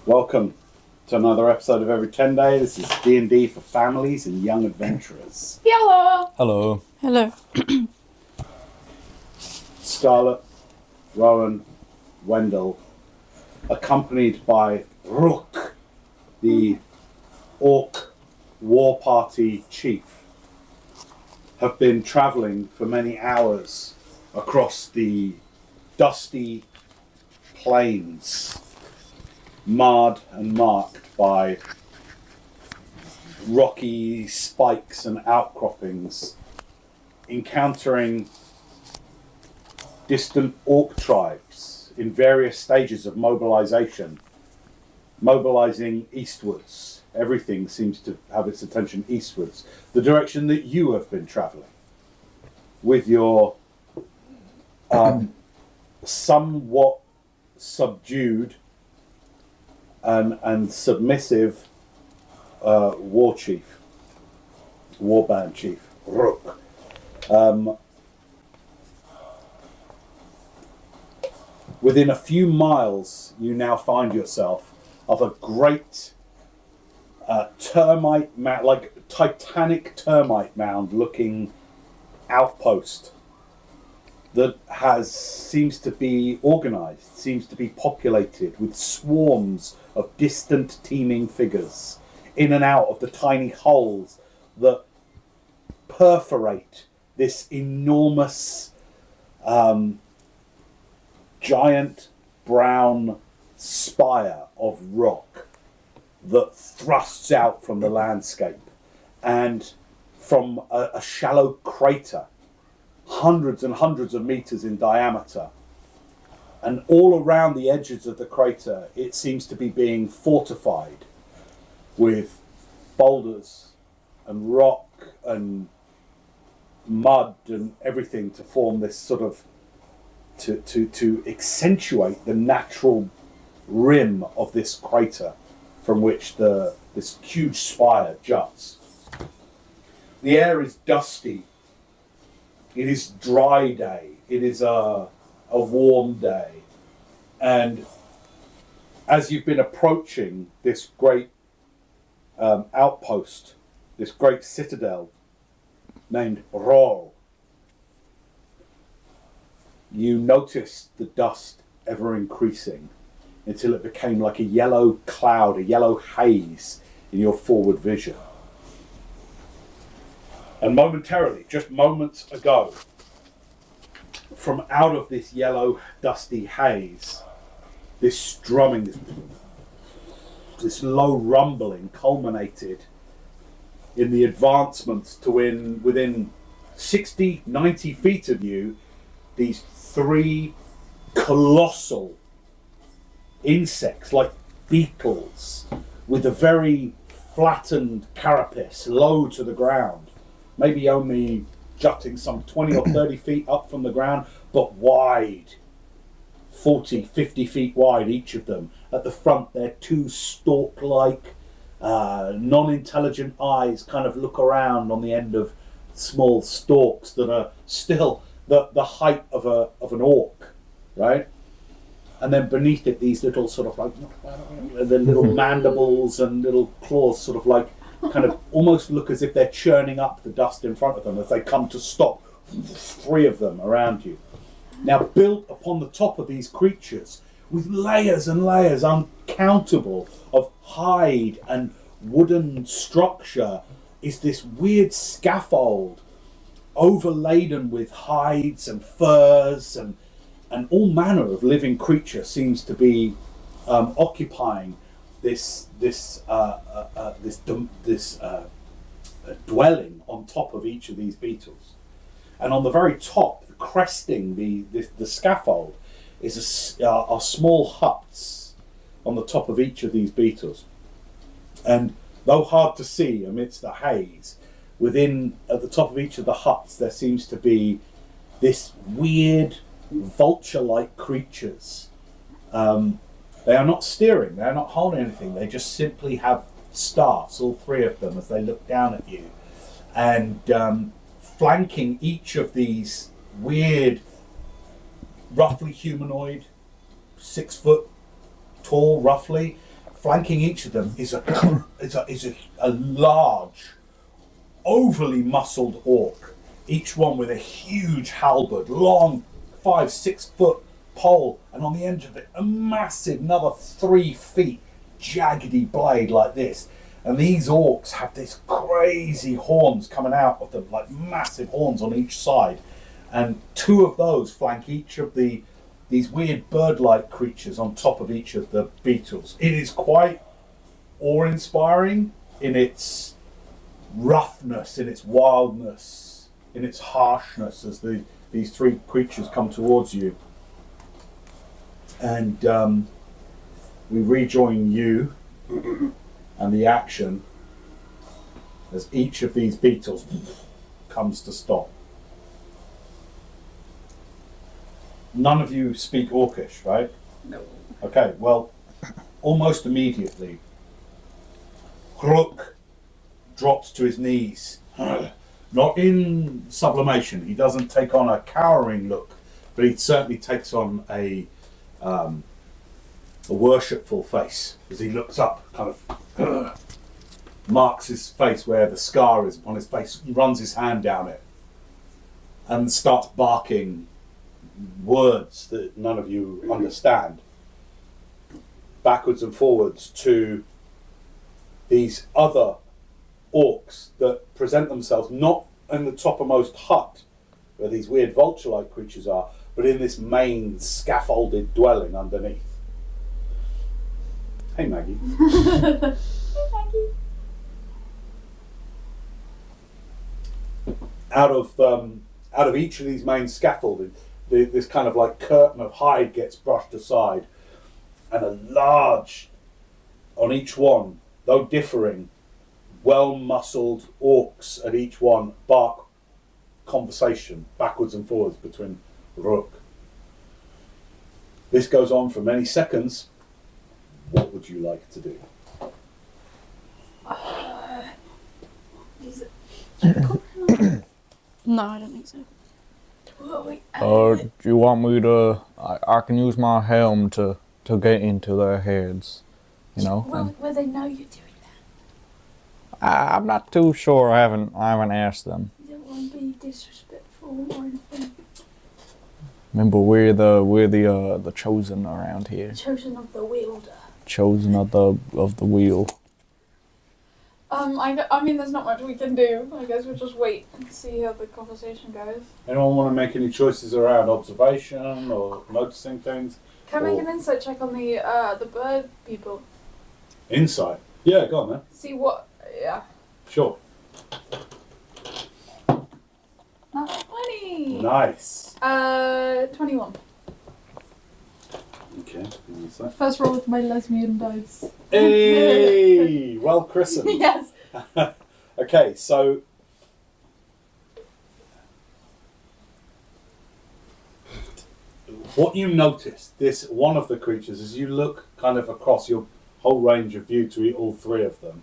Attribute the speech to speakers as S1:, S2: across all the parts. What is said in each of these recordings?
S1: Welcome to another episode of Every Tenday. This is D&D for families and young adventurers.
S2: Hello.
S3: Hello.
S2: Hello.
S1: Scarlett, Rowan, Wendell, accompanied by Rook, the Orc War Party chief, have been travelling for many hours across the dusty plains, marred and marked by rocky spikes and outcroppings, encountering distant orc tribes in various stages of mobilizing eastwards. Everything seems to have its attention eastwards, the direction that you have been traveling with your somewhat subdued and submissive warband chief, Rook. Within a few miles, you now find yourself of a great termite mound, like Titanic termite mound looking outpost that seems to be organized, seems to be populated with swarms of distant teeming figures in and out of the tiny holes that perforate this enormous giant brown spire of rock that thrusts out from the landscape, and from a shallow crater hundreds and hundreds of meters in diameter, and all around the edges of the crater it seems to be being fortified with boulders and rock and mud and everything to form this sort of to accentuate the natural rim of this crater from which this huge spire juts. The air is dusty. It is dry day. It is a warm day. And as you've been approaching this great outpost, this great citadel named Rol, you noticed the dust ever increasing until it became like a yellow cloud, a yellow haze in your forward vision. And momentarily, just moments ago, from out of this yellow, dusty haze, this strumming, this low rumbling culminated in the advancements to within 60, 90 feet of you, these three colossal insects, like beetles, with a very flattened carapace low to the ground, maybe only jutting some 20 or 30 feet up from the ground, but wide, 40, 50 feet wide, each of them. At the front, they're two stalk-like, non-intelligent eyes kind of look around on the end of small stalks that are still the height of an orc, right? And then beneath it, these little sort of like, the little mandibles and little claws sort of like, kind of almost look as if they're churning up the dust in front of them as they come to stop, three of them around you. Now, built upon the top of these creatures, with layers and layers uncountable of hide and wooden structure, is this weird scaffold overladen with hides and furs and all manner of living creature seems to be occupying this dwelling on top of each of these beetles. And on the very top, cresting the scaffold, are small huts on the top of each of these beetles. And though hard to see amidst the haze, at the top of each of the huts there seems to be this weird vulture-like creatures. They are not steering, they are not holding anything, they just simply have staffs, all three of them, as they look down at you. And flanking each of these weird, roughly humanoid, 6 foot tall, roughly, flanking each of them is a large, overly muscled orc, each one with a huge halberd, long 5-6 foot pole, and on the end of it a massive, another 3 feet jaggedy blade like this. And these orcs have this crazy horns coming out of them, like massive horns on each side, and 2 of those flank each of these weird bird-like creatures on top of each of the beetles. It is quite awe-inspiring in its roughness, in its wildness, in its harshness as these 3 creatures come towards you. And we rejoin you and the action as each of these beetles comes to stop. None of you speak Orcish, right?
S2: No.
S1: Okay, well, almost immediately, Rook drops to his knees. Not in sublimation. He doesn't take on a cowering look, but he certainly takes on a worshipful face as he looks up, kind of marks his face where the scar is upon his face, runs his hand down it, and starts barking words that none of you understand, backwards and forwards to these other orcs that present themselves not in the toppermost hut where these weird vulture-like creatures are, but in this main scaffolded dwelling underneath. Hey, Maggie.
S2: Hey, Maggie.
S1: Out of each of these main scaffolding, this kind of like curtain of hide gets brushed aside, and a large, on each one, though differing, well-muscled orcs at each one bark conversation backwards and forwards between Rook. This goes on for many seconds. What would you like to do?
S3: No, I don't think so.
S4: Do you want me to? I can use my helm to get into their heads, you know.
S2: Will they know you're doing that?
S4: I'm not too sure. I haven't asked them.
S2: You don't want to be disrespectful or anything.
S4: Remember, we're the chosen around here.
S2: Chosen of the wielder.
S4: Chosen of the wheel.
S2: I mean, there's not much we can do. I guess we'll just wait and see how the conversation goes.
S1: Anyone want to make any choices around observation or noticing things?
S2: Can I make an insight check on the bird people?
S1: Insight? Yeah, go on then.
S2: See what? Yeah.
S1: Sure.
S2: Not 20.
S1: Nice.
S2: 21.
S1: Okay. Insight.
S2: First roll with my lesbian dice.
S1: Hey! Well christened.
S2: Yes.
S1: Okay, so what you notice, this one of the creatures, as you look kind of across your whole range of view to all 3 of them,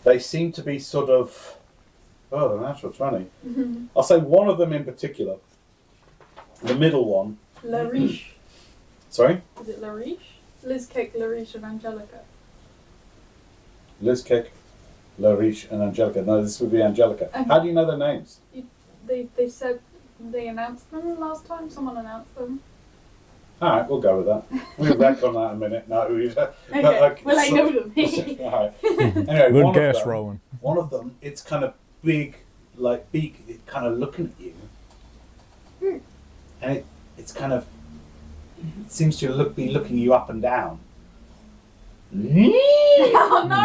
S1: they seem to be sort of, the natural 20.
S2: Mm-hmm.
S1: I'll say one of them in particular, the middle one.
S2: Lariche.
S1: Sorry?
S2: Is it Lariche? Liz Cake, Lariche, and Angelica.
S1: Liz Kick, Lariche, and Angelica. No, this would be Angelica.
S2: Okay.
S1: How do you know their names?
S2: They said they announced them last time. Someone announced them.
S1: All right, we'll go with that. We'll back on that in a minute. No,
S2: Okay. Well, I know them.
S1: All right. Anyway,
S4: Good guess, Rowan.
S1: One of them, it's kind of big, like beak, it kind of looking at you, and it's kind of, it seems to be looking you up and down.
S2: Oh no!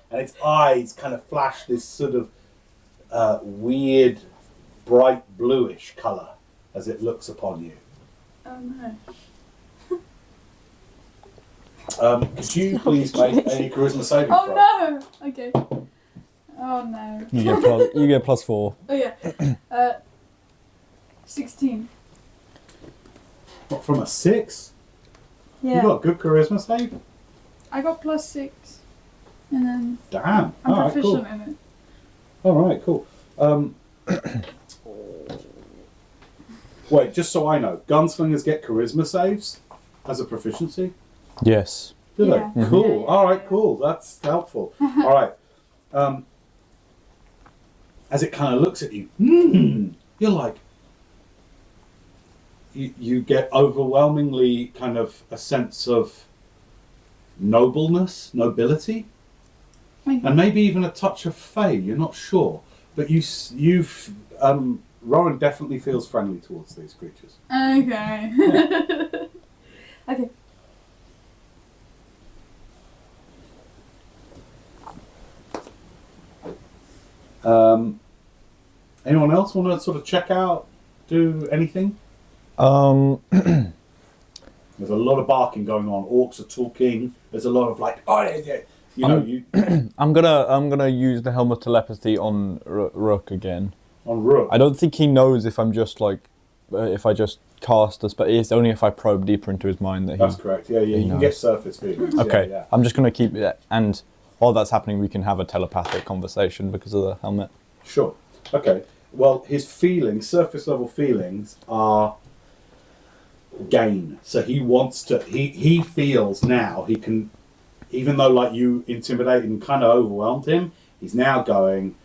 S1: And its eyes kind of flash this sort of weird, bright bluish colour as it looks upon you.
S2: Oh no.
S1: Could you please make a charisma saving throw?
S2: Oh no! Okay. Oh no.
S4: You get plus 4.
S2: Oh yeah. 16.
S1: What, from a 6?
S2: Yeah.
S1: You got a good charisma save?
S2: I got plus 6. And then
S1: Damn.
S2: I'm
S1: All right,
S2: proficient
S1: cool.
S2: in it.
S1: All right, cool. Wait, just so I know, gunslingers get charisma saves? as a proficiency?
S4: Yes.
S1: Do
S2: Yeah.
S1: they? Cool.
S2: Yeah, yeah,
S1: All right,
S2: yeah.
S1: cool. That's helpful. All right. As it kind of looks at you, you're like, you get overwhelmingly kind of a sense of nobility, and maybe even a touch of fae. You're not sure, but Rowan definitely feels friendly towards these creatures.
S2: Okay. Okay.
S1: Anyone else want to sort of check out, do anything? There's a lot of barking going on. Orcs are talking. There's a lot of like, oh yeah, you know,
S4: I'm gonna use the helm of telepathy on Rook again.
S1: on Rook.
S4: I don't think he knows if I'm just like, if I just cast a spell. It's only if I probe deeper into his mind that he.
S1: That's correct. Yeah, you can get surface feelings.
S4: Okay,
S1: Yeah.
S4: I'm just gonna keep it, and while that's happening, we can have a telepathic conversation because of the helmet.
S1: Sure. Okay. Well, his feelings, surface level feelings, are gain. So he wants to. He feels now he can, even though like you intimidated and kind of overwhelmed him. He's now going.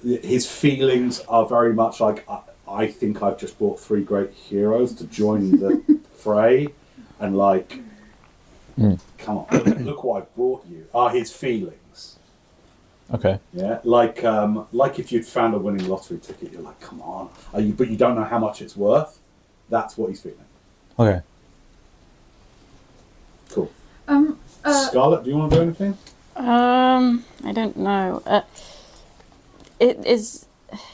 S1: His feelings are very much like I think I've just brought 3 great heroes to join the fray, and like, come on, look what I've brought you. Are his feelings.
S4: Okay.
S1: Yeah, like if you'd found a winning lottery ticket, you're like, come on, but you don't know how much it's worth. That's what he's feeling.
S4: Okay.
S1: Cool. Scarlett, do you want to do anything?
S3: I don't know. Is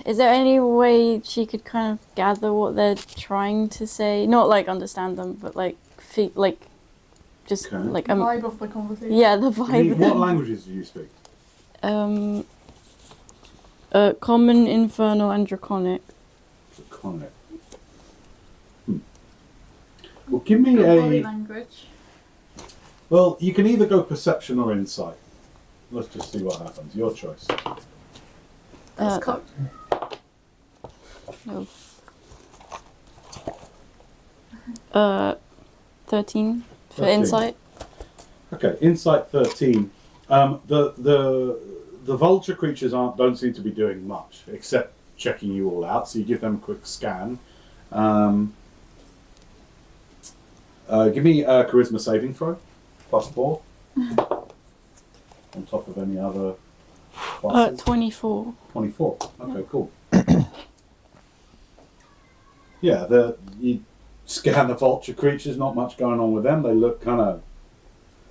S3: there any way she could kind of gather what they're trying to say? Not like understand them, but like just
S1: Okay.
S3: like
S2: The vibe of the conversation.
S3: yeah, the vibe. of
S1: What
S3: them.
S1: languages do you speak?
S3: Common, Infernal, and Draconic.
S1: Draconic. Well, give me
S2: Body
S1: a.
S2: language.
S1: Well, you can either go perception or insight. Let's just see what happens. Your choice.
S3: Uh,
S2: Cool.
S3: no. 13 for
S1: 13.
S3: insight.
S1: Okay, insight 13. The vulture creatures don't seem to be doing much except checking you all out. So you give them a quick scan. Give me a charisma saving throw, +4, on top of any other classes.
S3: 24.
S1: 24. Okay, cool. Yeah, you scan the vulture creatures. Not much going on with them. They look kind of.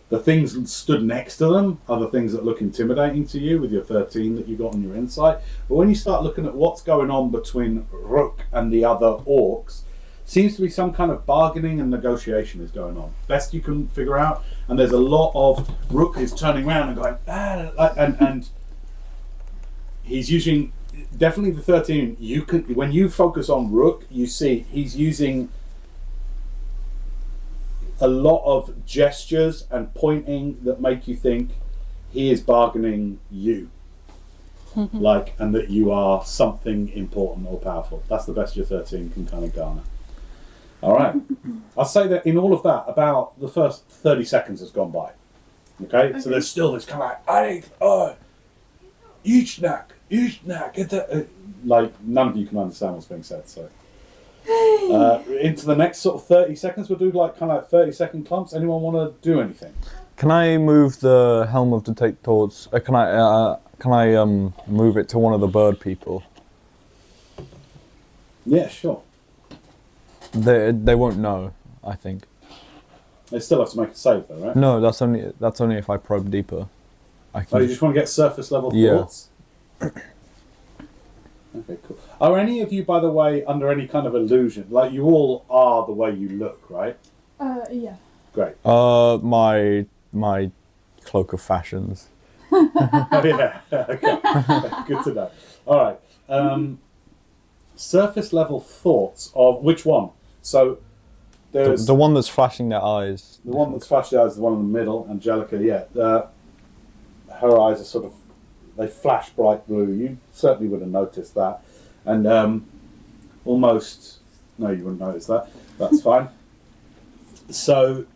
S1: The things stood next to them are the things that look intimidating to you with your 13 that you got on your insight. But when you start looking at what's going on between Rook and the other orcs, seems to be some kind of bargaining and negotiation is going on. Best you can figure out. And there's a lot of Rook is turning around and going, and he's using, definitely the 13, you can, when you focus on Rook, you see he's using a lot of gestures and pointing that make you think he is bargaining you. And that you are something important or powerful. That's the best your 13 can kind of garner. All right. I'll say that in all of that, about the first 30 seconds has gone by. Okay? So there's still this kind of like, you snack. Like, none of you can understand what's being said, so. Into the next sort of 30 seconds, we'll do like kind of like 30-second clumps. Anyone want to do anything?
S4: Can I move the helm of detect thoughts? Can I move it to one of the bird people?
S1: Yeah, sure.
S4: They won't know, I think.
S1: They still have to make a save though, right?
S4: No, that's only if I probe deeper. I can.
S1: Oh, you just want to get surface level
S4: Yeah.
S1: thoughts? Okay, cool. Are any of you, by the way, under any kind of illusion? Like, you all are the way you look, right?
S2: Yeah.
S1: Great.
S4: My cloak of fashions.
S1: Oh, yeah. Okay. Good to know. All right. Surface level thoughts of which one? So there's
S4: The one that's flashing their eyes.
S1: the one that's flashed out is the one in the middle. Angelica, yeah. Her eyes are sort of, they flash bright blue. You certainly would have noticed that. And almost, no, you wouldn't notice that. That's fine. So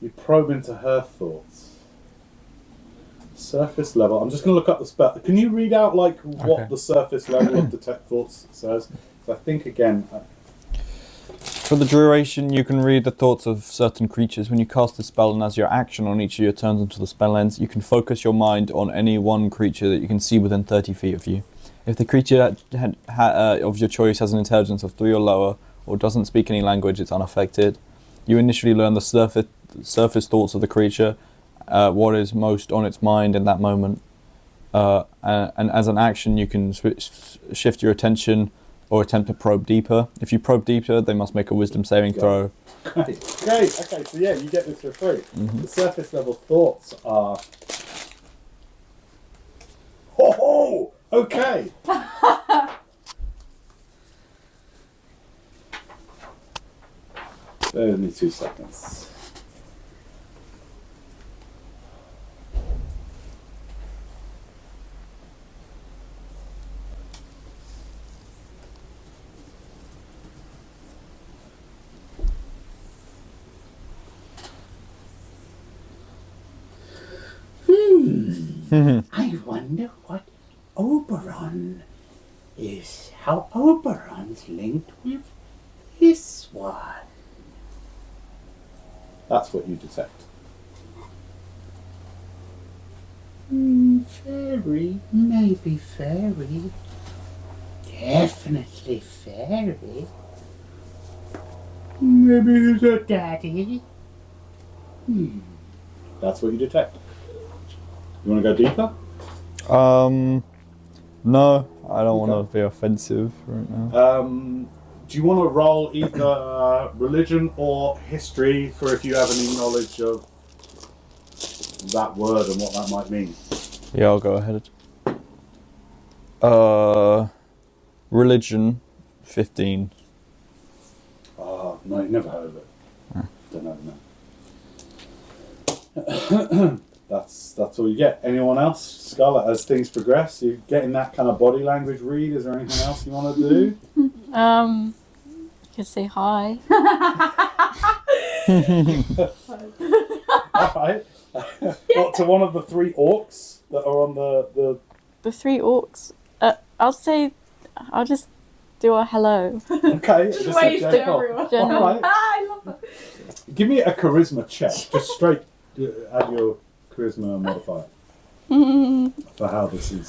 S1: you probe into her thoughts. Surface level. I'm just going to look up the spell. Can you read out like what the surface level of detect thoughts says? So I think again.
S4: For the duration, you can read the thoughts of certain creatures. When you cast a spell and as your action on each of your turns until the spell ends, you can focus your mind on any one creature that you can see within 30 feet of you. If the creature of your choice has an intelligence of 3 or lower, or doesn't speak any language, it's unaffected. You initially learn the surface thoughts of the creature, what is most on its mind in that moment. And as an action, you can shift your attention or attempt to probe deeper. If you probe deeper, they must make a wisdom saving throw.
S1: Great. Okay, so yeah, you get this for free. The surface level thoughts are... Oh, okay. Only 2 seconds. I wonder what Oberon is. How Oberon's linked with this one. That's what you detect. Fairy, maybe fairy. Definitely fairy. Maybe he's a daddy. That's what you detect. You want to go deeper?
S4: No, I don't want to be offensive right now.
S1: Do you want to roll either religion or history for if you have any knowledge of that word and what that might mean?
S4: Yeah, I'll go ahead. Religion, 15.
S1: Oh, no, never heard of it. Don't know, no. That's all you get. Anyone else? Scarlett, as things progress, you getting that kind of body language read? Is there anything else you want to do?
S3: You could say hi.
S1: Alright. What, to one of the 3 orcs that are on the...
S3: The 3 orcs. I'll just do a hello.
S1: Okay.
S2: Just wave to everyone.
S1: Alright.
S2: I love it.
S1: Give me a charisma check. Just straight add your charisma modifier. For how this is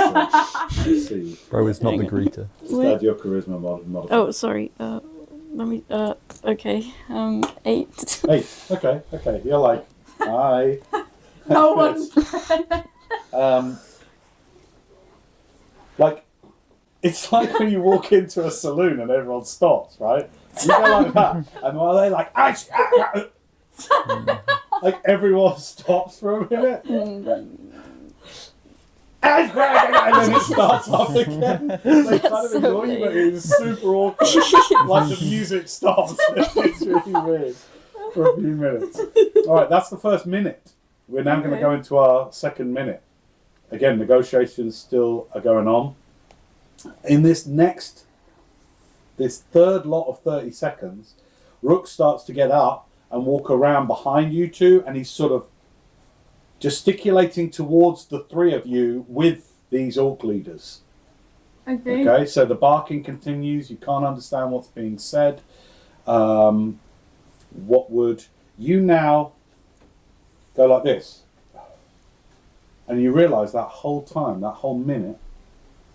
S1: received.
S4: Bro, it's not the greeter.
S1: Just add your charisma modifier.
S3: Oh, sorry. Let me. Okay. 8.
S1: 8. Okay. You're like, hi.
S2: No one.
S1: Like, it's like when you walk into a saloon and everyone stops, right? You go like that, and while they're like, like everyone stops for a minute. And then it starts off again. They kind of enjoy you, but it's super awkward. Like the music stops. It's really weird for a few minutes. Alright, that's the first minute. We're now going to go into our second minute. Again, negotiations still are going on. In this third lot of 30 seconds, Rook starts to get up and walk around behind you two, and he's sort of gesticulating towards the 3 of you with these orc leaders. Okay, so the barking continues. You can't understand what's being said. What would you now go like this? And you realise that whole time, that whole minute,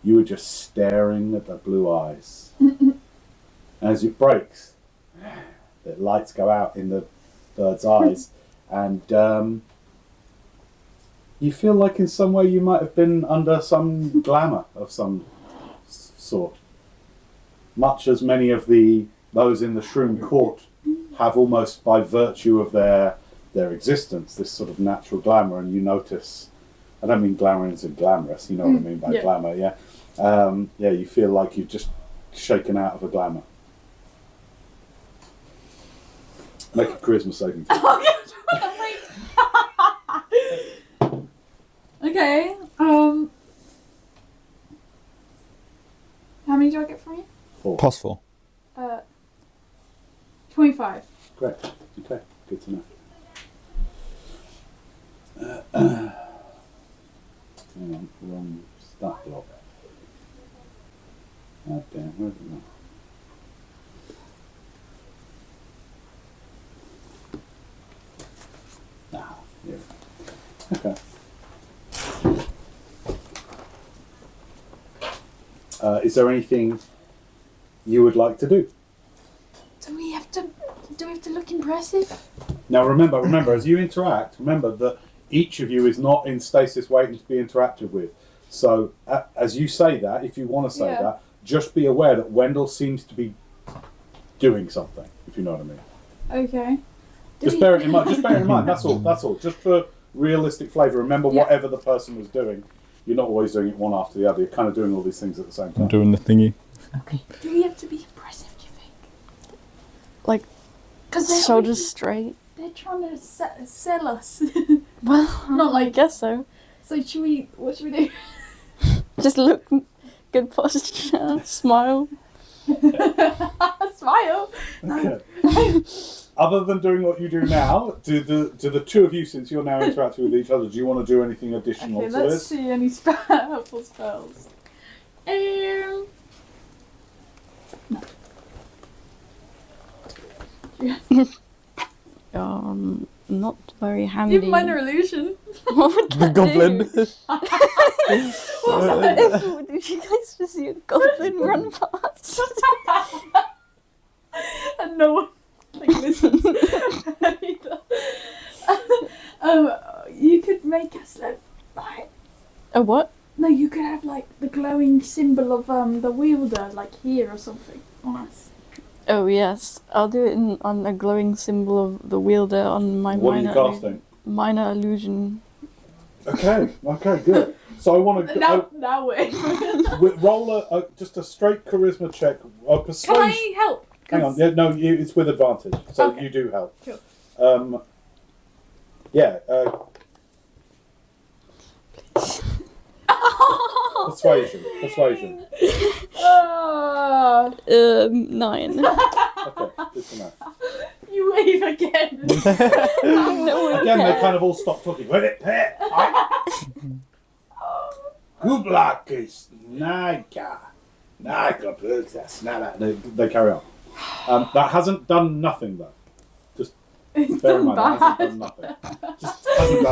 S1: you were just staring at the blue eyes. And as it breaks, the lights go out in the bird's eyes, and you feel like in some way you might have been under some glamour of some sort. Much as many of those in the Shroom Court have, almost by virtue of their existence, this sort of natural glamour, and you notice, I don't mean glamorous and glamorous, you know what I mean by glamour, yeah? You feel like you've just shaken out of a glamour. Make a charisma saving throw.
S2: Okay. How many do I get from you?
S1: 4.
S4: +4.
S2: 25.
S1: Great. Okay, good to know. Hang on, wrong stat block. God damn, where's it now? Ah, yeah. Okay. Is there anything you would like to do?
S2: Do we have to look impressive?
S1: Now remember, as you interact, remember that each of you is not in stasis waiting to be interacted with. So as you say that, if you want to say that, just be aware that Wendell seems to be doing something, if you know what I mean.
S2: Okay.
S1: Just bear it in mind, that's all. Just for realistic flavour, remember whatever the person was doing, you're not always doing it one after the other, you're kind of doing all these things at the same time.
S4: I'm doing the thingy.
S2: Okay. Do we have to be impressive, do you think?
S3: Like, shoulders straight.
S2: They're trying to sell us.
S3: Well,
S2: Not like-
S3: I guess so.
S2: So what should we do?
S3: Just look, good posture, smile.
S2: Smile.
S1: Okay. Other than doing what you do now, do the two of you, since you're now interacting with each other, do you want to do anything additional
S2: Okay,
S1: to
S2: let's
S1: this?
S2: see any helpful spells.
S3: Not very handy.
S2: Even minor illusion.
S3: What would
S4: The
S3: that
S4: goblin.
S3: do? Did you guys just see a goblin run past?
S2: And no one listens. You could make us like
S3: A what?
S2: no, you could have like the glowing symbol of the wielder like here or something on us.
S3: Oh yes, I'll do it on a glowing symbol of the wielder on my
S1: What are you
S3: minor
S1: casting?
S3: minor illusion.
S1: Okay, good. So I want to
S2: Now wait.
S1: roll just a straight charisma check. Persuasion.
S2: Can I help?
S1: Hang on, yeah, no, it's with advantage, so
S2: Okay.
S1: you do help.
S2: Cool.
S1: Persuasion.
S3: 9.
S1: Okay, good to know.
S2: You wave again.
S3: No one
S1: Again, they
S3: cares.
S1: kind of all stop talking. Good luck, is Naga. They carry on. That hasn't done nothing though. Just
S2: It's
S1: bear in
S2: done
S1: mind, that hasn't
S2: bad.
S1: done nothing. Just hasn't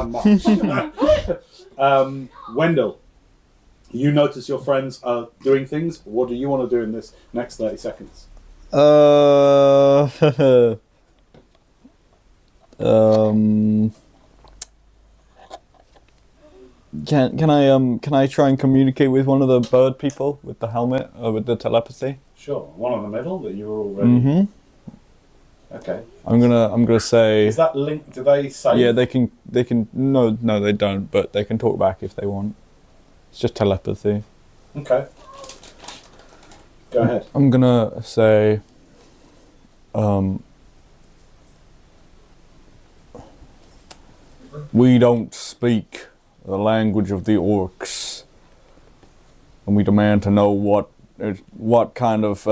S1: done much. Wendell, you notice your friends are doing things. What do you want to do in this next 30 seconds?
S4: Can I try and communicate with one of the bird people with the helmet or with the telepathy?
S1: Sure. One in the middle that you were already.
S4: Mm-hmm.
S1: Okay.
S4: I'm gonna say.
S1: Is that linked? Do they say?
S4: Yeah, they can. No, they don't. But they can talk back if they want. It's just telepathy.
S1: Okay. Go ahead.
S4: I'm gonna say. We don't speak the language of the orcs, and we demand to know what kind of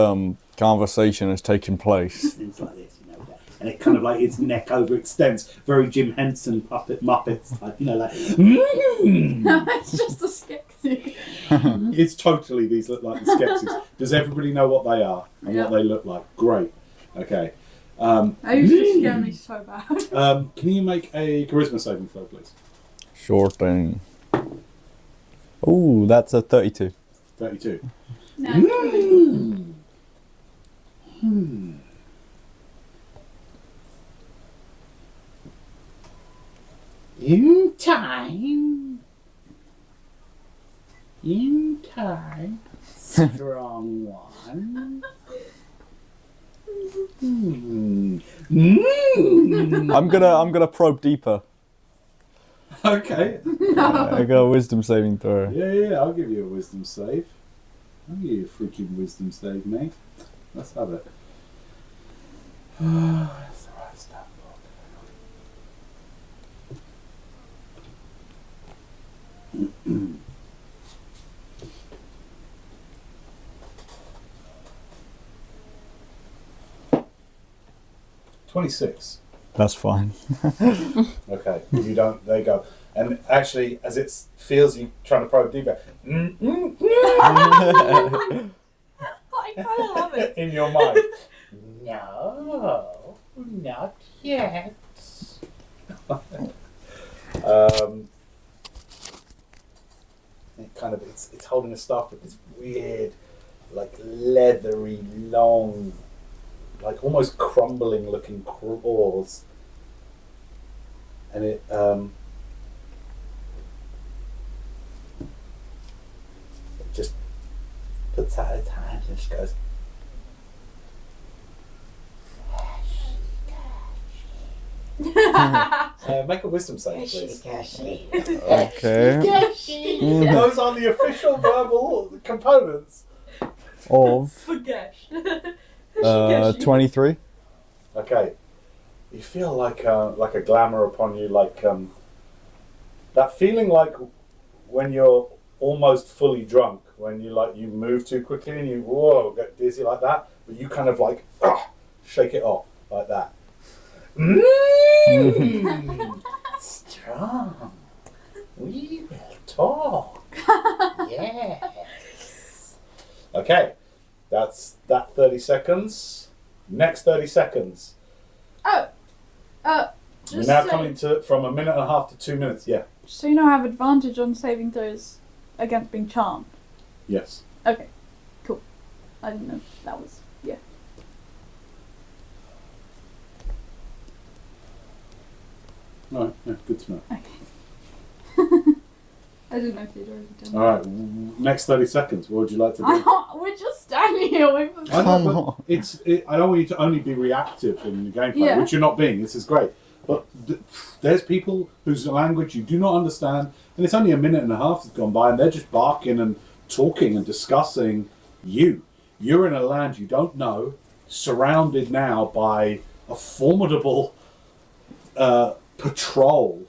S4: conversation is taking place.
S1: Things like this, you know, and it kind of like its neck overextends, very Jim Henson puppet Muppets type, you know, like.
S2: It's just a skeptic.
S1: It's totally these look like the Skeksis. Does everybody know what they are and
S2: Yeah.
S1: what they look like? Great. Okay.
S2: They used to scare me so bad.
S1: Can you make a charisma saving throw, please?
S4: Sure thing. Ooh, that's a 32.
S1: 32.
S2: No.
S1: In time, strong one.
S4: I'm gonna probe deeper.
S1: Okay.
S4: I got a wisdom saving throw.
S1: Yeah, I'll give you a wisdom save. I'll give you a freaking wisdom save, mate. Let's have it. That's the right stat block. 26.
S4: That's fine.
S1: Okay, you don't. There you go. And actually, as it feels you trying to probe deeper,
S2: I kind of love it.
S1: in your mind. No, not yet. It kind of it's holding a staff with this weird, like leathery, long, like almost crumbling looking claws, and it just puts out its hand and just goes. Make a wisdom save, please.
S4: Okay.
S1: Those are the official verbal components.
S4: Of
S2: Forgesh.
S4: 23.
S1: Okay, you feel like a glamour upon you, like that feeling like when you're almost fully drunk, when you move too quickly and you get dizzy like that, but you kind of like shake it off like that. Strong. We will talk. Yes. Okay, that's that 30 seconds. Next 30 seconds.
S2: We're
S1: We're now coming to from a minute and a half to 2 minutes. Yeah.
S2: So you know I have advantage on saving throws against being charmed.
S1: Yes.
S2: Okay, cool. I didn't know that was
S1: All right. Yeah, good to know.
S2: I didn't know if you'd already done
S1: All right. Next 30 seconds. What would you like to do?
S2: that. We're just standing here waiting for
S1: I
S4: Come
S1: know,
S4: on.
S1: but I don't want you to only be reactive in the gameplay,
S2: Yeah.
S1: which you're not being. This is great. But there's people whose language you do not understand, and it's only a minute and a half that's gone by, and they're just barking and talking and discussing you. You're in a land you don't know, surrounded now by a formidable patrol,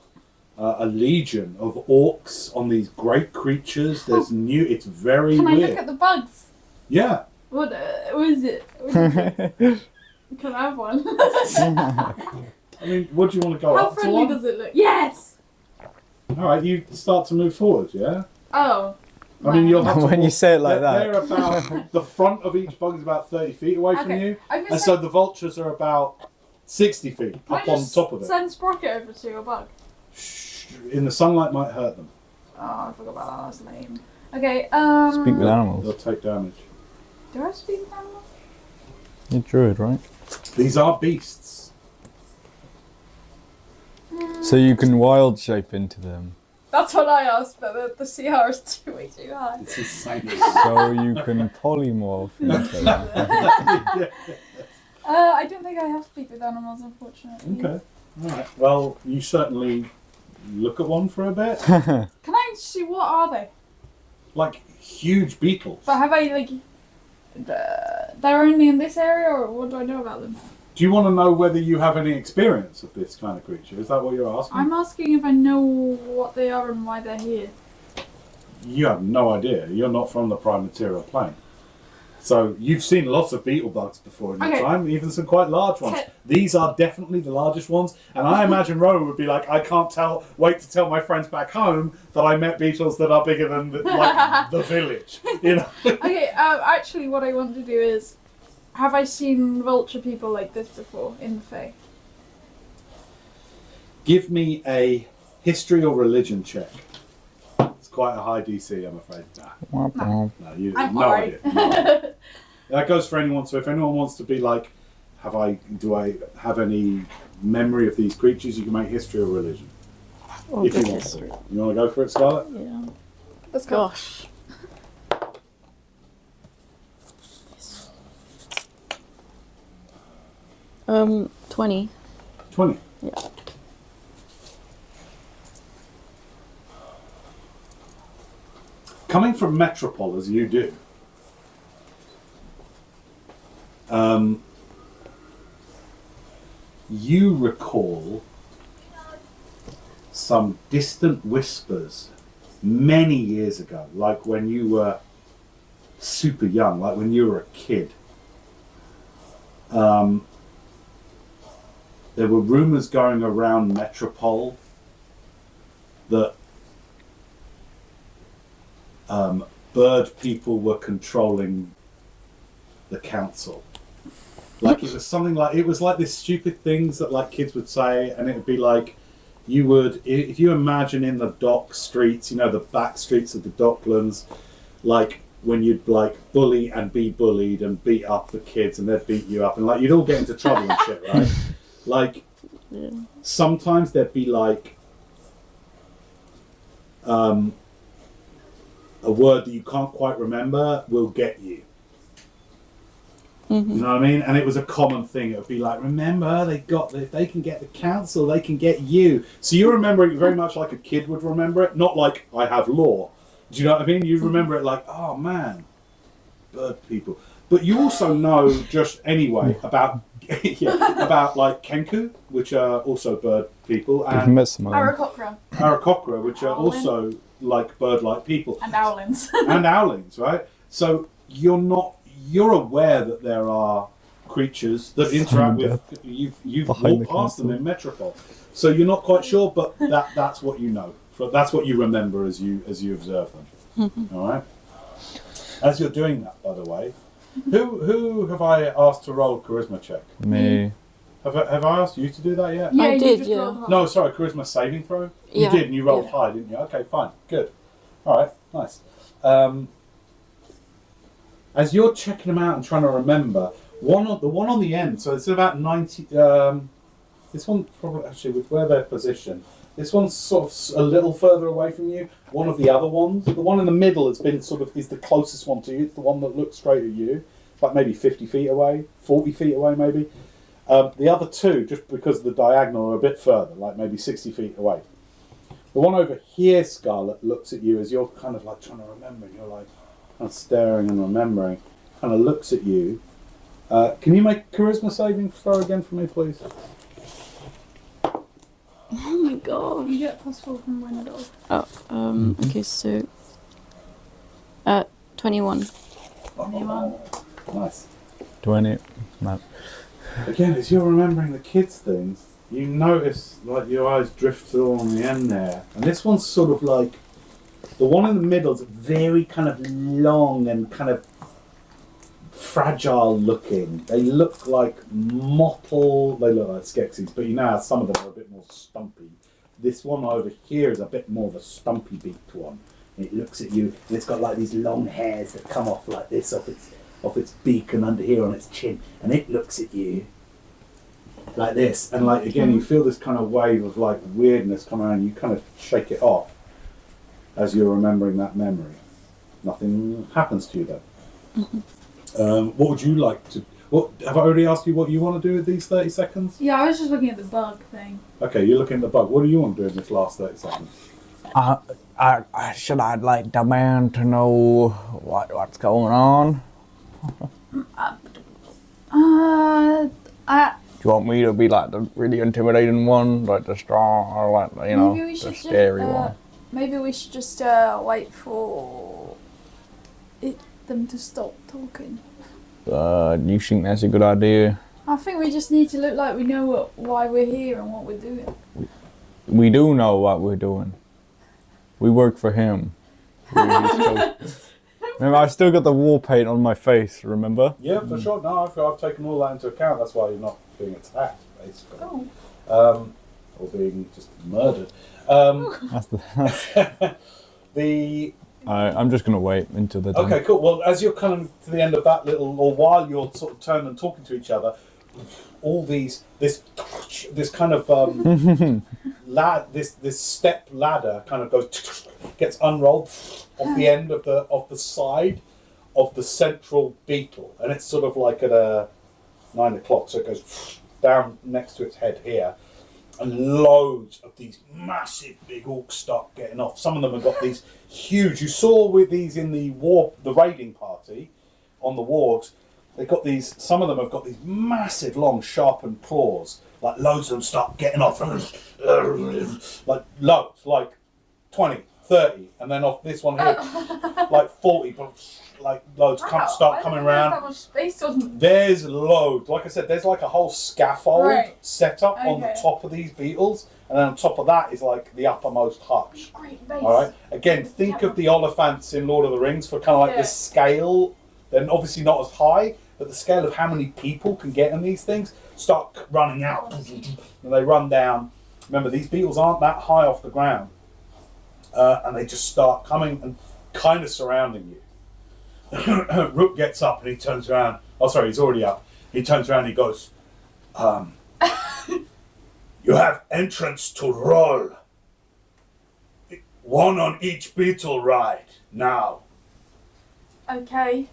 S1: a legion of orcs on these great creatures. There's it's very
S2: Can I
S1: weird.
S2: look at the bugs?
S1: Yeah.
S2: What is it? Can I have one?
S1: I mean, what do you want to go
S2: How
S1: up to
S2: friendly
S1: one?
S2: does it look? Yes!
S1: All right, you start to move forward, yeah?
S2: Oh.
S1: I mean, you'll have to
S4: When you say it like that.
S1: They're about, the front of each bug is about 30 feet away from you,
S2: I'm gonna
S1: and so the vultures are about 60 feet up on top of it.
S2: Send Sprocket over to your bug.
S1: Shh, in the sunlight might hurt them.
S2: Oh, I forgot about that. That's lame. Okay,
S4: Speak with
S1: They'll
S4: animals.
S1: take damage.
S2: Do I speak with animals?
S4: You're a druid, right?
S1: These are beasts.
S4: So you can wild shape into them.
S2: That's what I asked, but the CR is way too high.
S1: It's insane.
S4: So you can polymorph into them.
S2: I don't think I have to speak with animals, unfortunately.
S1: Okay. All right. Well, you certainly look at one for a bit.
S2: Can I see what are they?
S1: Like huge beetles.
S2: But have I they're only in this area, or what do I know about them?
S1: Do you want to know whether you have any experience of this kind of creature? Is that what you're asking?
S2: I'm asking if I know what they are and why they're here.
S1: You have no idea. You're not from the prime material plane. So you've seen lots of beetle bugs before in your
S2: Okay.
S1: time, even some quite large ones.
S2: Okay.
S1: These are definitely the largest ones, and I imagine Rowan would be like, I can't wait to tell my friends back home that I met beetles that are bigger than the village. You know?
S2: Okay, actually what I want to do is, have I seen vulture people like this before in the Fae?
S1: Give me a history or religion check. It's quite a high DC, I'm afraid. No, you
S2: I'm
S1: no
S2: alright.
S1: idea. No idea. That goes for anyone. So if anyone wants to be like, do I have any memory of these creatures? You can make history or religion.
S3: Oh,
S1: If you
S3: good
S1: want
S3: history.
S1: to. You want to go for it, Scarlett?
S3: Yeah.
S2: Let's go.
S3: Gosh. Yes. 20.
S1: 20.
S3: Yeah.
S1: Coming from Metropole as you do, you recall some distant whispers many years ago, like when you were super young, like when you were a kid. there were rumours going around Metropole that bird people were controlling the council. Like it was something like, it was like this stupid things that like kids would say, and it would be like, you would, if you imagine in the dock streets, you know, the back streets of the Docklands, like when you'd like bully and be bullied and beat up the kids and they'd beat you up and like you'd all get into trouble and shit, right? Like sometimes there'd be like a word that you can't quite remember will get you.
S3: Mm-hmm.
S1: You know what I mean? And it was a common thing. It would be like, remember, if they can get the council, they can get you. So you remember it very much like a kid would remember it, not like I have law. Do you know what I mean? You remember it like, oh man, bird people. But you also know just anyway about about like kenku, which are also bird people,
S4: I've
S1: and
S4: met some of them.
S2: Aarakocra
S1: which are
S2: Owlin.
S1: also like bird-like people.
S2: And owlins.
S1: And owlings, right? So you're aware that there are creatures that interact with you've
S4: Behind
S1: walked
S4: the
S1: past them
S4: castle.
S1: in Metropole. So you're not quite sure, but that's what you know. That's what you remember as you observe them. All right. As you're doing that, by the way, who have I asked to roll charisma check?
S4: Me.
S1: Have I asked you to do that yet?
S2: Yeah,
S3: I
S2: you
S3: did,
S2: just
S3: yeah.
S2: rolled high.
S1: No, sorry, charisma saving throw. You
S3: Yeah,
S1: did, and you rolled
S3: yeah.
S1: high, didn't you? Okay, fine, good. All right, nice. As you're checking them out and trying to remember, the one on the end. So it's about 90. This one probably actually with where they're positioned. This one's sort of a little further away from you. One of the other ones, the one in the middle, has been is the closest one to you. It's the one that looks straight at you, like maybe 50 feet away, 40 feet away, maybe. The other two, just because of the diagonal, are a bit further, like maybe 60 feet away. The one over here, Scarlet, looks at you as you're kind of like trying to remember. And you're like kind of staring and remembering. Kind of looks at you. Can you make charisma saving throw again for me, please?
S3: Oh my god.
S2: You get +4 from window.
S3: Oh, okay, so 21.
S2: 21.
S1: Nice.
S4: 20. No.
S1: Again, as you're remembering the kids' things, you notice like your eyes drift on the end there. And this one's sort of like, the one in the middle is very kind of long and kind of fragile looking. They look like mottled, they look like Skeksis, but you know how some of them are a bit more stumpy. This one over here is a bit more of a stumpy beaked one. And it looks at you, and it's got like these long hairs that come off like this, off its beak and under here on its chin, and it looks at you like this, and like again you feel this kind of wave of like weirdness come around. You kind of shake it off as you're remembering that memory. Nothing happens to you though. What would you like to? What have I already asked you? What you want to do with these 30 seconds?
S2: Yeah, I was just looking at the bug thing.
S1: Okay, you're looking at the bug. What do you want to do in this last 30 seconds?
S4: Should I like demand to know what's going on? Do you want me to be like the really intimidating one, like the strong, or like
S2: Maybe we
S4: the
S2: should
S4: scary
S2: just,
S4: one?
S2: Maybe we should just wait for them to stop talking.
S4: You think that's a good idea?
S2: I think we just need to look like we know why we're here and what we're doing.
S4: We do know what we're doing. We work for him. Remember, I've still got the war paint on my face, remember?
S1: Yeah, for sure. No, I've taken all that into account. That's why you're not being attacked, basically.
S2: Oh.
S1: Or being just murdered.
S4: I'm just going to wait until they're done.
S1: Okay, cool. Well, as you're coming to the end of that little, or while you're sort of turning and talking to each other, all this kind of this step ladder kind of goes, gets unrolled off the end of the side of the central beetle, and it's sort of like at a 9 o'clock, so it goes down next to its head here. And loads of these massive big orcs start getting off. Some of them have got these huge. You saw with these in the raiding party on the wargs. They've got these. Some of them have got these massive, long, sharpened claws. Like loads of them start getting off, like loads, like 20, 30, and then off this one here, like 40. like loads start coming around.
S2: That much space on.
S1: There's loads. Like I said, there's like a whole scaffold set up on the
S2: Okay.
S1: top of these beetles, and then on top of that is like the uppermost hutch.
S2: Great base.
S1: All right. Again, think of the Oliphants in Lord of the Rings for kind of like the scale. They're obviously not as high, but the scale of how many people can get in these things start running out, and they run down. Remember, these beetles aren't that high off the ground, and they just start coming and kind of surrounding you. Rook gets up and he turns around. Oh, sorry, he's already up. He turns around and he goes, "You have entrance to roll. One on each beetle ride now."
S2: Okay.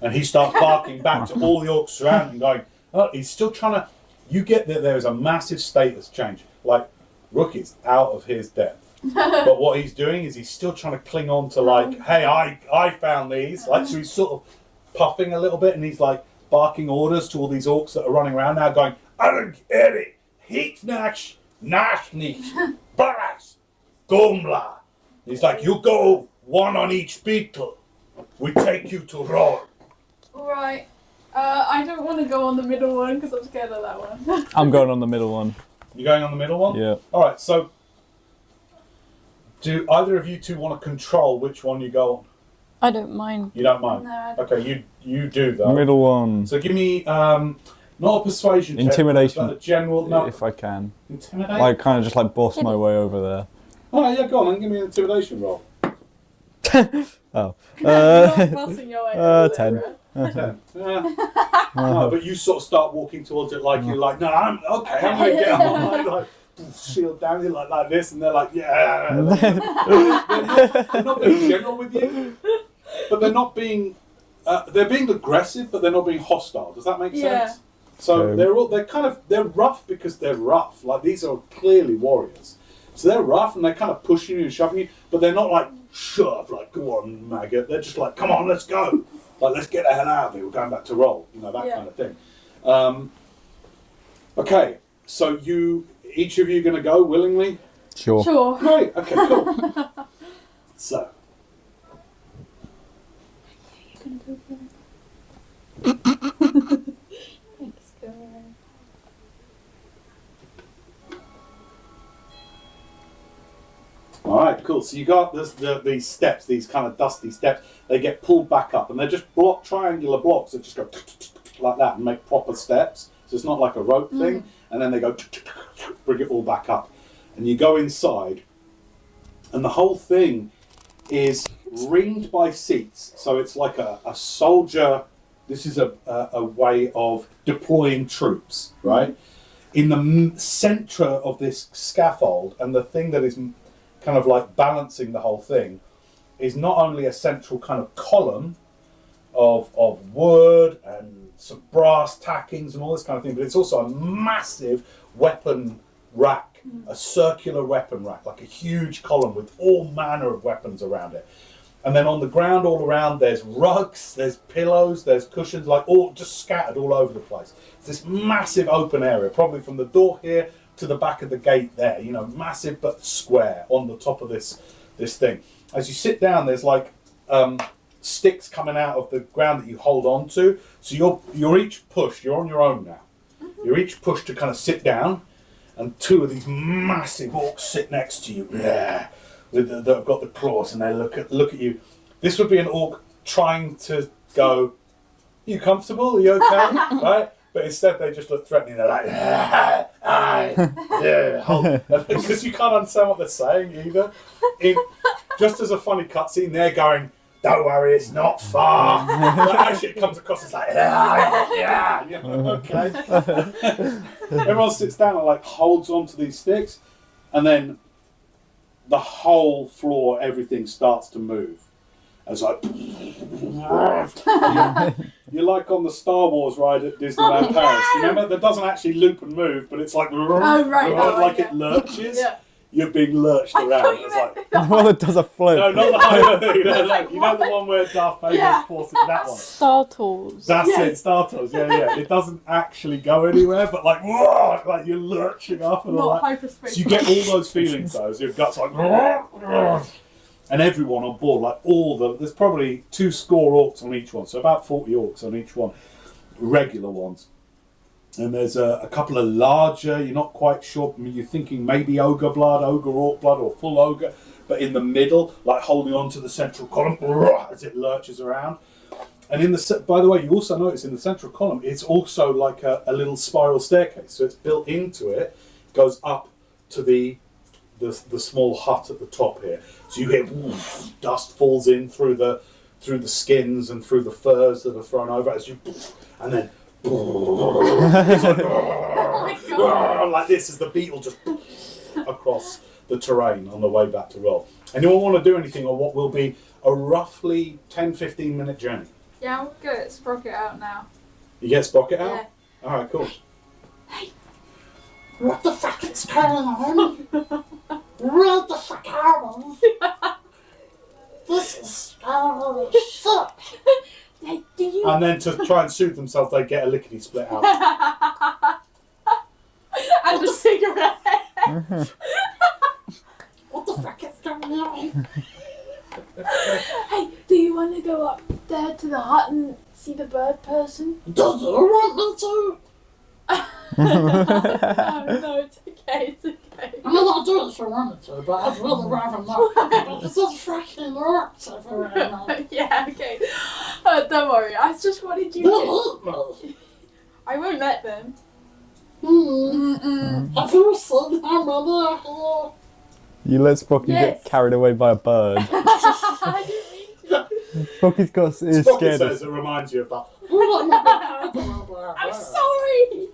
S1: And he starts barking back to all the orcs surrounding, going, oh, he's still trying to... You get that there's a massive status change. Like, Rook is out of his depth. But what he's doing is he's still trying to cling on to, like, hey, I found these. Like, so he's sort of puffing a little bit, and he's, like, barking orders to all these orcs that are running around now, going, Arg, Eri, Heat Nash, Nash Nish, Baras, Gomla. He's like, you go one on each beetle. We take you to roll.
S2: Right. I don't want to go on the middle one because I'm scared of that one.
S4: I'm going on the middle one.
S1: You're going on the middle one?
S4: Yeah.
S1: Alright, so do either of you two want to control which one you go on?
S3: I don't mind.
S1: You don't mind?
S2: No, I don't.
S1: Okay, you do though.
S4: Middle one.
S1: So give me not a persuasion check,
S4: Intimidation.
S1: but a general
S4: If I can.
S1: intimidate.
S4: Like, kind of just like boss my way over there.
S1: Alright, yeah, go on then, give me an intimidation roll.
S4: Oh.
S2: You're not passing your way over
S4: 10.
S2: there,
S1: 10. Yeah. No, but you sort of start walking towards it like you're like, no, I'm okay, I'm gonna get on, like shield down you like this, and they're like, yeah. They're not being general with you, but they're not being they're being aggressive, but they're not being hostile. Does that make sense? So they're rough because they're rough. Like, these are clearly warriors, so they're rough and they're kind of pushing you and shoving you, but they're not like shove, like go on maggot. They're just like, come on, let's go. Like, let's get the hell out of here. We're going back to roll. You know, that kind of thing. Okay, so each of you going to go willingly?
S4: Sure.
S2: Sure.
S1: Great. Okay, cool. So. All right, cool. So you got these steps, these kind of dusty steps. They get pulled back up, and they're just triangular blocks that just go like that and make proper steps. So it's not like a rope thing. And then they go bring it all back up, and you go inside, and the whole thing is ringed by seats. So it's like a soldier. This is a way of deploying troops, right? In the center of this scaffold, and the thing that is kind of like balancing the whole thing is not only a central kind of column of wood and some brass tackings and all this kind of thing, but it's also a massive weapon rack, a circular weapon rack, like a huge column with all manner of weapons around it. And then on the ground all around, there's rugs, there's pillows, there's cushions, like all just scattered all over the place. It's this massive open area, probably from the door here to the back of the gate there, you know, massive but square on the top of this thing. As you sit down, there's like sticks coming out of the ground that you hold on to. So you're each pushed, you're on your own now. You're each pushed to kind of sit down, and two of these massive orcs sit next to you. Yeah. That have got the claws, and they look at you. This would be an orc trying to go, "Are you comfortable? Are you okay?" Right? But instead they just look threatening. They're like, yeah, because you can't understand what they're saying either. Just as a funny cutscene, they're going, "Don't worry, it's not far." But actually, it comes across as like, yeah, okay. Everyone sits down and like holds on to these sticks, and then the whole floor, everything starts to move. And it's like, you're like on the Star Wars ride at Disneyland Paris. You remember? That doesn't actually loop and move, but it's like, like it lurches. Yeah. You're being lurched around. It's like,
S4: Well, it does a flip.
S1: no, not the higher thing. No, you know the one where Darth Vader forces that one.
S3: Star Tours.
S1: That's it, Star Tours. Yeah. It doesn't actually go anywhere, but like, whoa, like you're lurching up and all
S2: Not
S1: that.
S2: hyperspace.
S1: So you get all those feelings though. So your gut's like, whoa. and everyone on board, like there's probably 2 score orcs on each one, so about 40 orcs on each one, regular ones. And there's a couple of larger, you're not quite sure, you're thinking maybe ogre blood, ogre orc blood, or full ogre, but in the middle, like holding on to the central column as it lurches around. And by the way, you also notice in the central column, it's also like a little spiral staircase. So it's built into it, goes up to the small hut at the top here. So you hear dust falls in through the skins and through the furs that are thrown over as you, and then it's like, like this as the beetle just across the terrain on the way back to roll. Anyone want to do anything on what will be a roughly 10-15 minute journey?
S2: Yeah, I'm gonna get Sprocket out now.
S1: You get Sprocket out?
S2: Yeah.
S1: Alright, cool.
S2: Hey!
S5: What the fuck is going on? What the fuck are This is shit.
S2: Hey, do you...
S1: And then to try and soothe themselves, they get a lickety split out.
S2: and a cigarette.
S5: What the fuck is going on?
S2: Hey, do you want to go up there to the hut and see the bird person?
S5: Do you want me to?
S2: No, it's okay, it's okay.
S5: I mean, I'll do it if I wanted to, but I'd really rather not. Because there's freaking orcs everywhere now.
S2: Yeah, okay. Don't worry, I just wanted you
S5: They'll
S2: to...
S5: eat me.
S2: I won't let them.
S5: Have you seen how many are here?
S4: You let Sprocky
S2: Yes.
S4: get carried away by a bird.
S2: I didn't mean to.
S4: Sprocky's got is
S1: Sprocket
S4: scared
S1: says
S4: of.
S1: it reminds you of that.
S2: I'm sorry!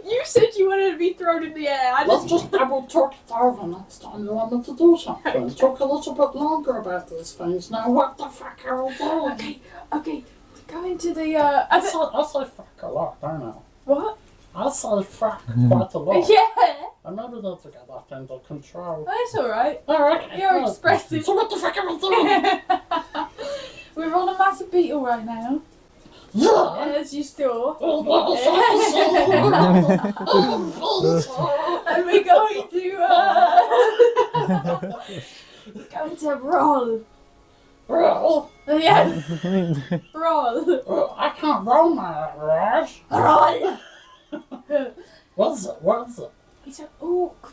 S2: You said you wanted to be thrown in the air. I
S5: Let's
S2: just...
S5: just double talk it over next time you want me to do something. Talk a little bit longer about these things. Now, what the fuck are we doing?
S2: Okay, we're going to the,
S5: I say fuck a lot, don't I?
S2: What?
S5: I say fuck quite a lot.
S2: Yeah!
S5: And maybe they'll get that under control.
S2: That's alright.
S5: Alright.
S2: You're expressive.
S5: So what the fuck are we doing?
S2: We're on a massive beetle right now,
S5: Yeah.
S2: as you saw.
S5: Oh,
S2: And we're going to roll.
S5: Roll?
S2: Yes, roll.
S5: I can't roll my ass.
S2: Roll.
S5: What's it? What's it?
S2: It's an orc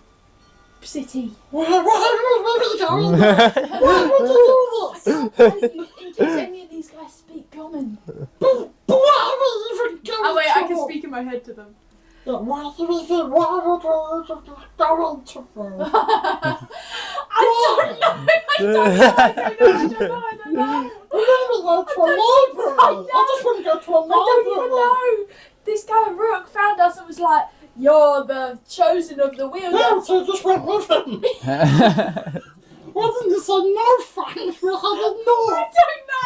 S2: city.
S5: Where are we going? Why would you
S2: I
S5: do
S2: can't tell you in case any of these guys speak common.
S5: this? But why are we even going?
S2: Oh wait, I can speak in my head to them.
S5: Why would you even go into room?
S2: I don't know.
S5: We're going to go to a library. I just want to go to a
S2: I don't even
S5: library.
S2: know. This guy Rook found us and was like, "You're the chosen of the wheel."
S5: Yeah, so I just went with him. Why didn't you say no, Frank? We had a no.
S2: I don't know.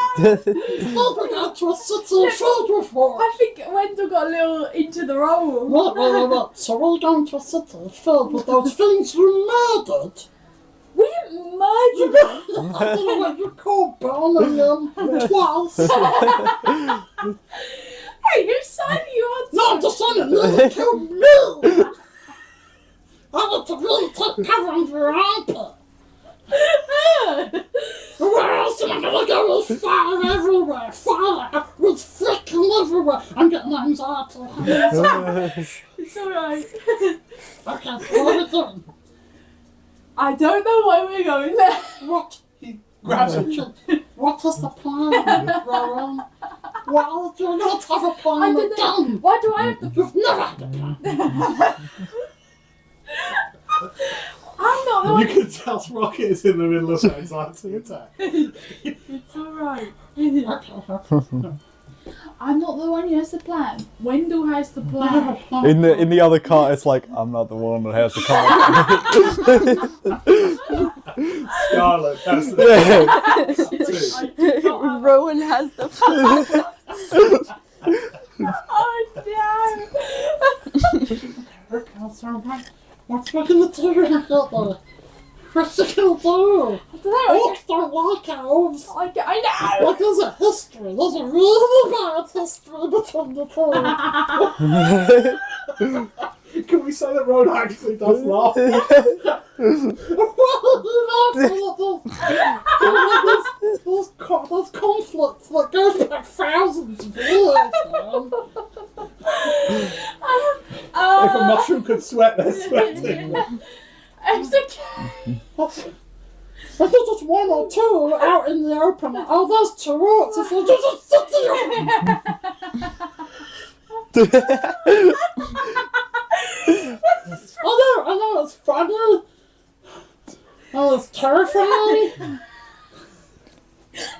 S5: Instead we got to a city filled with war.
S2: I think Wendell got a little into the role.
S5: What? So we're going to a city filled with those things you murdered?
S2: We didn't murder them.
S5: I don't know what you call burning them twice.
S2: Hey, whose side are you on?
S5: No, I'm just saying it nearly killed me. I had to really take cover under your armpit. Where else am I gonna go with fire everywhere? Fire with freaking everywhere. I'm getting anxiety.
S2: It's alright.
S5: Okay, what are we doing?
S2: I don't know why we're going there.
S5: What?
S1: He grabs a
S5: What is the plan, Rowan? Why do you not have a
S2: I
S5: plan
S2: don't know.
S5: again?
S2: Why do I have to?
S5: You've never had a plan.
S2: I'm not the
S1: You
S2: one.
S1: can tell Rocket is in the middle of an anxiety attack.
S2: It's alright.
S5: Okay.
S2: I'm not the one who has the plan. Wendell has the plan.
S4: In the other car, it's like I'm not the one that has the car.
S1: Scarlet, that's the
S3: Rowan has the plan.
S2: Oh no!
S5: What's we gonna do here? What's it gonna do?
S2: I don't know.
S5: Orcs don't like elves.
S2: I know.
S5: Like there's a history. There's a really bad history between the two.
S1: Can we say that Rowan actually does laugh?
S5: There's conflict that goes back thousands of years, man.
S1: If a mushroom could sweat, they're sweating.
S2: It's okay.
S5: There's just one or two out in the open. Oh, there's two orcs. It's just I know, it's funny. Oh, it's terrifying.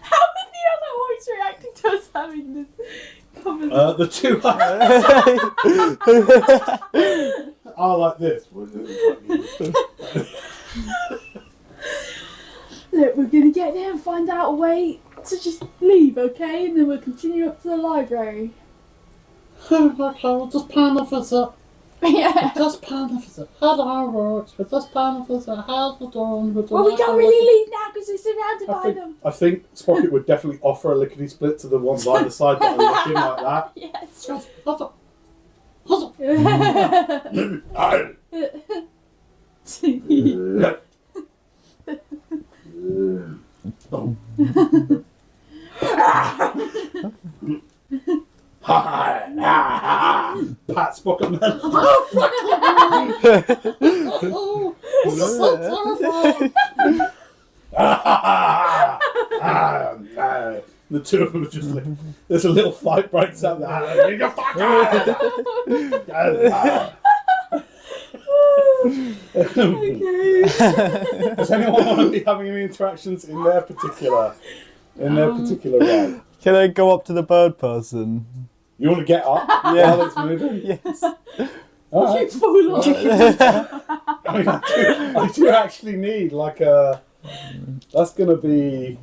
S2: How are the other orcs reacting to us having this conversation?
S1: The two are like this.
S2: Look, we're gonna get there and find out a way to just leave, okay? And then we'll continue up to the library.
S5: Okay, we'll just plan a visit.
S2: Yeah.
S5: Just plan a visit. Hello, orcs. We're just plan a visit. How's the dawn?
S2: Well, we can't really leave now because we're surrounded by them.
S1: I think Sprocket would definitely offer a lickety split to the ones either side that are looking like that.
S2: Yes.
S1: Pat Sprocket man.
S5: Oh, this is so terrifying.
S1: The two of them are just like, there's a little fight breaks out there. Does anyone want to be having any interactions in their particular ride?
S4: Can I go up to the bird person?
S1: You want to get up
S4: Yeah.
S1: while it's moving?
S4: Yes.
S1: All right.
S2: Full on.
S1: I mean, I do actually need like a. That's gonna be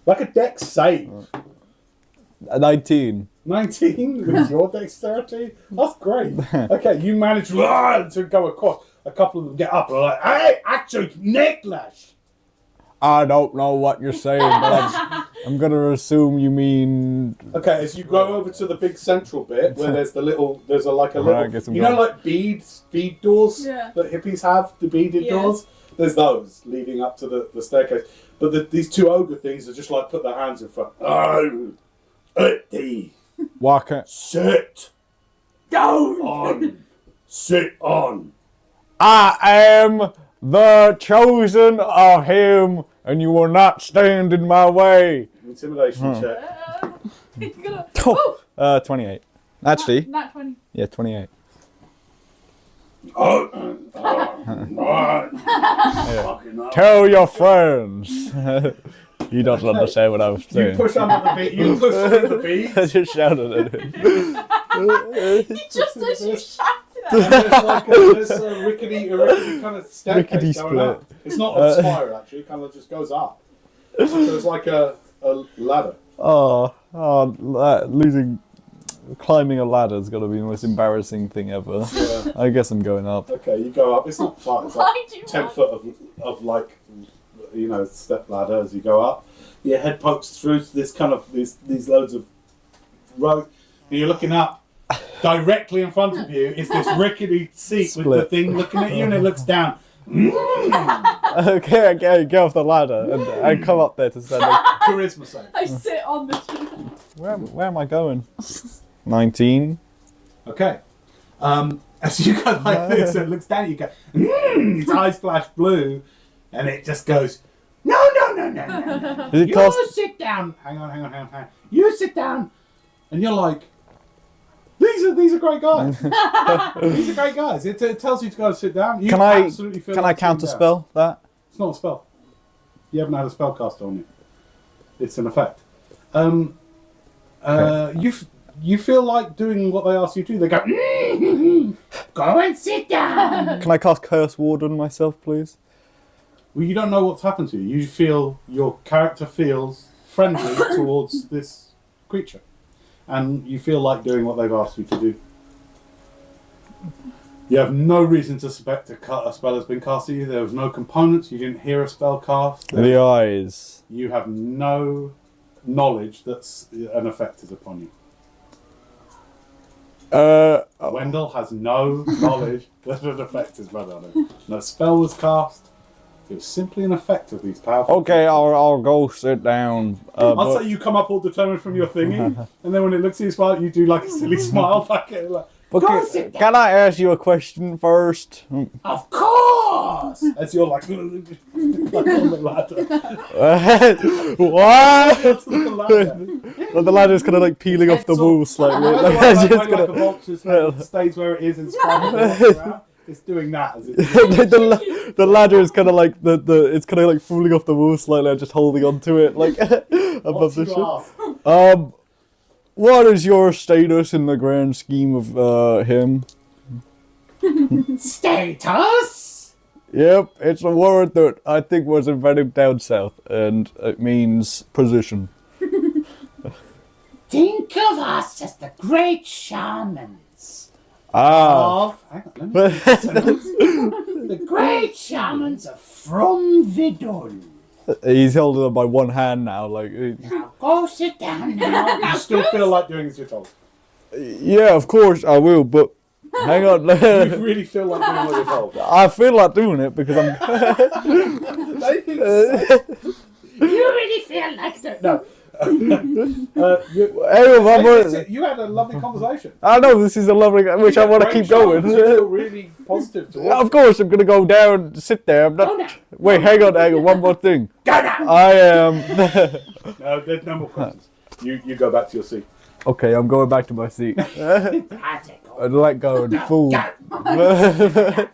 S1: like a dex save.
S4: 19.
S1: 19 with your dexterity? That's great. Okay, you manage to go across. A couple of them get up and are like, hey, actually, Nicholas!
S4: I don't know what you're saying, but I'm gonna assume you mean.
S1: Okay, as you go over to the big central bit where there's a little,
S4: I guess I'm
S1: you know,
S4: going.
S1: like bead doors
S2: Yeah.
S1: that hippies have, the beaded
S2: Yeah.
S1: doors? There's those leading up to the staircase. But these two ogre things are just like put their hands in front. Oh, thee.
S4: Walk it.
S1: Sit on. Sit on.
S4: I am the chosen of him, and you will not stand in my way.
S1: Intimidation check.
S2: You're gonna...
S4: 28. Actually,
S2: Nat 20.
S4: yeah, 28. Tell your friends. He doesn't understand what I was
S1: You
S4: saying.
S1: push under the bead. You push through the bead.
S4: I just shouted at him.
S2: Just as you shouted at
S1: There's a rickety kind of staircase
S4: Rickety
S1: going
S4: split.
S1: up. It's not a spiral actually. It kind of just goes up. So it's like a ladder.
S4: Climbing a ladder is gonna be the most embarrassing thing ever.
S1: Yeah.
S4: I guess I'm going up.
S1: Okay, you go up. It's not far. It's like
S2: Why do you
S1: 10
S2: want-
S1: foot of like, step ladder as you go up. Your head pokes through this kind of these loads of road. And you're looking up. Directly in front of you is this rickety seat with the
S4: Split.
S1: thing looking at you, and it looks down.
S4: Okay, I go off the ladder and I come up there to stand up.
S1: Charisma save.
S2: I sit on the chair.
S4: Where am I going? 19.
S1: Okay. As you go like this, it looks down. You go. Its eyes flash blue, and it just goes. No.
S4: Is it
S1: You
S4: cost?
S1: sit down. Hang on. You sit down, and you're like. These are great guys. These are great guys. It tells you to go and sit down. You
S4: Can I
S1: absolutely feel
S4: can I
S1: like sitting
S4: counter
S1: down.
S4: spell that?
S1: It's not a spell. You haven't had a spell cast on you. It's an effect. You feel like doing what they ask you to. They go, go and sit down.
S4: Can I cast Curse Ward on myself, please?
S1: Well, you don't know what's happened to you. You feel your character feels friendly towards this creature, and you feel like doing what they've asked you to do. You have no reason to suspect a spell has been cast at you. There was no components. You didn't hear a spell cast.
S4: The eyes.
S1: You have no knowledge that an effect is upon you. Wendell has no knowledge that an effect is run on him. No spell was cast. It was simply an effect of these powerful.
S4: Okay, I'll go sit down.
S1: I'll say you come up all determined from your thingy, and then when it looks at you smile, you do like a silly smile back at it, like, go sit down.
S4: Can I ask you a question first?
S5: Of course!
S1: As you're like on the ladder.
S4: What?
S1: To the ladder.
S4: Well, the ladder's kind of like peeling off the wall slightly.
S1: Like a vulture's head stays where it is and spirals around. It's doing that as it.
S4: The ladder is kind of like it's kind of like falling off the wall slightly and just holding onto it like above the ship. What is your status in the grand scheme of him?
S5: Status?
S4: Yep, it's a word that I think was invented down south, and it means position.
S5: Think of us as the great shamans.
S4: Ah.
S5: Hang on, let me the great shamans are from Vidul.
S4: He's holding on by one hand now, like.
S5: Now go sit down now.
S1: You still feel like doing as you're told.
S4: Yeah, of course I will, but hang on.
S1: You really feel like doing what you're told.
S4: I feel like doing it because I'm.
S5: You really feel like that?
S1: No. You had a lovely conversation.
S4: I know this is a lovely, which I want to keep going.
S1: You feel really positive towards
S4: Of course, I'm gonna go down, sit there. I'm not. Wait, hang on. One more thing.
S5: Go down.
S4: I am.
S1: No, there's no more questions. You go back to your seat.
S4: Okay, I'm going back to my seat. I'd let go and fall. I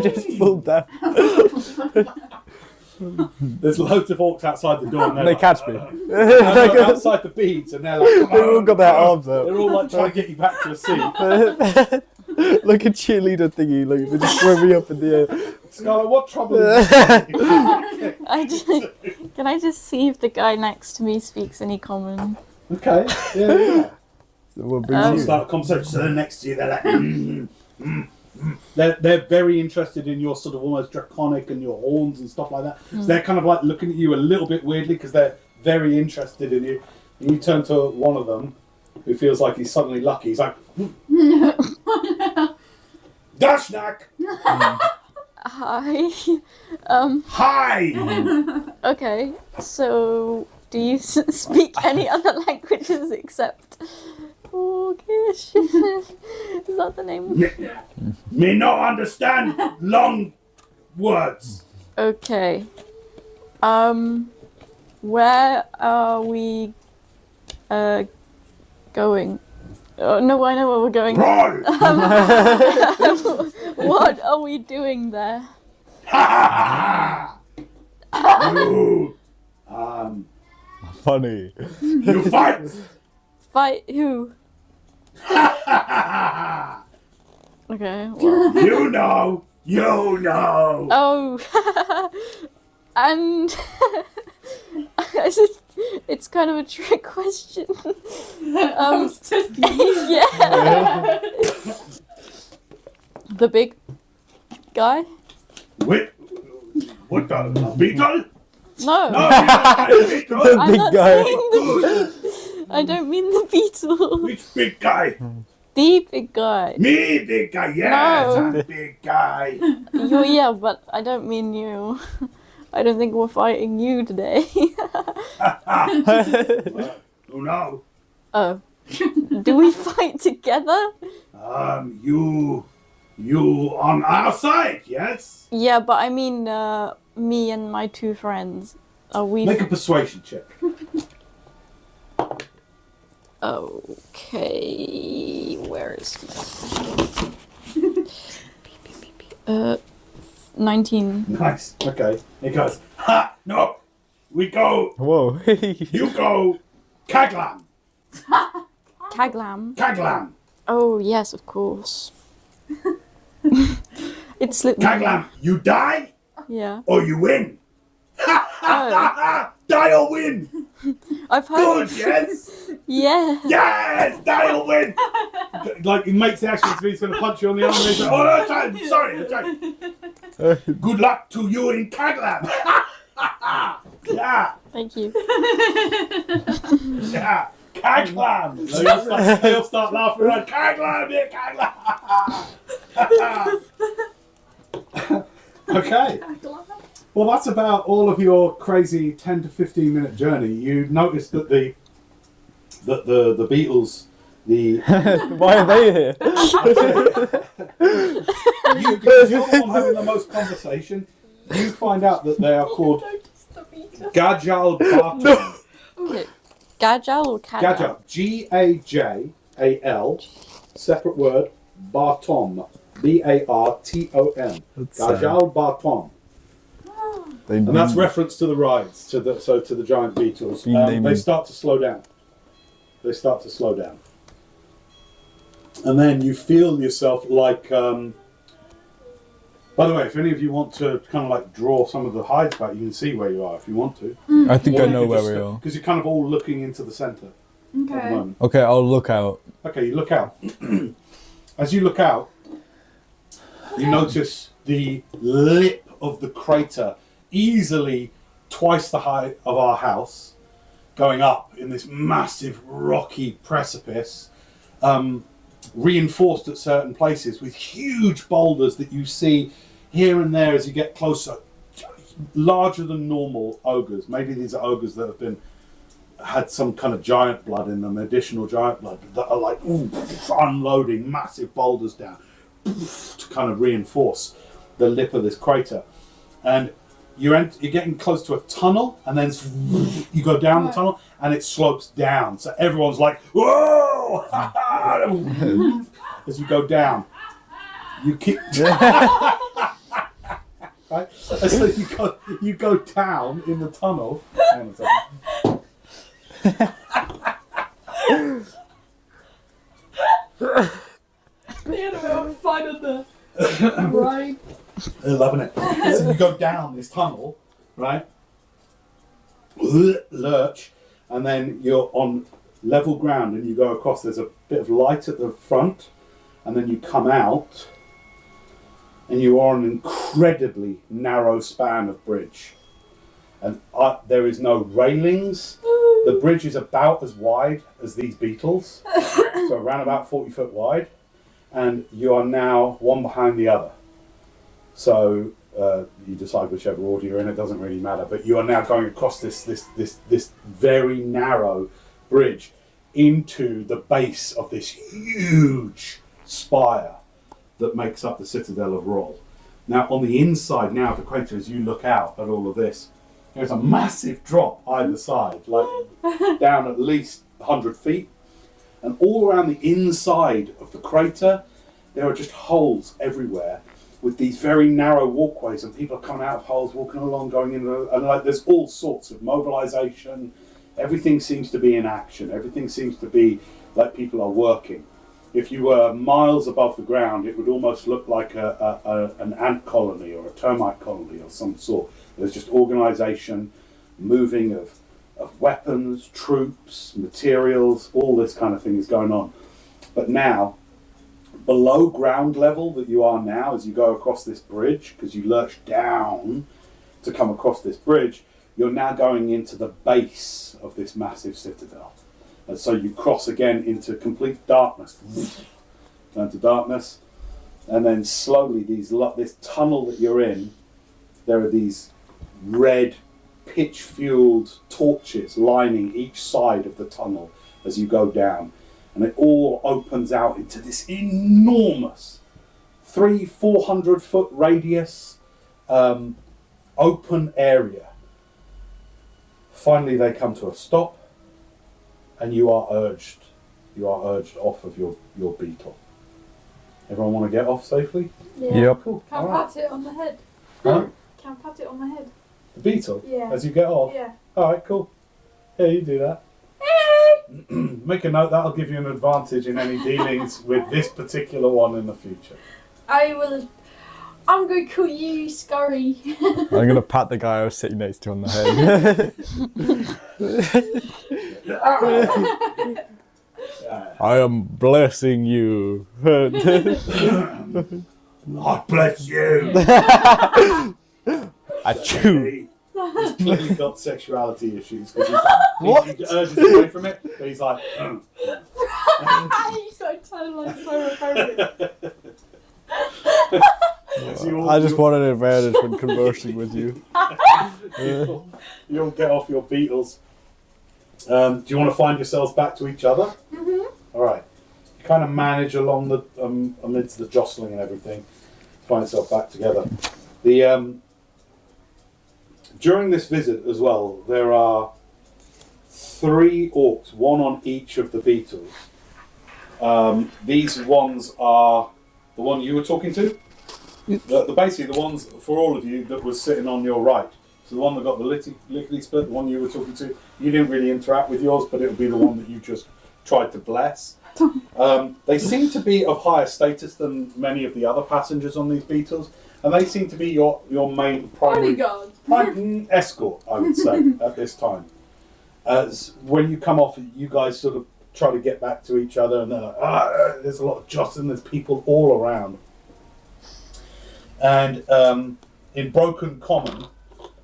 S4: just pulled down.
S1: There's loads of orcs outside the door. And
S4: They catch me.
S1: outside the beads, and they're like,
S4: They've all got their arms up.
S1: They're all like trying to get you back to a seat.
S4: Like a cheerleader thingy, like they just throw me up in the air.
S1: Scarlet, what trouble is
S3: Can I just see if the guy next to me speaks any common?
S1: Okay, yeah.
S4: So what brings you?
S1: Start a conversation. So they're next to you. They're like, They're very interested in your sort of almost draconic and your horns and stuff like that. So they're kind of like looking at you a little bit weirdly because they're very interested in you. And you turn to one of them who feels like he's suddenly lucky. He's like, Dashnak!
S3: Hi.
S1: Hi!
S3: Okay, so do you speak any other languages except Orcish? Is that the name?
S1: Me no understand long words.
S3: Okay. Where are we going? Oh, no, I know where we're going.
S1: Roll!
S3: What are we doing there?
S1: You,
S4: Funny.
S1: you fight!
S3: Fight who? Okay. Well.
S1: You know!
S3: Oh. And it's kind of a trick question. Yeah. The big guy?
S1: Wait, what the beetle?
S3: No.
S1: No, beetle!
S4: The
S3: I'm
S4: big
S3: not
S4: guy.
S3: saying the I don't mean the beetle.
S1: Which big guy?
S3: The big guy.
S1: Me, big guy, yes,
S3: No.
S1: I'm big guy.
S3: You, yeah, but I don't mean you. I don't think we're fighting you today.
S1: Oh no.
S3: Oh. Do we fight together?
S1: You on our side, yes?
S3: Yeah, but I mean, me and my two friends. Are we?
S1: Make a persuasion check.
S3: Okay. Where is my... 19.
S1: Nice, okay. He goes, ha, no, we go,
S4: Whoa.
S1: you go, Kaglam,
S3: Kaglam. Oh, yes, of course. It slipped me.
S1: Kaglam, you die
S3: Yeah.
S1: or you win.
S3: Oh,
S1: Die or win.
S3: I've heard.
S1: Good, yes.
S3: Yeah.
S1: Yes, die or win. Like he makes the action to be he's going to punch you on the arm and he's like, oh, no, sorry. Good luck to you in Kaglam. Yeah.
S3: Thank you.
S1: Yeah. Caglan! They all start laughing around. Caglan! Yeah, Caglan! Okay. Well, that's about all of your crazy 10 to 15 minute journey. You notice that the beetles,
S4: Why are they here?
S1: because you're the one having the most conversation, you find out that they are called Gajal Bartom.
S3: Okay. Gajal or Kajal?
S1: Gajal, G-A-J-A-L, separate word, Bartom, B-A-R-T-O-M. Gajal Bartom. And that's reference to the rides, to the giant beetles. They start to slow down. And then you feel yourself like, by the way, if any of you want to kind of like draw some of the hides back, you can see where you are if you want to.
S4: I think I know where we are.
S1: Because you're kind of all looking into the centre at the
S2: Okay.
S1: moment.
S4: Okay, I'll look out.
S1: Okay, you look out. As you look out, you notice the lip of the crater, easily twice the height of our house, going up in this massive rocky precipice, reinforced at certain places with huge boulders that you see here and there as you get closer, larger than normal ogres. Maybe these are ogres that have had some kind of giant blood in them, additional giant blood, that are like unloading massive boulders down to kind of reinforce the lip of this crater. And you're getting close to a tunnel, and then you go down the tunnel, and it slopes down. So everyone's like, "Whoa!" as you go down. You keep right. So you go down in the tunnel. Hang on a second.
S2: I'm finding the right.
S1: They're loving it. So you go down this tunnel, right? Lurch, and then you're on level ground, and you go across. There's a bit of light at the front, and then you come out, and you are on an incredibly narrow span of bridge. And there is no railings. The bridge is about as wide as these beetles, so around about 40 foot wide, and you are now one behind the other. So you decide whichever order you're in. It doesn't really matter. But you are now going across this very narrow bridge into the base of this huge spire that makes up the citadel of Roll. Now, on the inside now of the crater, as you look out at all of this, there's a massive drop either side, like down at least 100 feet. And all around the inside of the crater, there are just holes everywhere, with these very narrow walkways, and people are coming out of holes, walking along, going in, and like there's all sorts of mobilization. Everything seems to be in action. Everything seems to be like people are working. If you were miles above the ground, it would almost look like an ant colony or a termite colony of some sort. There's just organization, moving of weapons, troops, materials, all this kind of thing is going on. But now, below ground level that you are now, as you go across this bridge, because you lurch down to come across this bridge, you're now going into the base of this massive citadel. And so you cross again into complete darkness, turn to darkness, and then slowly this tunnel that you're in, there are these red pitch-fueled torches lining each side of the tunnel as you go down. And it all opens out into this enormous 400 foot radius open area. Finally they come to a stop, and you are urged off of your beetle. Everyone want to get off safely?
S2: Yeah.
S4: Yep.
S1: Cool.
S2: Can I pat it on the head?
S1: Huh?
S2: Can I pat it on the head?
S1: The beetle?
S2: Yeah.
S1: As you get off?
S2: Yeah.
S1: Alright, cool. Yeah, you do that. Make a note, that'll give you an advantage in any dealings with this particular one in the future.
S2: I will. I'm going to call you Scurry.
S4: I'm going to pat the guy I was sitting next to on the head. I am blessing you.
S1: I bless you.
S4: Achoo.
S1: This clearly got sexuality issues because he urges away from it, but he's like,
S2: You so tiny like pyrophobic.
S1: So
S4: I just want an advantage when conversing with you.
S1: you'll get off your Beatles. Do you want to find yourselves back to each other?
S2: Mm-hmm.
S1: All right. You kind of manage along the amidst the jostling and everything, find yourself back together. The during this visit as well, there are 3 orcs, one on each of the beetles. These ones are the one you were talking to. Basically, the ones for all of you that was sitting on your right. So the one that got the lickety split, the one you were talking to, you didn't really interact with yours, but it would be the one that you just tried to bless. They seem to be of higher status than many of the other passengers on these beetles, and they seem to be your main primary escort, I would say, at this time. As when you come off, you guys sort of try to get back to each other, and they're like, there's a lot of jostling, there's people all around. And in broken common,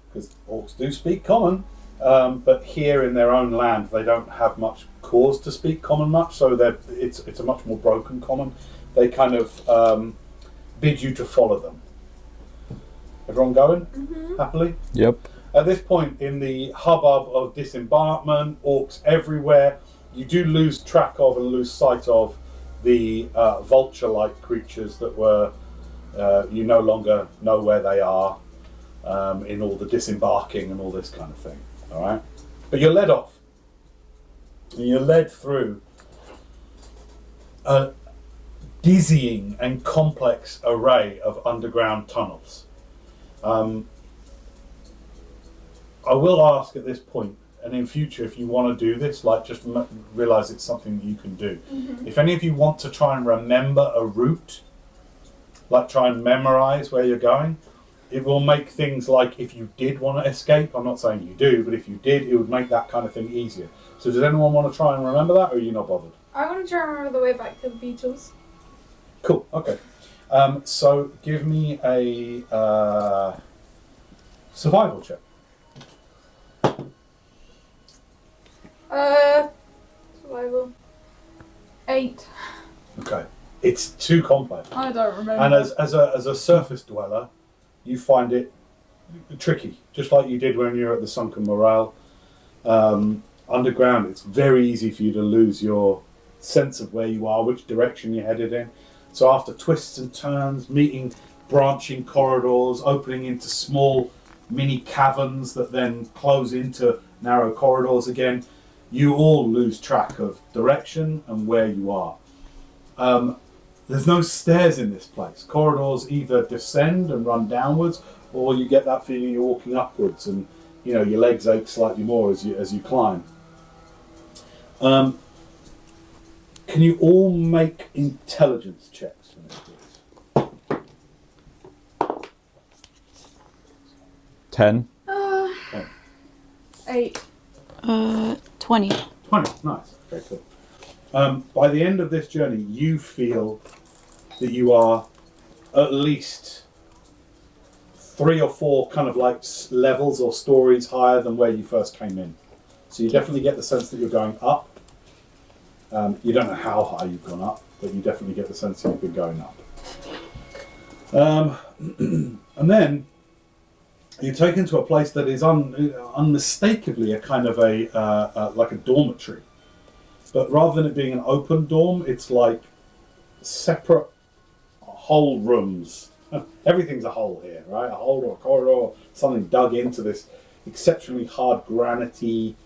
S1: because orcs do speak common, but here in their own land they don't have much cause to speak common much, so it's a much more broken common. They kind of bid you to follow them. Everyone going? Mm-hmm. Happily?
S4: Yep.
S1: At this point in the hubbub of disembarkment, orcs everywhere, you do lose track of and lose sight of the vulture-like creatures that were, you no longer know where they are in all the disembarking and all this kind of thing. All right? But you're led off. And you're led through a dizzying and complex array of underground tunnels. I will ask at this point, and in future, if you want to do this, like just realise it's something that you can do. Mm-hmm. If any of you want to try and remember a route, like try and memorise where you're going, it will make things like if you did want to escape, I'm not saying you do, but if you did, it would make that kind of thing easier. So does anyone want to try and remember that, or are you not bothered?
S2: I want to try and remember the way back to the Beatles.
S1: Cool, okay. So give me a survival check.
S2: Survival. 8.
S1: Okay. It's too complex.
S2: I don't remember.
S1: And as a surface dweller, you find it tricky, just like you did when you were at the Sunken Morale. Underground, it's very easy for you to lose your sense of where you are, which direction you're headed in. So after twists and turns, meeting branching corridors, opening into small mini caverns that then close into narrow corridors again, you all lose track of direction and where you are. There's no stairs in this place. Corridors either descend and run downwards, or you get that feeling you're walking upwards, and your legs ache slightly more as you climb. Can you all make intelligence checks for me, please?
S4: 10.
S2: 8.
S3: 20.
S1: 20, nice. Very cool. By the end of this journey, you feel that you are at least 3 or 4 kind of like levels or stories higher than where you first came in. So you definitely get the sense that you're going up. You don't know how high you've gone up, but you definitely get the sense that you've been going up. And then you're taken to a place that is unmistakably a kind of like a dormitory. But rather than it being an open dorm, it's like separate whole rooms. Everything's a hole here, right? A hole or a corridor, something dug into this exceptionally hard granity,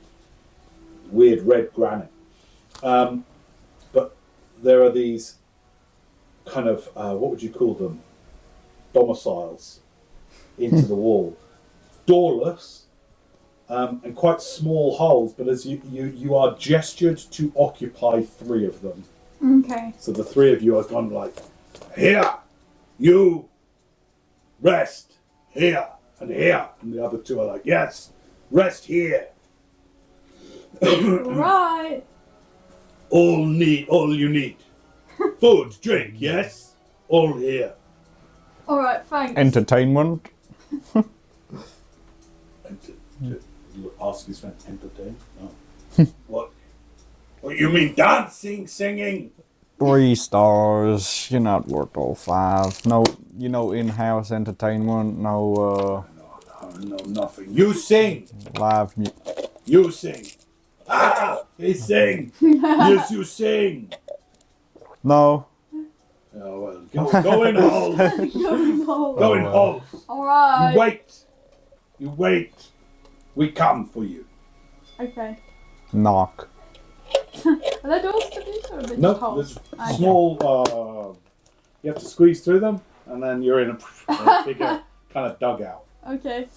S1: weird red granite. But there are these kind of, what would you call them? Domiciles into the wall. Doorless, and quite small holes, but as you are gestured to occupy 3 of them.
S2: Okay.
S1: So the 3 of you are gone like, here, you, rest, here, and here. And the other 2 are like, yes, rest here.
S2: Right.
S1: All you need. Food, drink, yes? All here.
S2: Alright, thanks.
S4: Entertainment.
S1: Ask his friend, entertain? Oh. What you mean dancing, singing?
S4: 3 stars. You're not worth all 5. No, in-house entertainment. No,
S1: No, nothing. You sing!
S4: live
S1: You sing! Ah! He sing! Yes, you sing!
S4: No.
S1: Oh, well, go in holes! Go in holes!
S2: Alright.
S1: You wait! We come for you.
S2: Okay.
S4: Knock.
S2: Are there doors to these or are they
S1: No,
S2: just holes?
S1: there's small, you have to squeeze through them, and then you're in a bigger kind of dugout.
S2: Okay.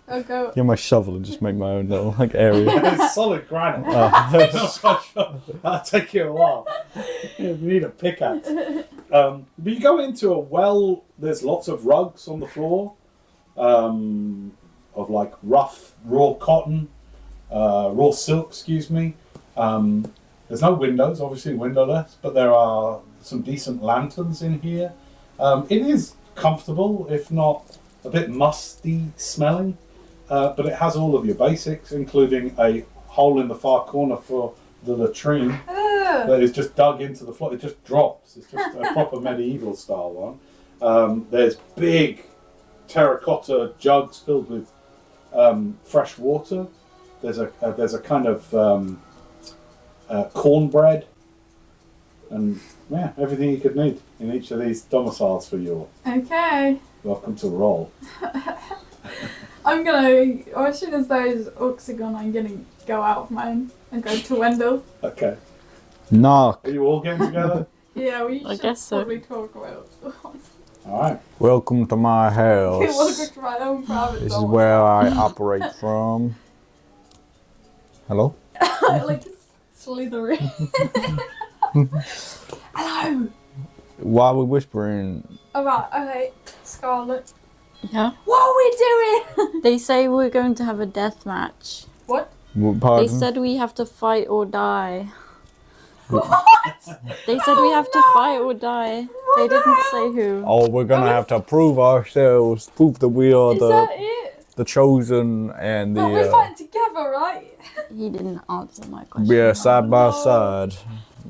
S2: I'll go.
S4: Get my shovel and just make my own little area.
S1: It's solid granite. That'll take you a while. You need a pickaxe. But you go into a well, there's lots of rugs on the floor, of like rough, raw cotton, raw silk, excuse me. There's no windows, obviously windowless, but there are some decent lanterns in here. It is comfortable, if not a bit musty smelling, but it has all of your basics, including a hole in the far corner for the latrine that is just dug into the floor. It just drops. It's just a proper medieval style one. There's big terracotta jugs filled with fresh water. There's a kind of cornbread, and yeah, everything you could need in each of these domiciles for you.
S2: Okay.
S1: Welcome to Roll.
S2: I'm gonna, or as soon as those orcs are gone, I'm gonna go out of mine and go to Wendell.
S1: Okay.
S4: Knock.
S1: Are you all getting together?
S2: Yeah, we
S3: I
S2: should
S3: guess so.
S2: probably talk about
S1: Alright.
S4: Welcome to my house.
S2: Welcome to my own private
S4: This is
S2: zone.
S4: where I operate from. Hello?
S2: Like slithering. Hello!
S4: Why are we whispering?
S2: Alright, okay. Scarlet.
S3: Yeah.
S2: What are we doing?
S3: They say we're going to have a death match.
S2: What?
S4: Pardon?
S3: They said we have to fight or die.
S2: What?
S3: They said we have to fight or die. They didn't say who.
S4: Oh, we're gonna have to prove ourselves, prove that we are
S2: Is that it?
S4: the chosen and
S2: But we're
S4: the
S2: fighting together, right?
S3: He didn't answer my question.
S4: yeah, side by
S2: No.
S4: side.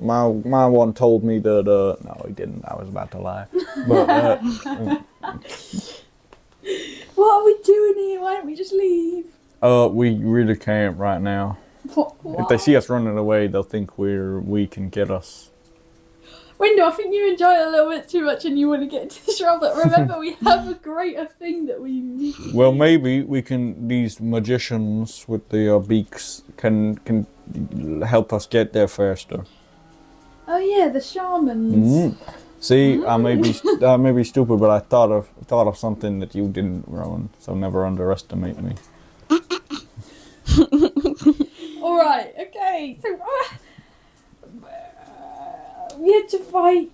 S4: My one told me that no, he didn't. I was about to lie, but
S2: What are we doing here? Why don't we just leave?
S4: we really can't right now.
S2: What?
S4: If they see us running away, they'll think we can get us.
S2: Window, I think you enjoy it a little bit too much and you want to get into this role, but remember we have a greater thing that we need to
S4: Well,
S2: do.
S4: maybe we can. These magicians with the beaks can help us get there faster.
S2: Oh yeah, the shamans.
S4: Mm. See, I may be stupid, but I thought of something that you didn't, Rowan. So never underestimate me.
S2: Alright, okay. So we had to fight.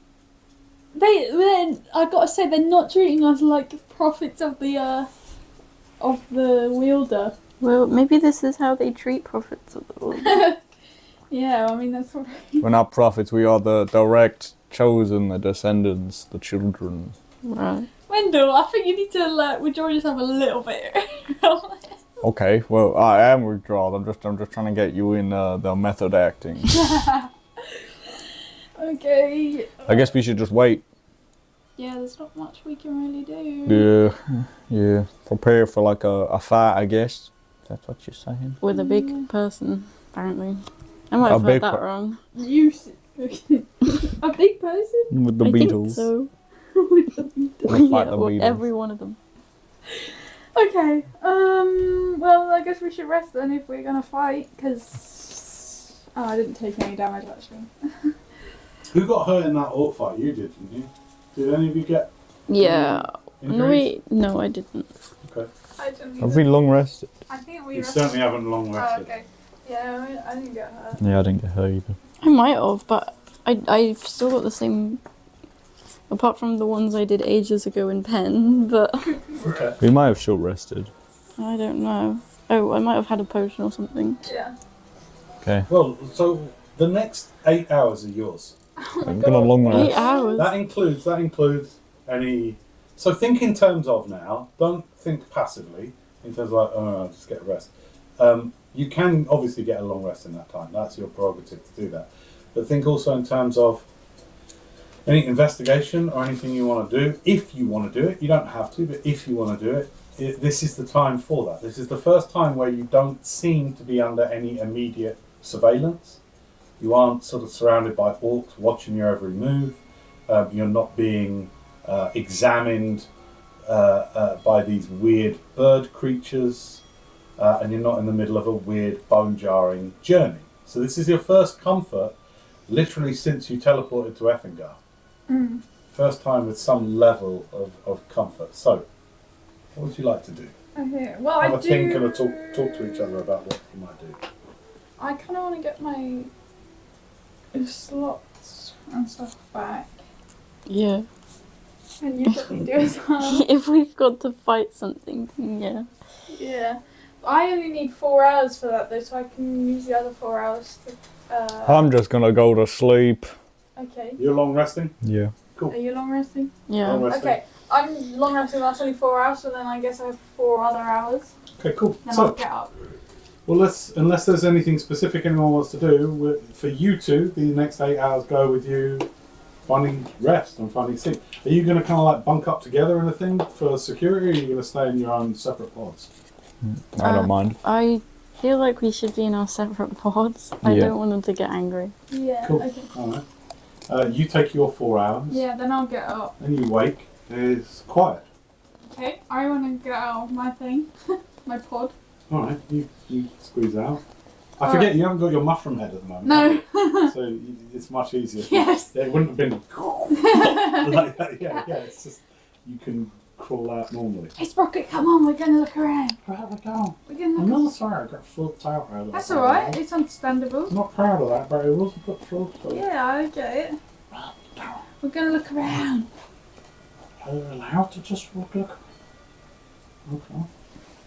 S2: Then I gotta say they're not treating us like prophets of the wielder.
S3: Well, maybe this is how they treat prophets of the world.
S2: Yeah, I mean that's what.
S4: We're not prophets. We are the direct chosen, the descendants, the children.
S3: Right.
S2: Wendell, I think you need to withdraw yourself a little bit.
S4: Okay, well, I am withdrawal. I'm just trying to get you in the method acting.
S2: Okay.
S4: I guess we should just wait.
S2: Yeah, there's not much we can really do.
S4: Yeah. Prepare for like a fight, I guess. That's what you're saying.
S3: With a big person, apparently. I might have
S4: A
S3: heard
S4: big
S3: that wrong.
S2: You. A big person?
S4: With the
S3: I
S4: Beatles.
S3: think so.
S2: With the Beatles.
S4: We'll fight
S3: Yeah,
S4: the
S3: or
S4: Beatles.
S3: every one of them.
S2: Okay. Well, I guess we should rest then if we're gonna fight, because I didn't take any damage actually.
S1: Who got hurt in that orc fight? You did, didn't you? Did any of you get
S3: Yeah.
S1: injuries?
S3: No, I didn't.
S1: Okay.
S2: I didn't.
S4: Have we long rested?
S2: I think we.
S1: You certainly haven't long
S2: Oh,
S1: rested.
S2: okay. Yeah, I didn't get hurt.
S4: Yeah, I didn't get hurt either.
S3: I might have, but I've still got the same. Apart from the ones I did ages ago in pen, but
S1: Okay.
S4: We might have short rested.
S3: I don't know. Oh, I might have had a potion or something.
S2: Yeah.
S4: Okay.
S1: Well, so the next 8 hours are yours.
S4: I'm gonna long
S3: 8
S4: rest.
S3: hours.
S1: That includes any. So think in terms of now. Don't think passively. In terms of like, oh, I'll just get a rest. You can obviously get a long rest in that time. That's your prerogative to do that. But think also in terms of any investigation or anything you want to do. If you want to do it, you don't have to, but if you want to do it, this is the time for that. This is the first time where you don't seem to be under any immediate surveillance. You aren't sort of surrounded by orcs watching your every move. You're not being examined by these weird bird creatures, and you're not in the middle of a weird bone-jarring journey. So this is your first comfort, literally since you teleported to Effingar. First time with some level of comfort. So, what would you like to do?
S2: Okay. Well,
S1: Have a think and talk to each other about what you might do.
S2: I kind of want to get my slots and stuff back.
S3: Yeah.
S2: And you probably do as well.
S3: If we've got to fight something, then yeah.
S2: Yeah. I only need 4 hours for that though, so I can use the other 4 hours to.
S4: I'm just gonna go to sleep.
S2: Okay.
S1: You're long resting?
S4: Yeah.
S1: Cool.
S2: Are you long resting?
S3: Yeah.
S1: Long resting?
S2: Okay. I'm long resting. That's only 4 hours, so then I guess I have 4 other hours.
S1: Okay, cool.
S2: Then
S1: So,
S2: I'll get up.
S1: well, unless there's anything specific anyone wants to do, for you two, the next 8 hours go with you finding rest and finding sleep. Are you going to kind of like bunk up together in a thing for security, or are you going to stay in your own separate pods?
S4: I don't mind.
S3: I feel like we should be in our separate pods. I
S4: Yeah.
S3: don't want them to get angry.
S2: Yeah.
S1: Cool.
S2: Okay.
S1: Alright. You take your 4 hours,
S2: Yeah. Then I'll get up.
S1: and you wake. It's quiet.
S2: Okay. I want to get out my thing, my pod.
S1: Alright, you squeeze out. I forget, you haven't got your mushroom head at the moment.
S2: No.
S1: So it's much easier.
S2: Yes.
S1: It wouldn't have been like that. Yeah, it's just, you can crawl out normally.
S2: Hey Sprocket, come on, we're gonna look around.
S5: Where have I gone?
S2: We're gonna
S5: I'm
S2: look.
S5: really sorry I got flipped out earlier.
S2: That's alright. It's understandable.
S5: I'm not proud of that, but it was a bit frustrating.
S2: Yeah, I get it. We're gonna look around.
S5: Are you allowed to just look? Okay.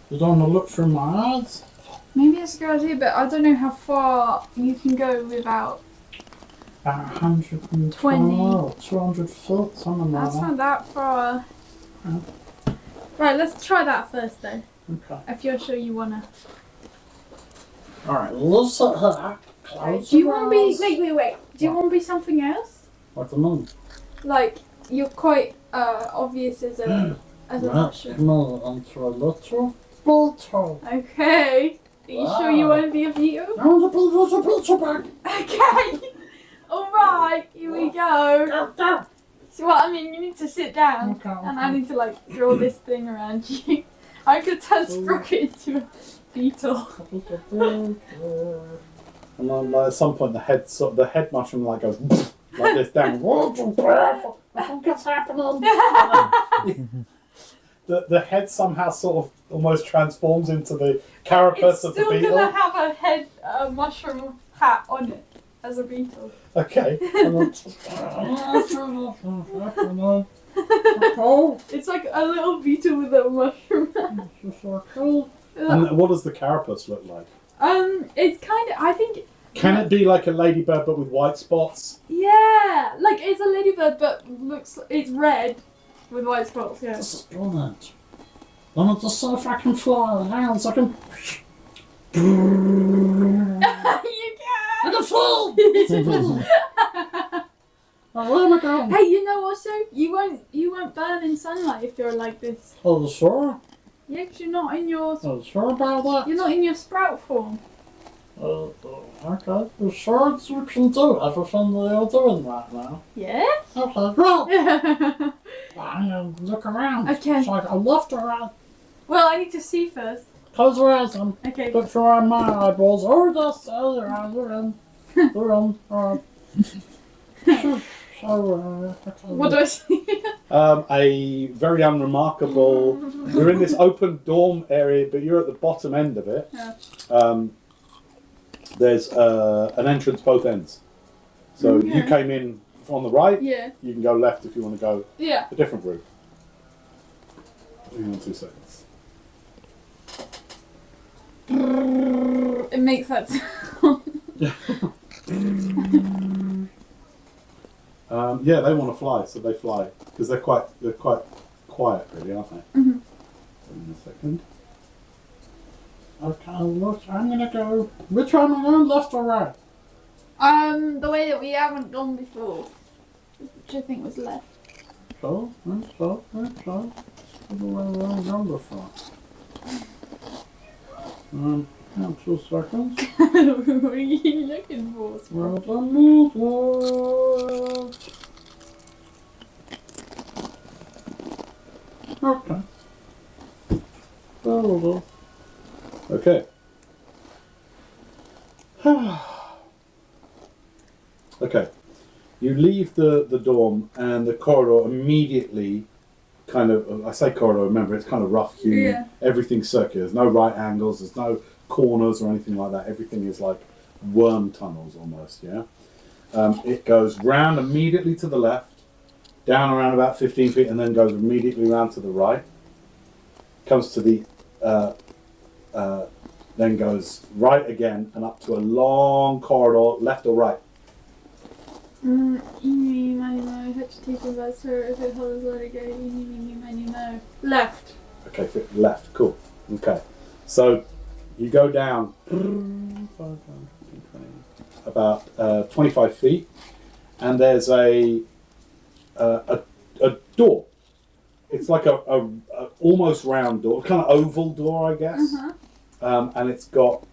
S5: You don't want to look through my eyes?
S2: Maybe that's a good idea, but I don't know how far you can go without.
S5: About 120
S2: 20.
S5: or 200 feet, something like
S2: That's
S5: that.
S2: not that far.
S5: Oh.
S2: Right, let's try that first though.
S5: Okay.
S2: If you're sure you wanna.
S5: Alright, look at her. Close
S2: Do you
S5: your
S2: want to be?
S5: eyes.
S2: Wait. Do you want to be something else?
S5: What do you mean?
S2: Like you're quite obvious as a
S5: Right,
S2: mushroom.
S5: come on, onto a little bottle.
S2: Okay. Are you sure you want to be a beetle?
S5: I want to be with a picture bag.
S2: Okay. All right. Here we go.
S5: Go, go.
S2: So what I mean, you need to sit down,
S5: Okay,
S2: and I need to like draw this thing around you. I could turn Sprocket into a beetle.
S1: And then like, at some point, the head mushroom like goes like this down.
S5: I think it's happening.
S1: The head somehow sort of almost transforms into the carapace
S2: It's
S1: of the
S2: still
S1: beetle.
S2: gonna have a head, mushroom hat on it as a beetle.
S1: Okay.
S2: It's like a little beetle with a mushroom hat.
S1: And what does the carapace look like?
S2: It's kind of. I think.
S1: Can it be like a ladybird but with white spots?
S2: Yeah, like it's a ladybird, but it's red with white spots. Yeah.
S5: This is brilliant. I want to see if I can fly around so I can.
S2: You
S5: I
S2: can.
S5: can fly! Oh, where am I going?
S2: Hey, you know also you won't burn in sunlight if you're like this.
S5: Oh, sure?
S2: Yeah, 'cause you're not in your
S5: Sure about that?
S2: you're not in your sprout form.
S5: Okay. You sure you can do everything that you're doing right now?
S2: Yeah.
S5: Okay, well,
S2: Well,
S5: I'm gonna look around.
S2: Okay.
S5: So I left around.
S2: I need to see first.
S5: Close your eyes and
S2: Okay.
S5: look through my eyeballs. Oh, that's you're in. You're in. Alright.
S2: What do I see?
S1: A very unremarkable. You're in this open dorm area, but you're at the bottom end of it.
S2: Yeah.
S1: There's an entrance both ends. So you
S2: Okay.
S1: came in on the right.
S2: Yeah.
S1: You can go left if you want to go
S2: Yeah.
S1: a different route. Hang on 2 seconds.
S2: It makes that sound.
S1: Yeah, they want to fly, so they fly because they're quite quiet, really, aren't they?
S2: Mhm.
S1: In a second.
S5: Okay, look, I'm gonna go. Which way am I going, left or right?
S2: The way that we haven't gone before, which I think was left.
S5: So. What do I wrong number for? Count 2 seconds.
S2: What are you looking for?
S5: Well done, movement. Okay. There we go.
S1: Okay. Okay. You leave the dorm and the corridor immediately kind of, I say corridor, remember, it's kind of rough hewn.
S2: Yeah.
S1: Everything's circular. There's no right angles, there's no corners or anything like that. Everything is like worm tunnels almost, yeah? It goes round immediately to the left, down around about 15 feet, and then goes immediately round to the right. Comes to the, then goes right again and up to a long corridor, left or right. Okay, left, cool. Okay, so you go down about 25 feet, and there's a door. It's like a almost round door, kind of oval door, I guess. And it's got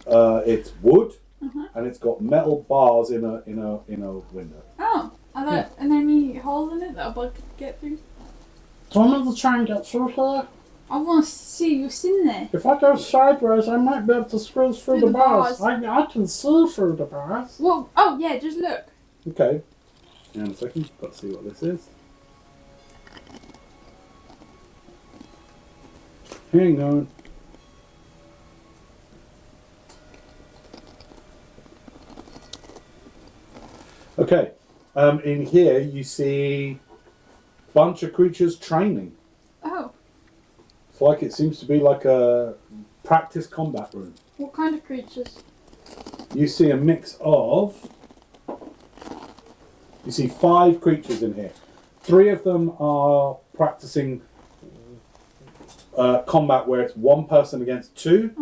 S1: it's wood, and it's got metal bars in a window.
S2: Oh, are there any holes in it that a bug could get through?
S5: Do I need to try and get through here?
S2: I want to see what's in there.
S5: If I go sideways, I might be able to squeeze through the bars.
S2: bars.
S5: I can see through the bars.
S2: Well, oh yeah, just look.
S1: Okay. Hang on a second. Got to see what this is. Hang on. Okay. In here you see a bunch of creatures training.
S2: Oh,
S1: It's like it seems to be like a practice combat room.
S2: what kind of creatures?
S1: You see a mix of. You see 5 creatures in here. 3 of them are practicing combat where it's 1 person against 2,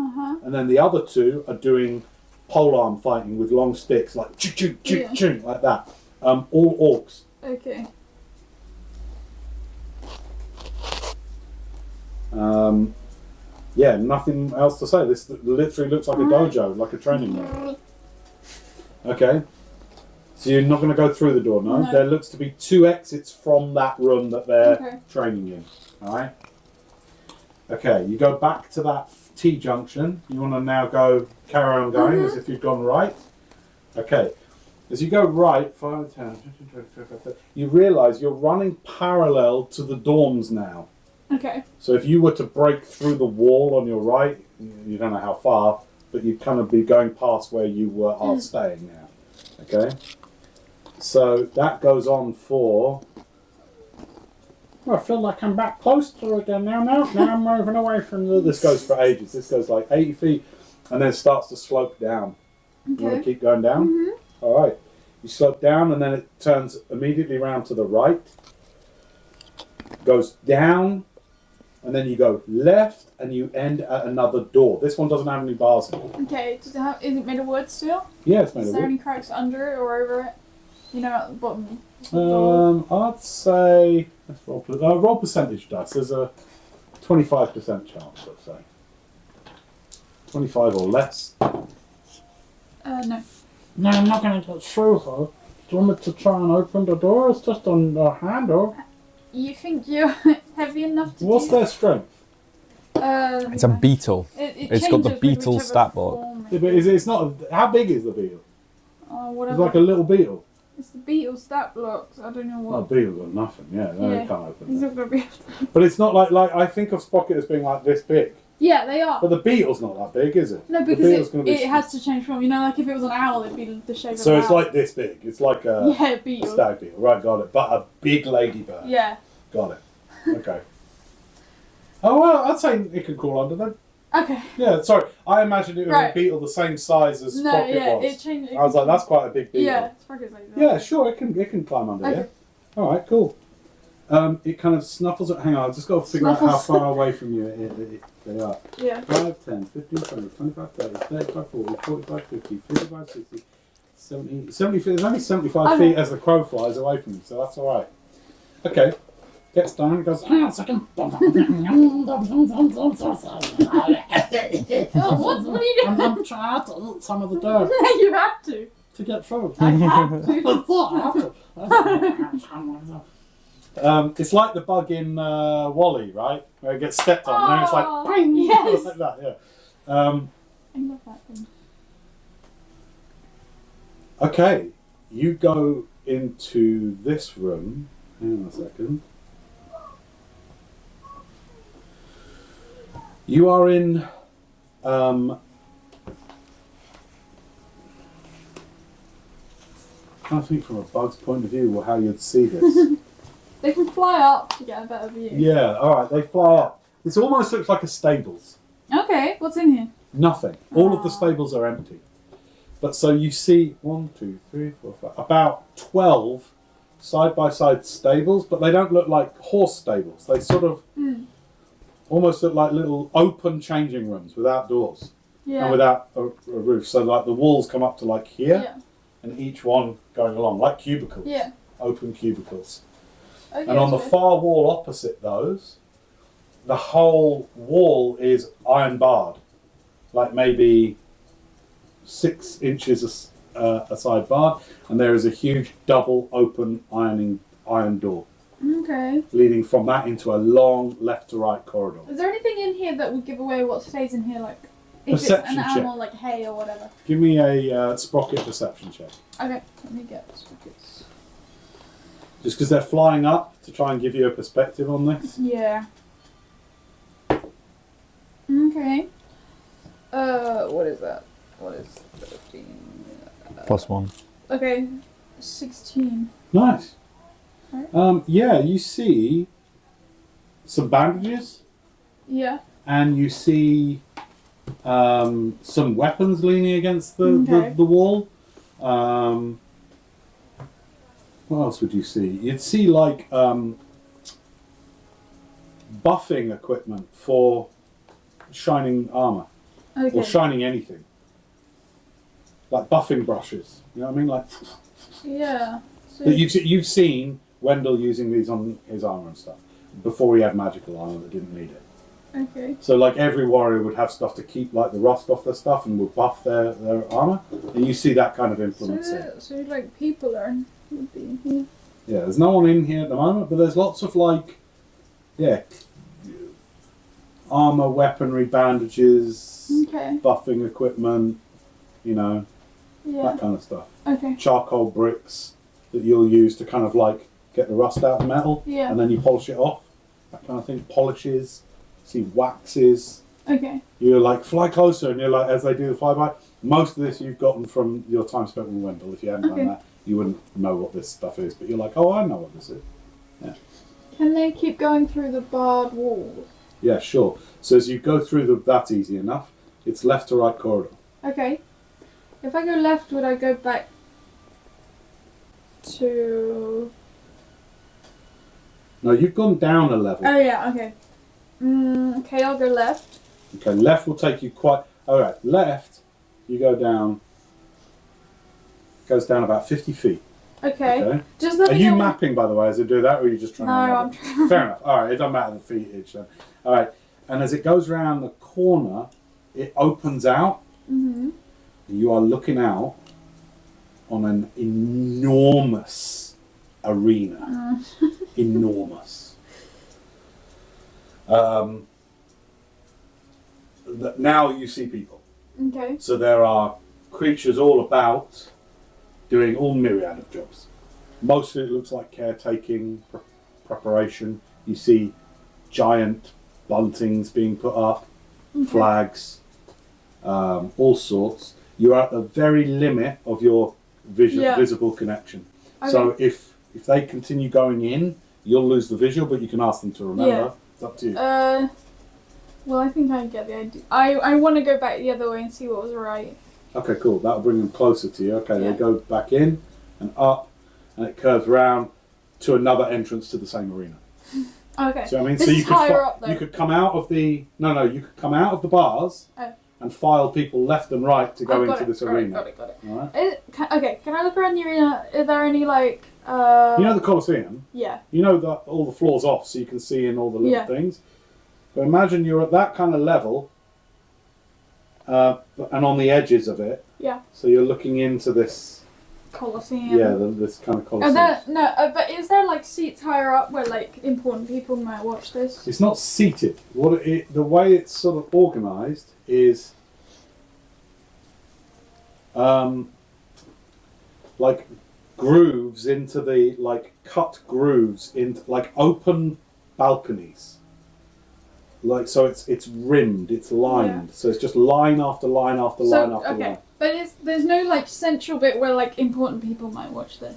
S1: and then the other 2 are doing polearm fighting with long sticks, like choo choo choo choo, like that. All orcs.
S2: Okay.
S1: Yeah, nothing else to say. This literally looks like a dojo, like a training room. Okay. So you're not going to go through the door, no?
S2: No.
S1: There looks to be 2 exits from that room that they're
S2: Okay.
S1: training in. Alright? Okay, you go back to that T-junction. You want to now go, carry on going as if you've gone right. Okay. As you go right, 5, 10, 15, 20, 25, you realise you're running parallel to the dorms now.
S2: Okay.
S1: So if you were to break through the wall on your right, you don't know how far, but you'd kind of be going past where you are staying now. Okay? So that goes on for...
S5: Well, I feel like I'm back close to it again now. Now I'm moving away from the...
S1: This goes for ages. This goes like 80 feet and then starts to slope down. You want to keep going down? All right. You slope down and then it turns immediately round to the right. Goes down and then you go left and you end at another door. This one doesn't have any bars in it.
S2: Okay. Does it have? Is it made of wood still?
S1: Yeah, it's made
S2: Is
S1: of
S2: there
S1: wood.
S2: any cracks under it or over it? You know, at the bottom.
S1: I'd say let's roll percentage dice. There's a 25% chance, let's say. 25 or less.
S2: No.
S5: No, I'm not going to get through her. Do you want me to try and open the door? It's just on the handle.
S2: You think you're heavy enough to
S1: What's
S2: do
S1: their strength?
S4: It's a beetle. It's got the
S2: changes with
S4: beetle
S2: whichever
S4: stat block.
S2: form
S1: Yeah,
S2: it
S1: but
S2: is.
S1: it's not. How big is the beetle?
S2: Oh,
S1: It's
S2: whatever.
S1: like a little beetle.
S2: It's the beetle stat blocks. I don't know
S1: Oh,
S2: what.
S1: beetle's got nothing. Yeah, no,
S2: Yeah.
S1: they can't open
S2: He's
S1: it.
S2: not gonna be able to.
S1: But it's not like I think of Sprocket as being like this big.
S2: Yeah, they are.
S1: But the beetle's not that big, is it?
S2: No,
S1: The
S2: because
S1: beetle's gonna be
S2: it has to change form. You know, like if it was an owl, it'd be the shape of
S1: So
S2: an
S1: it's
S2: owl.
S1: like this big. It's like a
S2: Yeah, beetle.
S1: stag beetle. Right, got it. But a big ladybird.
S2: Yeah.
S1: Got it. Okay. Oh well, I'd say it could crawl under then.
S2: Okay.
S1: Yeah, sorry. I imagined it was
S2: Right.
S1: a beetle the same size as
S2: No,
S1: Sprocket
S2: yeah,
S1: was.
S2: it changed.
S1: I was like, that's quite a big beetle.
S2: Yeah, Sprocket's like that.
S1: Yeah, sure, it can climb under
S2: Okay.
S1: here. All right, cool. It kind of snuffles it. Hang on, I've just got to figure out how far away from you they are.
S2: Yeah.
S1: 5, 10, 15, 20, 25, 30, 35, 40, 45, 50, 55, 60, 70 feet. There's only 75 feet as the crow flies away from you, so that's alright. Okay. Gets down and goes, hang on a second.
S2: Oh, what are you doing?
S5: I'm trying to eat some of the dirt
S2: You have to.
S5: to get food.
S2: I have to.
S5: I thought I have to.
S1: It's like the bug in Wall-E, right? Where it gets stepped on, and then it's like,
S2: Oh,
S1: bang!
S2: yes.
S1: Like that, yeah.
S2: I love that thing.
S1: Okay, you go into this room. Hang on a second. You are in. I'm trying to think from a bug's point of view how you'd see this.
S2: They can fly up to get a better view.
S1: Yeah, alright, they fly up. This almost looks like a stables.
S2: Okay, what's in here?
S1: Nothing. All of the stables are empty. But so you see 1, 2, 3, 4, 5, about 12 side-by-side stables, but they don't look like horse stables. They sort of almost look like little open changing rooms without doors
S2: Yeah.
S1: and without a roof. So like the walls come up to like here,
S2: Yeah.
S1: and each one going along, like cubicles.
S2: Yeah.
S1: Open cubicles.
S2: Okay,
S1: And on the
S2: so-
S1: far wall opposite those, the whole wall is iron barred. Like maybe 6 inches a side barred, and there is a huge double open iron door
S2: Okay.
S1: leading from that into a long left to right corridor.
S2: Is there anything in here that would give away what stays in here, like if
S1: Perception
S2: it's an
S1: check.
S2: animal, like hay or whatever?
S1: Give me a sprocket perception check.
S2: Okay, let me get sprockets.
S1: Just because they're flying up to try and give you a perspective on this.
S2: Yeah. Okay. What is that? What is 13?
S4: +1.
S2: Okay, 16.
S1: Nice.
S2: Right.
S1: Yeah, you see some bandages.
S2: Yeah.
S1: And you see some weapons leaning against the
S2: Okay.
S1: wall. What else would you see? You'd see like buffing equipment for shining armor
S2: Okay.
S1: or shining anything, like buffing brushes. You know what I mean? Like
S2: Yeah. So,
S1: that you've seen Wendell using these on his armor and stuff before he had magical armor that didn't need it.
S2: okay.
S1: So like every warrior would have stuff to keep like the rust off their stuff and would buff their armor. And you see that kind of influence here.
S2: So like people would be in here.
S1: Yeah, there's no one in here at the moment, but there's lots of like, yeah, armor, weaponry, bandages,
S2: Okay.
S1: buffing equipment, you know,
S2: Yeah.
S1: that kind of stuff.
S2: Okay.
S1: Charcoal bricks that you'll use to kind of like get the rust out of the metal.
S2: Yeah.
S1: And then you polish it off. That kind of thing. Polishes, see waxes.
S2: Okay.
S1: You're like, fly closer, and you're like, as they do the flyby. Most of this you've gotten from your time spent with Wendell. If you hadn't
S2: Okay.
S1: done that, you wouldn't know what this stuff is. But you're like, oh, I know what this is.
S2: Can they keep going through the barred wall?
S1: Yeah, sure. So as you go through that's easy enough. It's left to right corridor.
S2: Okay. If I go left, would I go back to...
S1: No, you've gone down a level.
S2: Oh yeah, okay. Okay, I'll go left.
S1: Okay, left will take you quite... Alright, left, you go down... Goes down about 50 feet.
S2: Okay.
S1: Okay.
S2: Just let
S1: Are
S2: me
S1: you
S2: know-
S1: mapping, by the way, as I do that, or are you just trying
S2: No,
S1: to...
S2: I'm trying.
S1: Fair enough. Alright, it doesn't matter the feetage then. Alright, and as it goes around the corner, it opens out.
S2: Mm-hmm.
S1: You are looking out on an enormous arena. Enormous. Now you see people.
S2: Okay.
S1: So there are creatures all about doing all myriad of jobs. Mostly it looks like caretaking, preparation. You see giant buntings being put up, flags, all sorts. You're at the very limit of your visible connection.
S2: Okay.
S1: So if they continue going in, you'll lose the visual, but you can ask them to remember.
S2: Yeah.
S1: It's up to you.
S2: Well, I think I get the idea. I want to go back the other way and see what was right.
S1: Okay, cool. That'll bring them closer to you. Okay,
S2: Yeah.
S1: they go back in and up, and it curves round. to another entrance to the same arena.
S2: Okay.
S1: So I mean,
S2: This
S1: so
S2: is
S1: you could
S2: higher up, though.
S1: you could come out of the you could come out of the bars
S2: Oh.
S1: and file people left and right to go
S2: Oh, got
S1: into
S2: it,
S1: this
S2: got it,
S1: arena.
S2: Got it.
S1: All right.
S2: Okay, can I look around the arena? Are there any like?
S1: You know the Colosseum.
S2: Yeah.
S1: You know that all the floors off, so you can see in all the little
S2: Yeah.
S1: things. But imagine you're at that kind of level, and on the edges of it.
S2: Yeah.
S1: So you're looking into this.
S2: Colosseum.
S1: Yeah, this kind of
S2: Are
S1: Colosseum.
S2: there but is there like seats higher up where like important people might watch this?
S1: It's not seated. The way it's sort of organised is, like grooves into the cut grooves into like open balconies. Like so, it's rimmed, it's lined.
S2: Yeah.
S1: So it's just line after line after line after line.
S2: But there's no like central bit where like important people might watch this.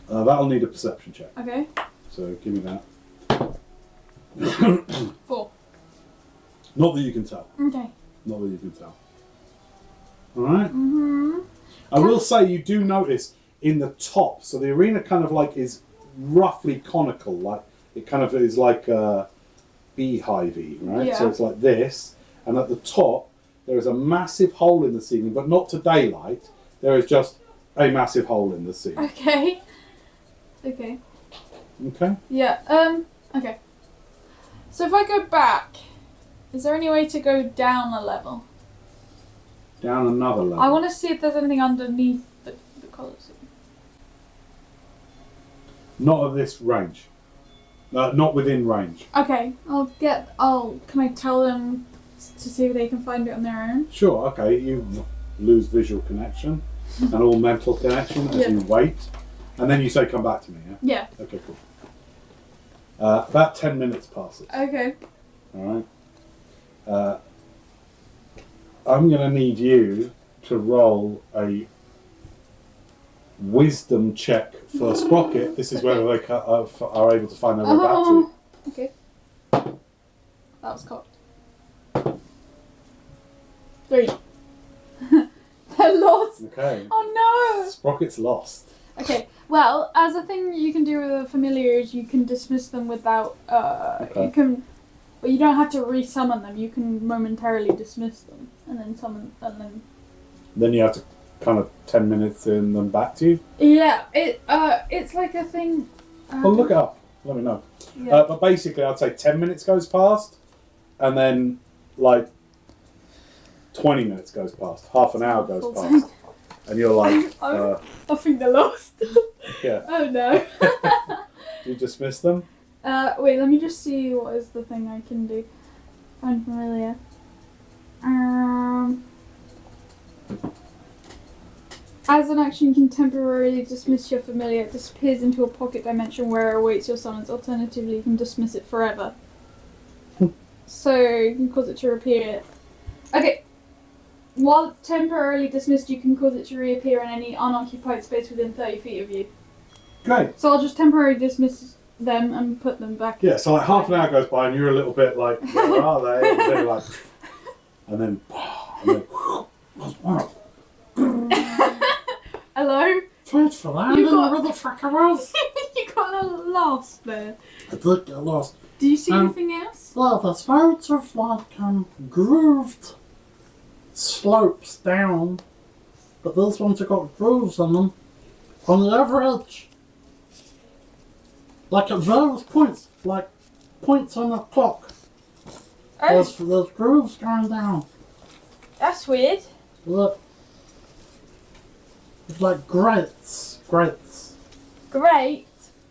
S1: That'll need a perception check.
S2: Okay.
S1: So give me that.
S2: 4.
S1: Not that you can tell.
S2: Okay.
S1: Not that you can tell. All right.
S2: Mhm.
S1: I will say you do notice in the top, so the arena kind of like is roughly conical, like it kind of is like beehive-y, right?
S2: Yeah.
S1: So it's like this, and at the top there is a massive hole in the ceiling, but not to daylight. There is just a massive hole in the ceiling.
S2: Okay. Okay.
S1: Okay.
S2: Yeah. Okay. So if I go back, is there any way to go down a level?
S1: Down another level.
S2: I want to see if there's anything underneath the Colosseum.
S1: Not at this range. Not within range.
S2: Okay. Can I tell them to see if they can find it on their own?
S1: Sure. Okay. You lose visual connection and all mental connection as you wait, and then you say, "Come back to me." Yeah.
S2: Yeah.
S1: Okay. Cool. About 10 minutes passes.
S2: Okay.
S1: All right. I'm going to need you to roll a wisdom check for Sprocket. This is whether they are able to find their way back to you.
S2: Okay. That was cocked. 3. They're lost.
S1: Okay.
S2: Oh no.
S1: Sprocket's lost.
S2: Okay. Well, as a thing you can do with a familiar is you can dismiss them without.
S1: Okay.
S2: You can. But you don't have to re-summon them. You can momentarily dismiss them and then summon and then.
S1: Then you have to kind of 10 minutes in them back to you.
S2: Yeah. It's like a thing.
S1: Well, look it up. Let me know.
S2: Yeah.
S1: But basically, I'd say 10 minutes goes past, and then like 20 minutes goes past, half an hour goes past, and you're like,
S2: I think they're lost.
S1: yeah.
S2: Oh no.
S1: Do you dismiss them?
S2: Wait, let me just see what is the thing I can do. Find familiar. As an action, you can temporarily dismiss your familiar. It disappears into a pocket dimension where it awaits your summons. Alternatively, you can dismiss it forever. So, you can cause it to reappear. Okay. While temporarily dismissed, you can cause it to reappear in any unoccupied space within 30 feet of you.
S1: Great.
S2: So I'll just temporarily dismiss them and put them back.
S1: Yeah, so like half an hour goes by and you're a little bit like, where are they? And they're like, and then
S2: Hello?
S5: Thanks for that. I didn't know where the fuck I was.
S2: You got a little lost there.
S5: I did get lost.
S2: Do you see anything else?
S5: Well, there's loads of grooved slopes down, but those ones have got grooves on them. On the other edge, like at various points, like points on a clock, there's grooves going down.
S2: That's weird.
S5: Look. It's like grates.
S2: Great.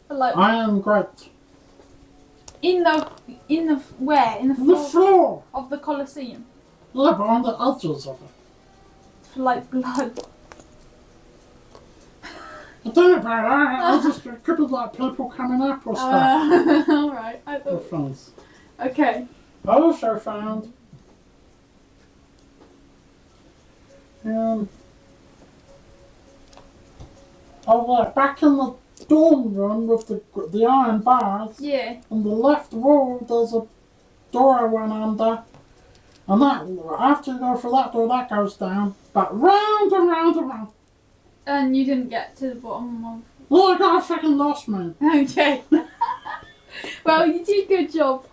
S2: Like
S5: Iron grate.
S2: in the where? In the
S5: The
S2: floor
S5: floor!
S2: of the Colosseum.
S5: Yeah, but on the edges of it.
S2: For like blood.
S5: I don't know about that. I just, it could be like people coming up or stuff.
S2: Alright, I
S5: Or
S2: thought.
S5: friends.
S2: Okay.
S5: I also found back in the dorm room with the iron bars,
S2: Yeah.
S5: on the left wall there's a door I went under, and that after you go through that door that goes down, but round and round and round.
S2: And you didn't get to the bottom of
S5: Oh, I got a freaking lost man.
S2: Okay. Well, you did a good job.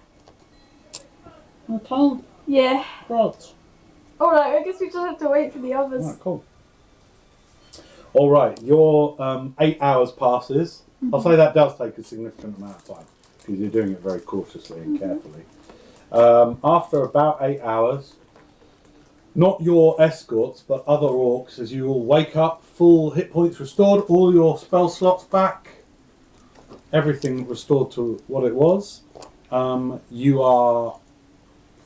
S5: Okay,
S2: Yeah.
S5: right.
S2: Alright, I guess we just have to wait for the others.
S1: Alright, cool. Alright, your 8 hours passes. I'll say that does take a significant amount of time because you're doing it very cautiously and carefully. After about 8 hours, not your escorts, but other orcs, as you all wake up, full hit points restored, all your spell slots back, everything restored to what it was. You are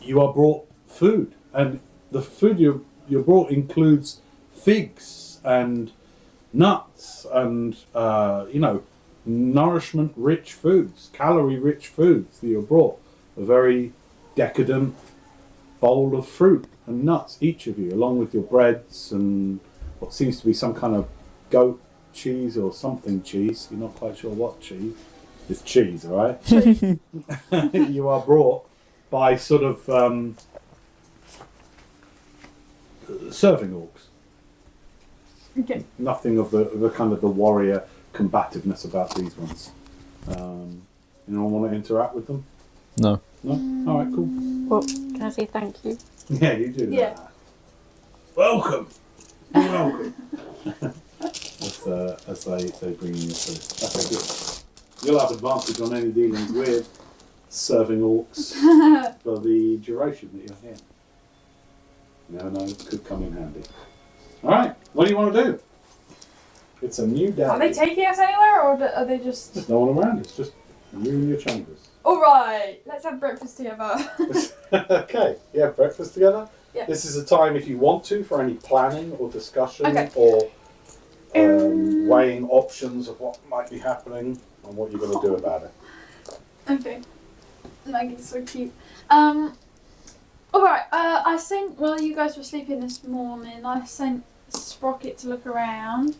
S1: brought food, and the food you're brought includes figs and nuts and nourishment-rich foods, calorie-rich foods that you're brought. A very decadent bowl of fruit and nuts, each of you, along with your breads and what seems to be some kind of goat cheese or something cheese. You're not quite sure what cheese. It's cheese, all right? You are brought by sort of serving orcs.
S2: Okay.
S1: Nothing of the kind of the warrior combativeness about these ones. Anyone want to interact with them?
S4: No.
S1: No? Alright, cool.
S3: Well, can I say thank you?
S1: Yeah, you do.
S2: Yeah.
S1: Welcome! You're welcome. as they bring you food. Okay, good. You'll have advantage on any dealings with serving orcs for the duration that you're here. You never know, it could come in handy. Alright, what do you want to do? It's a new day.
S2: Are they taking us anywhere, or are they just...
S1: There's no one around, it's just you and your chambers.
S2: Alright, let's have breakfast together.
S1: Okay, yeah, breakfast together.
S2: Yeah.
S1: This is a time if you want to for any planning or discussion
S2: Okay.
S1: or weighing options of what might be happening and what you're going to do about it.
S2: Okay. Maggie's so cute. Alright, I sent, while you guys were sleeping this morning, I sent Sprocket to look around,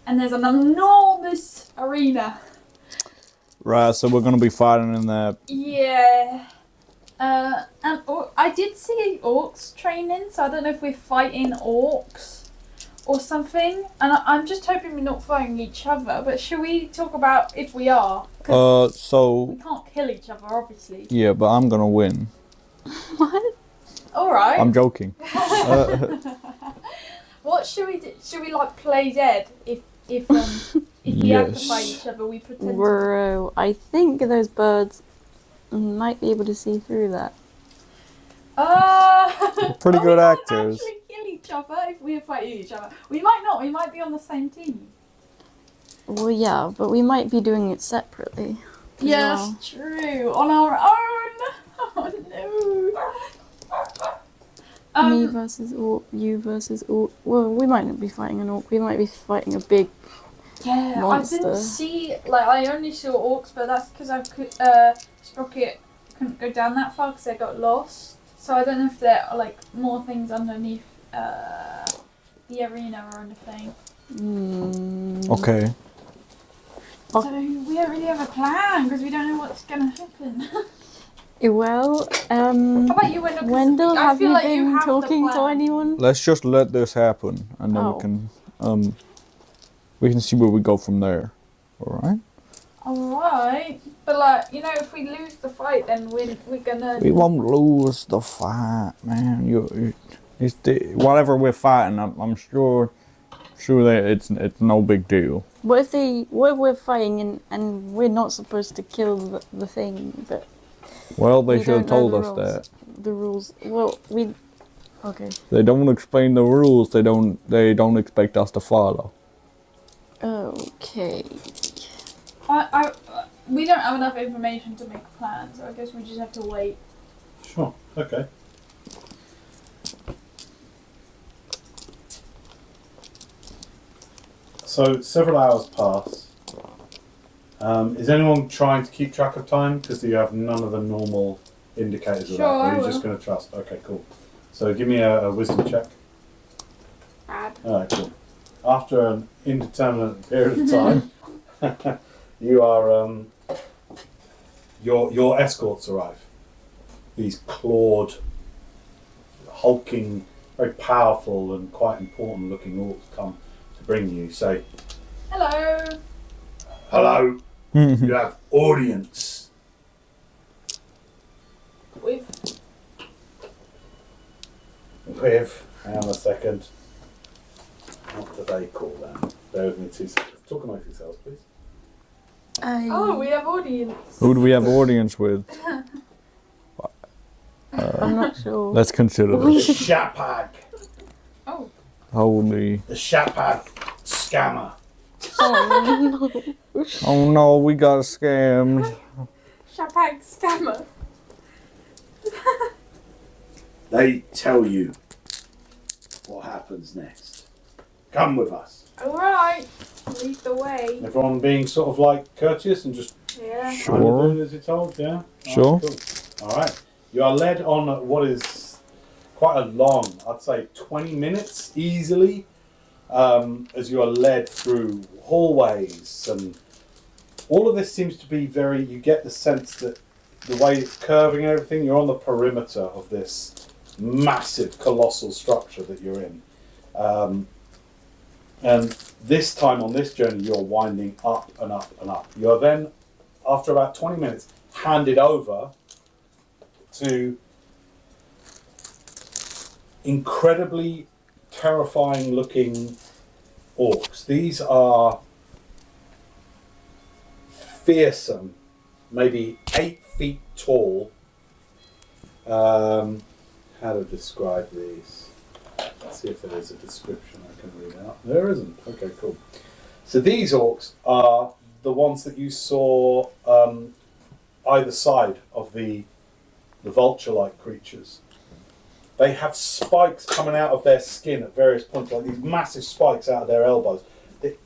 S2: and there's an enormous arena.
S4: Right, so we're going to be fighting in there.
S2: Yeah. And I did see orcs training, so I don't know if we're fighting orcs or something. And I'm just hoping we're not fighting each other, but should we talk about if we are? 'Cause we
S4: So,
S2: can't kill each other, obviously.
S4: yeah, but I'm going to win.
S3: What?
S2: Alright.
S4: I'm joking.
S2: What should we do? Should we like play dead if we have to fight
S4: Yes.
S2: each other? We pretend. To...
S3: Bro, I think those birds might be able to see through that.
S4: Pretty good
S2: we might
S4: actors.
S2: actually kill each other if we are fighting each other. We might not. We might be on the same team.
S3: Well, yeah, but we might be doing it separately.
S2: Yes,
S3: well.
S2: true. On our own. Oh no.
S3: Me versus orc, you versus orc. Well, we might not be fighting an orc. We might be fighting a big.
S2: Yeah,
S3: monster.
S2: I didn't see. Like, I only saw orcs, but that's because I could. Sprocket couldn't go down that far because they got lost. So I don't know if there are like more things underneath the arena or anything.
S4: Okay.
S2: So we don't really have a plan because we don't know what's gonna happen.
S3: Well,
S2: How about you, Wendell? 'Cause
S3: Wendell,
S2: I
S3: have
S2: feel
S3: you
S2: like
S3: been
S2: have the
S3: talking to
S2: plan.
S3: anyone?
S4: Let's just let this happen, and then
S3: Oh.
S4: we can see where we go from there. All right?
S2: Alright, but like, you know, if we lose the fight, then we're gonna...
S4: We won't lose the fight, man. Whatever we're fighting, I'm sure that it's no big deal.
S3: What if we're fighting and we're not supposed to kill the thing, but
S4: Well, they
S3: we
S4: should have
S3: don't know
S4: told
S3: the
S4: us
S3: rules.
S4: that.
S3: The rules. Well, okay.
S4: They don't explain the rules. They don't expect us to follow.
S3: Okay.
S2: We don't have enough information to make a plan, so I guess we just have to wait.
S1: Sure, okay. So, several hours pass. Is anyone trying to keep track of time? Because you have none of the normal indicators of that.
S2: Sure,
S1: Or
S2: I
S1: you're just
S2: will.
S1: going to trust? Okay, cool. So, give me a wisdom check.
S2: Bad.
S1: Alright, cool. After an indeterminate period of time, you are your escorts arrive. These clawed, hulking, very powerful and quite important looking orcs come to bring you. Say,
S2: Hello.
S1: Hello, you have audience.
S2: With
S1: Hang on a second. What do they call them? Bear with me 2 seconds. Talk amongst yourselves, please.
S2: oh, we have audience.
S4: Who do we have audience with?
S3: I'm not sure.
S4: Let's consider
S1: The
S4: this.
S1: Shapag.
S2: Oh,
S4: Holy.
S1: The Shapag scammer.
S4: Oh no, we got scammed.
S2: Shapag scammer.
S1: They tell you what happens next. Come with us.
S2: All right, lead the way.
S1: Everyone being sort of like courteous and just
S2: Yeah.
S4: Sure.
S1: kind of doing as you're told, yeah?
S4: Sure.
S1: Cool. All right. You are led on what is quite a long, I'd say 20 minutes easily, as you are led through hallways, and all of this seems to be very, you get the sense that the way it's curving and everything, you're on the perimeter of this massive, colossal structure that you're in. And this time on this journey, you're winding up and up and up. You're then, after about 20 minutes, handed over to incredibly terrifying looking orcs. These are fearsome, maybe 8 feet tall. How to describe these? Let's see if there is a description I can read out. There isn't. Okay, cool. So these orcs are the ones that you saw either side of the vulture-like creatures. They have spikes coming out of their skin at various points, like these massive spikes out of their elbows.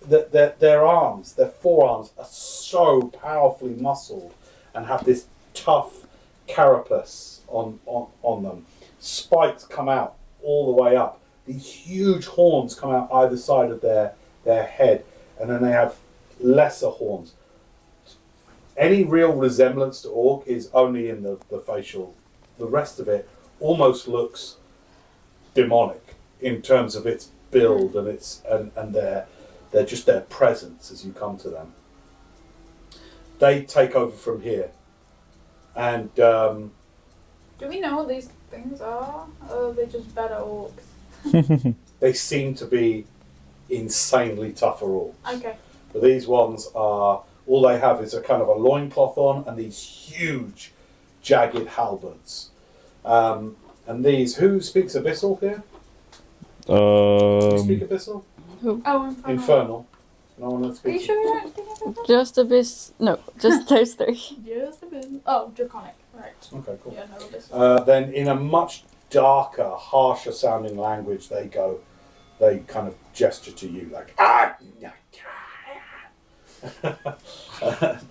S1: Their arms, their forearms, are so powerfully muscled and have this tough carapace on them. Spikes come out all the way up. These huge horns come out either side of their head, and then they have lesser horns. Any real resemblance to orc is only in the facial. The rest of it almost looks demonic in terms of its build and its and their just their presence as you come to them. They take over from here, and
S2: Do we know what these things are? Or are they just better orcs?
S1: they seem to be insanely tougher orcs.
S2: Okay.
S1: But these ones are, all they have is a kind of a loincloth on and these huge jagged halberds. And these, who speaks Abyssal here? Do you speak Abyssal?
S2: Oh,
S1: Infernal. No one that
S2: Are you
S1: speaks.
S2: sure you don't think of
S3: Just Abyss. No, just those three.
S2: Just a bit. Oh, Draconic. Right.
S1: Okay, cool.
S2: Yeah, no, this.
S1: Then in a much darker, harsher sounding language, they kind of gesture to you like, ah!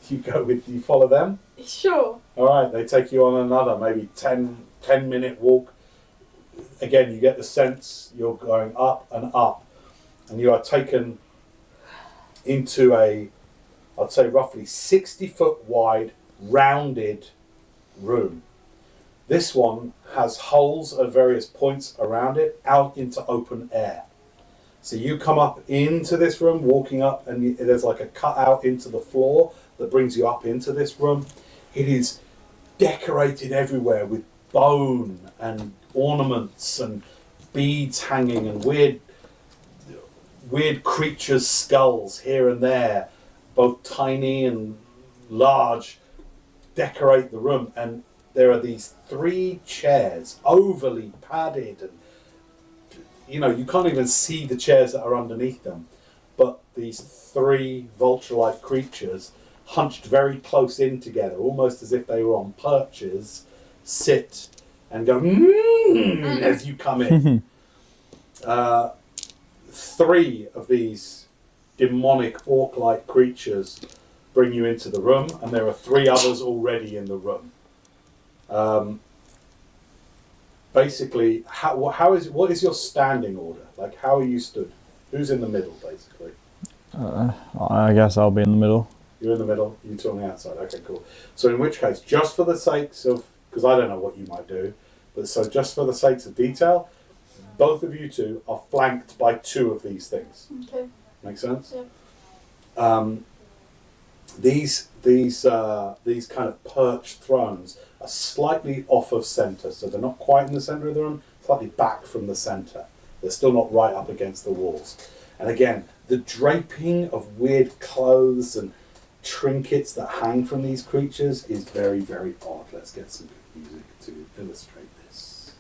S1: You follow them?
S2: Sure.
S1: All right, they take you on another maybe 10-minute walk. Again, you get the sense you're going up, and you are taken into I'd say roughly 60-foot wide, rounded room. This one has holes at various points around it, out into open air. So you come up into this room, walking up, and there's like a cutout into the floor that brings you up into this room. It is decorated everywhere with bone and ornaments and beads hanging and weird creatures' skulls here and there, both tiny and large, decorate the room. And there are these 3 chairs, overly padded, and you can't even see the chairs that are underneath them. But these 3 vulture-like creatures, hunched very close in together, almost as if they were on perches, sit and go as you come in. 3 of these demonic orc-like creatures bring you into the room, and there are 3 others already in the room. Basically, what is your standing order? Like, how are you stood? Who's in the middle, basically?
S4: I guess I'll be in the middle.
S1: You're in the middle, you two on the outside. Okay, cool. So in which case, just for the sakes of, because I don't know what you might do, but so just for the sakes of detail, both of you two are flanked by 2 of these things.
S2: Okay.
S1: Make sense?
S2: Yeah.
S1: these kind of perched thrones are slightly off of centre, so they're not quite in the centre of the room, slightly back from the centre. They're still not right up against the walls. And again, the draping of weird clothes and trinkets that hang from these creatures is very, very odd. Let's get some good music to illustrate this.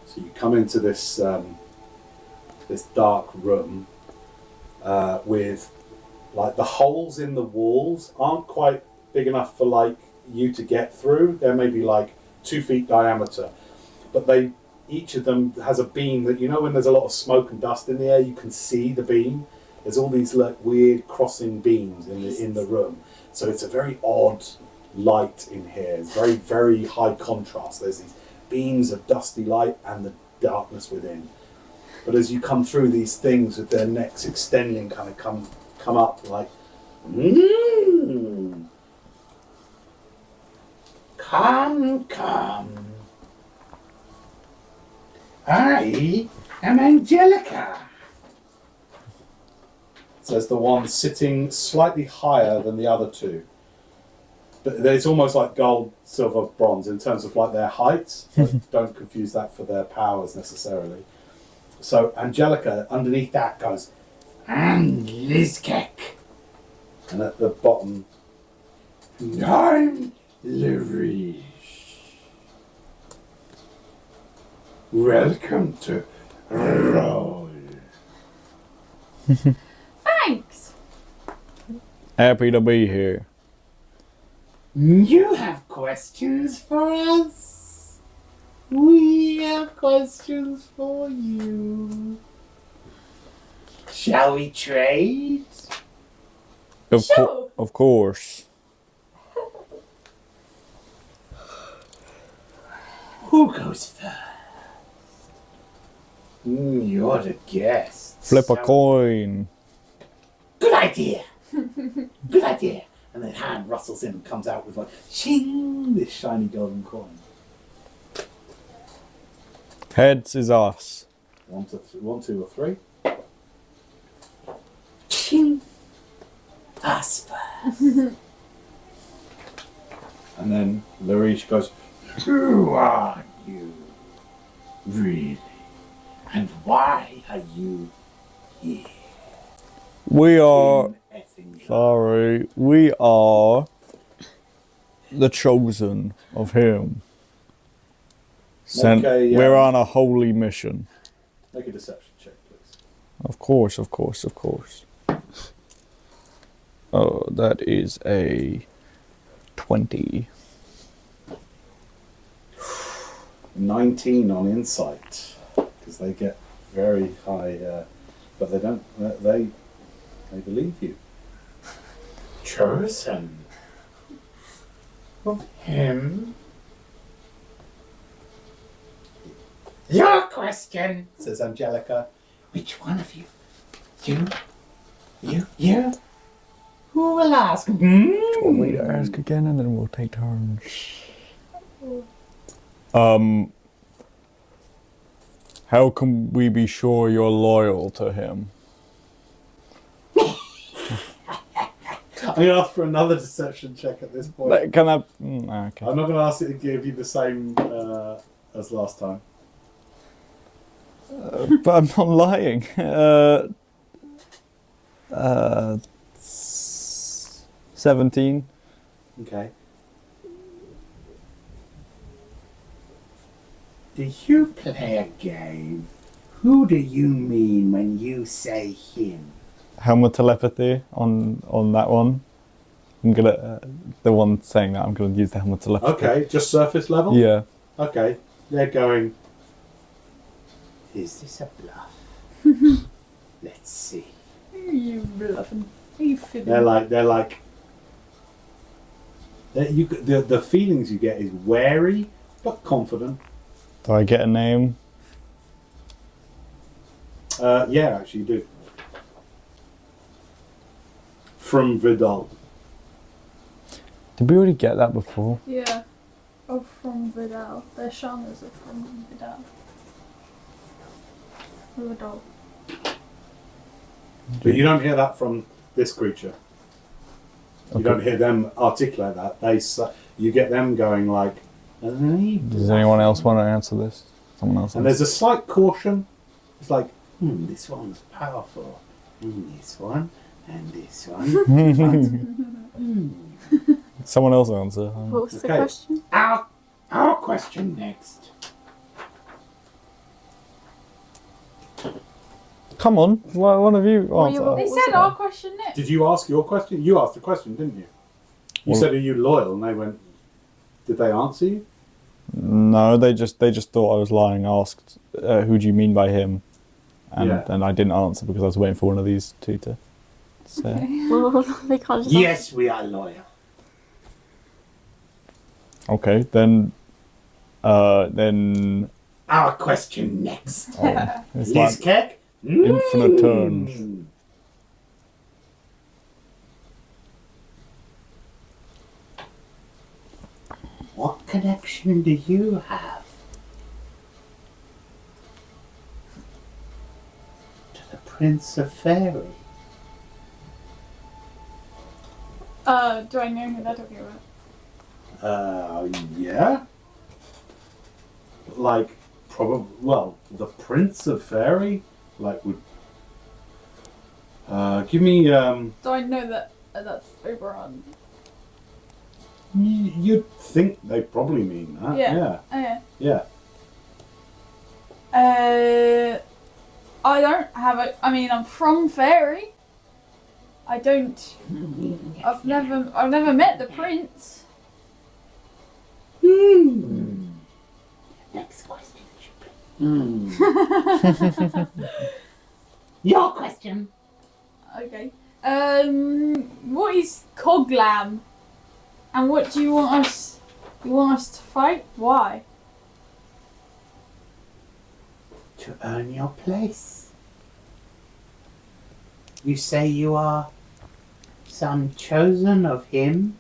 S1: So you come into this this dark room with like the holes in the walls aren't quite big enough for like you to get through. They're maybe like 2 feet diameter, but each of them has a beam that, you know, when there's a lot of smoke and dust in the air, you can see the beam. There's all these like weird crossing beams in the room, so it's a very odd light in here. It's very, very high contrast. There's these beams of dusty light and the darkness within. But as you come through, these things with their necks extending kind of come up like, Come. I am Angelica, says the one sitting slightly higher than the other two. But it's almost like gold, silver, bronze in terms of like their heights. But don't confuse that for their powers necessarily. So Angelica, underneath that, goes, and Lizkek. And at the bottom, I'm Larish. Welcome to Roll.
S2: Thanks!
S4: Happy to be here.
S5: You have questions for us? We have questions for you. Shall we trade?
S2: Sure.
S4: Of course.
S5: Who goes first? You're the guest.
S4: Flip a coin.
S5: Good idea. Good idea. And then hand rustles in and comes out with like, shing, this shiny golden coin.
S4: Heads is us.
S1: 1, 2, or 3.
S5: Ching. Us first.
S1: And then Larish goes,
S5: Who are you? Really? And why are you here?
S4: We are...
S5: In effing
S4: Sorry. We are... the chosen of him. We're on a holy mission.
S1: make a deception check, please.
S4: Of course, of course, of course. Oh, that is a 20.
S1: 19 on insight, because they get very high, but they don't, they believe you.
S5: chosen of him. Your question,
S1: Says Angelica.
S5: which one of you? You? Who will ask?
S4: Want me to ask again and then we'll take turns. How can we be sure you're loyal to him?
S1: I'm going to ask for another deception check at this point.
S4: Like, can I... okay.
S1: I'm not going to ask it to give you the same as last time.
S4: But I'm not lying. 17.
S1: Okay.
S5: Do you play a game? Who do you mean when you say him?
S4: Helmet telepathy on that one. I'm gonna the one saying that I'm gonna use the helmet telepathy.
S1: Okay, just surface level?
S4: Yeah.
S1: Okay. They're going,
S5: Is this a bluff? Let's see.
S2: Are you bluffing? Are you fiddling?
S1: the feelings you get is wary but confident.
S4: Do I get a name?
S1: Yeah, actually you do. From Vidal.
S4: Did we already get that before?
S2: Yeah. Oh, from Vidal. Their shamans are from Vidal. Vidal.
S1: But you don't hear that from this creature. You
S4: Okay.
S1: don't hear them articulate that. You get them going like.
S4: Does anyone else want to answer this? Someone else.
S1: And there's a slight caution. It's like, this one's powerful. This one and this one.
S4: Someone else answer.
S3: What was the
S1: Okay.
S3: question?
S5: Our question next.
S4: Come on, one of you
S3: Well,
S4: answer.
S3: you-
S2: They
S3: was
S2: said
S3: it?
S2: our question next.
S1: Did you ask your question? You asked the question, didn't you? You
S4: Well-
S1: said, "Are you loyal?" And they went, "Did they answer you?"
S4: No, they just thought I was lying. Asked, "Who do you mean by him?" And
S1: Yeah.
S4: then I didn't answer because I was waiting for one of these two to say.
S3: Well, they can't just
S5: Yes, we are loyal.
S4: Okay, then
S5: Our question next.
S4: it's like
S5: Lizkek?
S4: infinite turns.
S5: What connection do you have to the Prince of Fairy?
S2: Do I know who they're talking about?
S1: Yeah. Like, probably. Well, the Prince of Fairy, like, would. Give me.
S2: Do I know that that's Oberon?
S1: You'd think they probably mean that.
S2: Yeah.
S1: Yeah.
S2: Oh, yeah. I don't have a. I mean, I'm from Fairy. I don't. I've never met the prince.
S5: Next question. Your question.
S2: Okay. What is Coglam? And what do you want us? You want us to fight? Why?
S5: To earn your place. You say you are some chosen of him.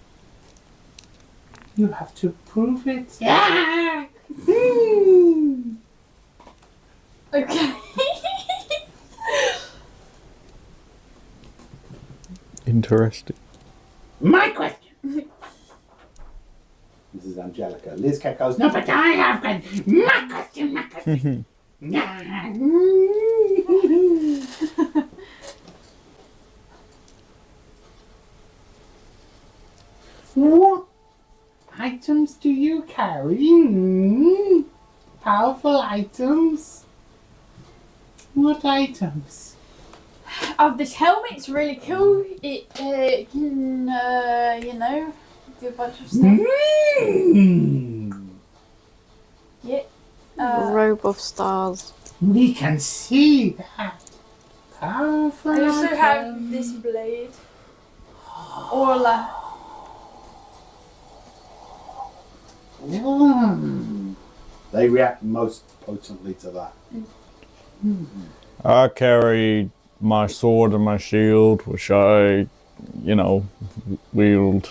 S5: You have to prove it. Yeah.
S2: Okay.
S4: Interesting.
S5: My question.
S1: This is Angelica. Liz Cat goes,
S5: No, but I have got my question. My question. What items do you carry? Powerful items? What items?
S2: Oh, this helmet's really cool. It can, do a bunch of stuff. Yeah.
S3: robe of stars.
S5: We can see that. Powerful
S2: I also have
S5: items.
S2: this blade. Orla.
S1: they react most potently to that.
S4: I carry my sword and my shield, which I, wield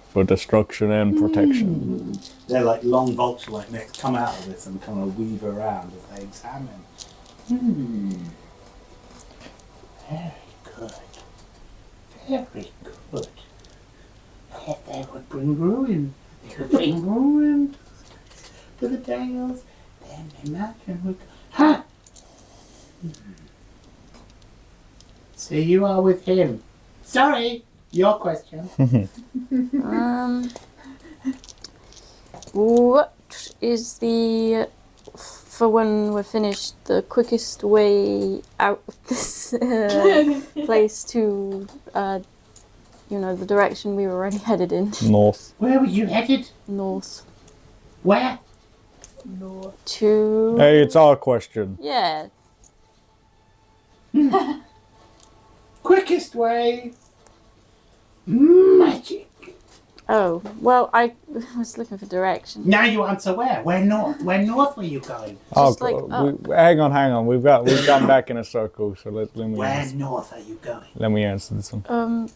S4: for destruction and protection.
S1: They're like long vulture-like necks come out of this and kind of weave around as they examine.
S5: Very good. Very good. They would bring ruin. They would bring ruin to the Dales. Then imagine we Ha! So you are with him. Sorry, your question.
S3: What is for when we're finished, the quickest way out of this place to, the direction we were already headed in?
S4: North.
S5: Where were you headed?
S3: North.
S5: Where?
S3: To...
S4: Hey, it's our question.
S3: Yeah.
S5: Quickest way. Magic.
S3: Oh, well, I was looking for direction.
S5: Now you answer where? Where north? Where north were you going?
S3: Just like
S4: hang on. We've gone back in a circle, so let me
S5: Where
S4: answer.
S5: north are you going?
S4: Let me answer this one.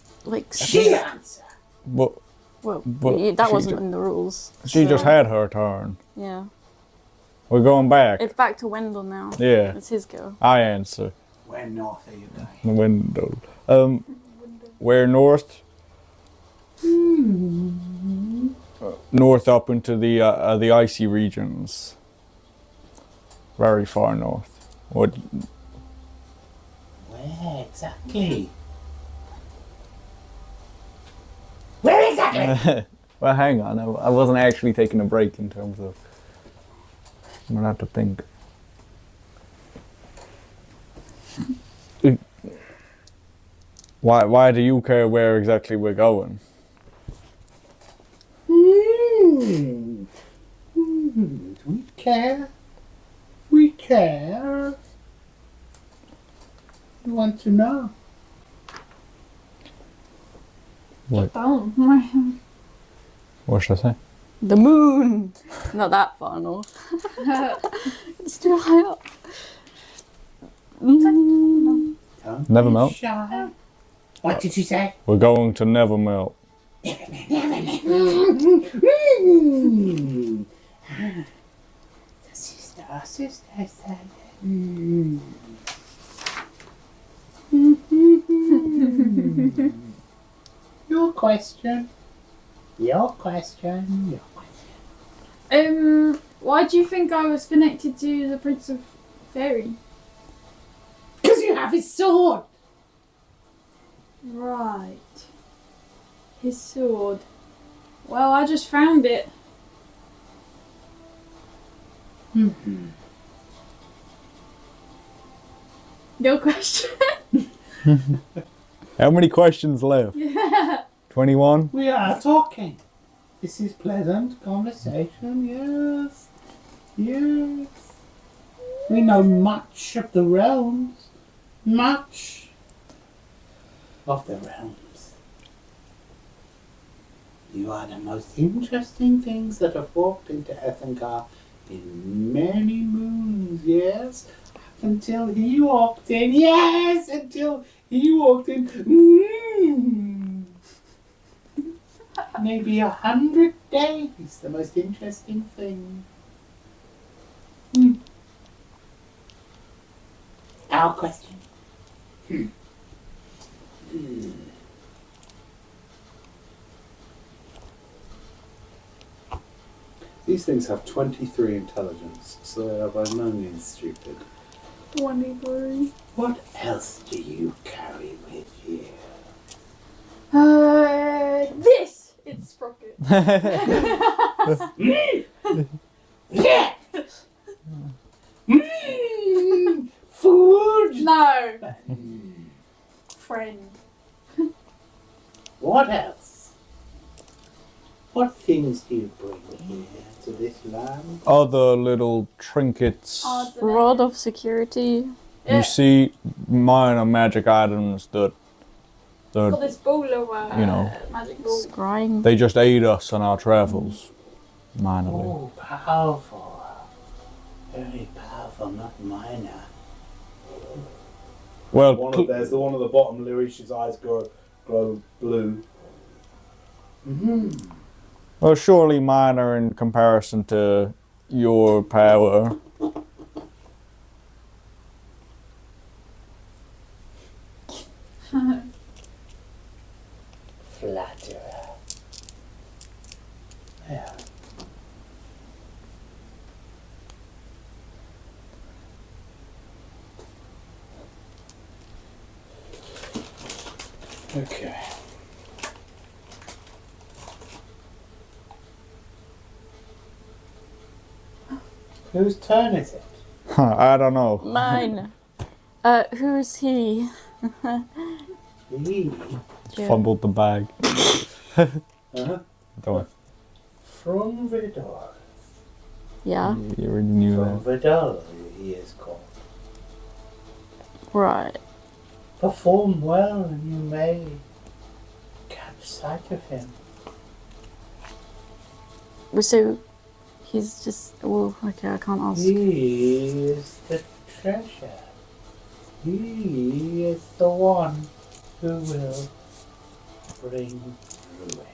S5: She answer.
S4: But
S3: that
S4: she
S3: wasn't
S4: ju-
S3: in the rules.
S4: she just had her turn.
S3: Yeah.
S4: We're going back.
S3: It's back to Wendell now.
S4: Yeah,
S3: It's his go.
S4: I answer.
S5: Where north are you going?
S4: The window. Where north? North up into the icy regions. Very far north. What?
S5: Where exactly? Where exactly?
S4: Well, hang on. I wasn't actually taking a break in terms of. I'm gonna have to think. Why do you care where exactly we're going?
S5: We care. We care. We want to know.
S4: What?
S2: Down.
S4: What should I say?
S3: The moon! Not that far north. It's too high up.
S5: Don't
S4: Never
S5: be
S4: melt.
S5: shy. What did you say?
S4: We're going to never melt.
S5: Sister said. Your question.
S2: Why do you think I was connected to the Prince of Fairy?
S5: Because you have his sword.
S2: Right. His sword. Well, I just found it. Your question?
S4: How many questions left? 21?
S5: We are talking. This is pleasant conversation, yes. Yes. We know much of the realms. Much of the realms. You are the most interesting things that have walked into Ethengar in many moons, yes? Until he walked in, yes! Until he walked in. Maybe 100 days, the most interesting thing. Our question.
S1: These things have 23 intelligence, so they are by no means stupid.
S2: 23.
S5: What else do you carry with you?
S2: This! It's Sprocket.
S5: Yeah! Food!
S2: No! Friend.
S5: What else? What things do you bring here to this land?
S4: Other little trinkets.
S3: Rod of security.
S4: You see minor magic items that
S2: Got this ball of
S4: you know,
S2: magic ball.
S3: Scrying.
S4: they just aid us on our travels. Minorly.
S5: Oh, powerful. Very powerful, not minor.
S4: Well,
S1: There's the one at the bottom, Larish's eyes glow blue.
S4: well, surely minor in comparison to your power.
S5: Flatterer. Yeah.
S1: Okay.
S5: Whose turn is it?
S4: I don't know.
S3: Mine. Who is he?
S5: Me.
S3: Yeah.
S4: Fumbled the bag.
S1: Uh-huh.
S4: Don't.
S5: From Vidor.
S3: Yeah.
S4: You already knew
S5: From
S4: that.
S5: Vidor, he is called.
S3: Right.
S5: Perform well and you may catch sight of him.
S3: So, he's just. Oh, okay, I can't ask.
S5: He is the treasure. He is the one who will bring ruin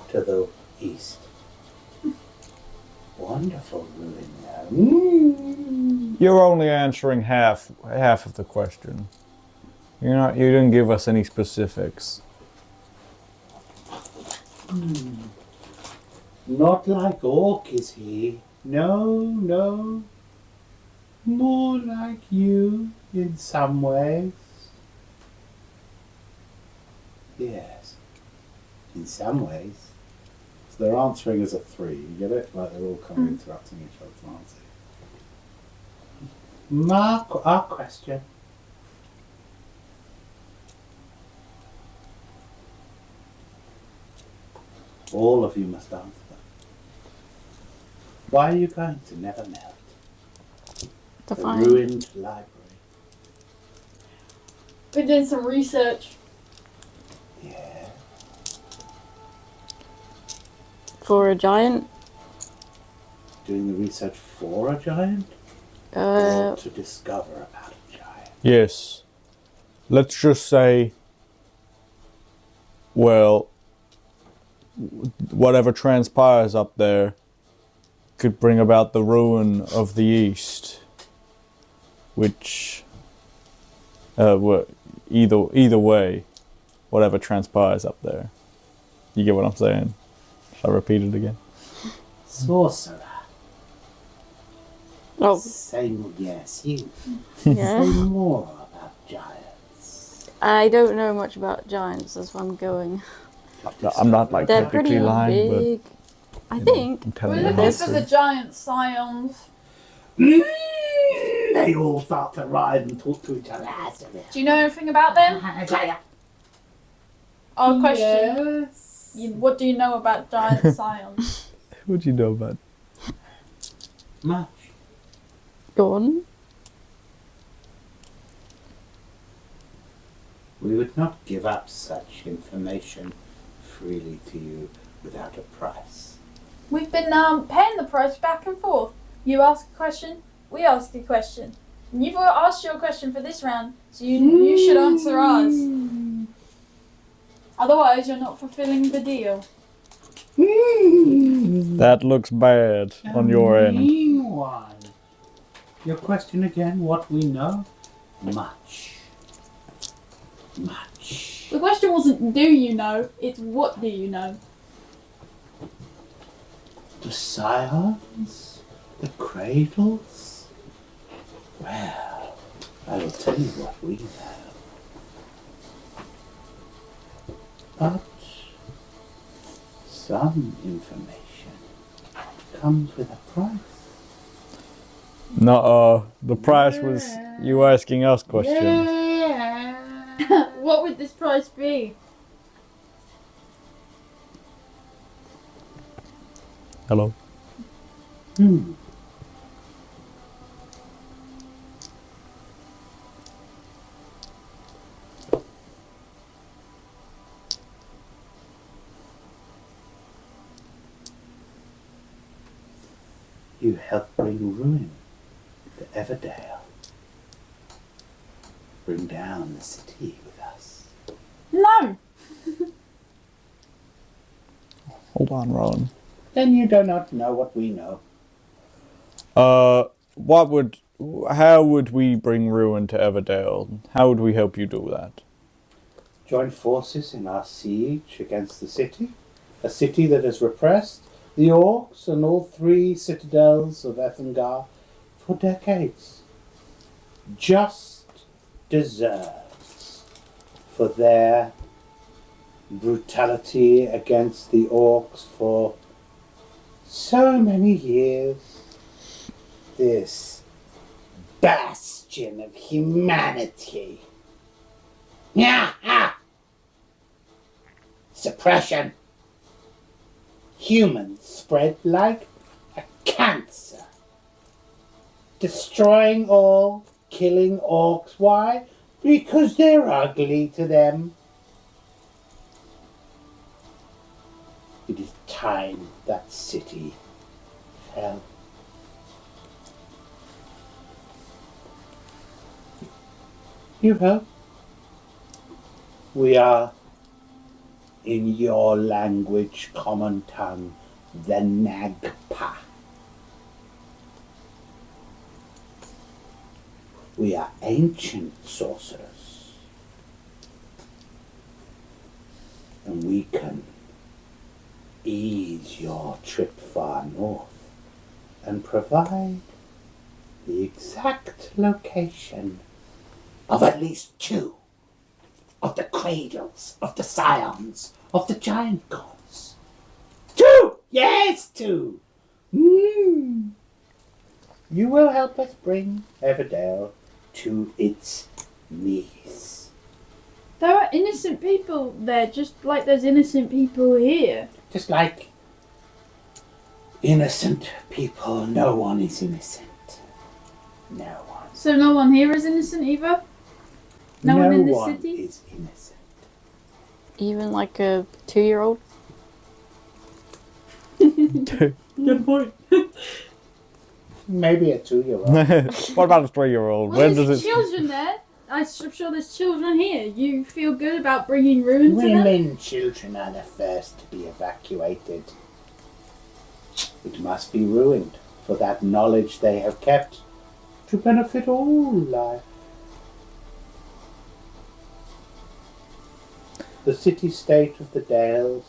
S5: to the east. Wonderful ruin now.
S4: You're only answering half of the question. You didn't give us any specifics.
S5: Not like Orc, is he? No. More like you in some ways. Yes. In some ways. So they're answering as a 3, you get it? Like they're all kind of interrupting each other's answers. Our question. All of you must answer. Why are you going to Never Melt?
S3: To
S5: The
S3: find.
S5: ruined library.
S2: We're doing some research.
S5: Yeah.
S3: For a giant.
S5: Doing the research for a giant? Or
S3: Uh,
S5: to discover about a giant?
S4: Yes. Let's just say, well, whatever transpires up there could bring about the ruin of the East, which, either way, whatever transpires up there. You get what I'm saying? Shall I repeat it again?
S5: Sorcerer.
S3: oh,
S5: Say more, yes, you.
S3: yeah.
S5: Say more about giants.
S3: I don't know much about giants, that's why I'm going.
S4: I'm not like
S3: They're pretty
S4: typically lying,
S3: big. I
S4: but
S3: think.
S4: I'm telling
S2: We're
S4: you
S2: looking
S4: how
S2: for
S4: it's
S2: the giant scions.
S5: They all start to ride and talk to each other.
S2: Do you know anything about them? Our question.
S5: Yes.
S2: What do you know about giant scions?
S4: What do you know about?
S5: Much.
S3: Go on.
S5: We would not give up such information freely to you without a price.
S2: We've been paying the price back and forth. You ask a question, we ask a question. And you've asked your question for this round, so you should answer ours. Otherwise, you're not fulfilling the deal.
S4: That looks bad on your end.
S5: Meanwhile, your question again, what we know? Much.
S2: The question wasn't do you know, it's what do you know.
S5: The scions? The cradles? Well, I will tell you what we know. But some information comes with a price.
S4: No, the price was you asking us questions.
S2: What would this price be?
S4: Hello.
S5: You helped bring ruin to Everdale. Bring down the city with us.
S2: No!
S4: Hold on, Rowan.
S5: Then you do not know what we know.
S4: How would we bring ruin to Everdale? How would we help you do that?
S5: Join forces in our siege against the city. A city that has repressed the orcs and all 3 citadels of Ethengar for decades. Just deserves for their brutality against the orcs for so many years. This bastion of humanity. Suppression. Humans spread like a cancer. Destroying all, killing orcs. Why? Because they're ugly to them. It is time that city fell. You help. We are, in your language, common tongue, the Nagpa. We are ancient sorcerers. And we can ease your trip far north and provide the exact location of at least 2 of the cradles of the scions of the giant gods. 2! Yes, 2! You will help us bring Everdale to its knees.
S2: There are innocent people there, just like there's innocent people here.
S5: Just like innocent people, no one is innocent. No one.
S2: So no one here is innocent either? No one in this city?
S5: Is innocent.
S3: Even like a 2-year-old?
S2: Good point.
S5: Maybe a 2-year-old.
S4: What about a 3-year-old?
S2: Well,
S4: When
S2: there's
S4: does it?
S2: children there. I'm sure there's children here. You feel good about bringing ruin to them?
S5: Women, children are the first to be evacuated. It must be ruined for that knowledge they have kept to benefit all life. The city-state of the Dales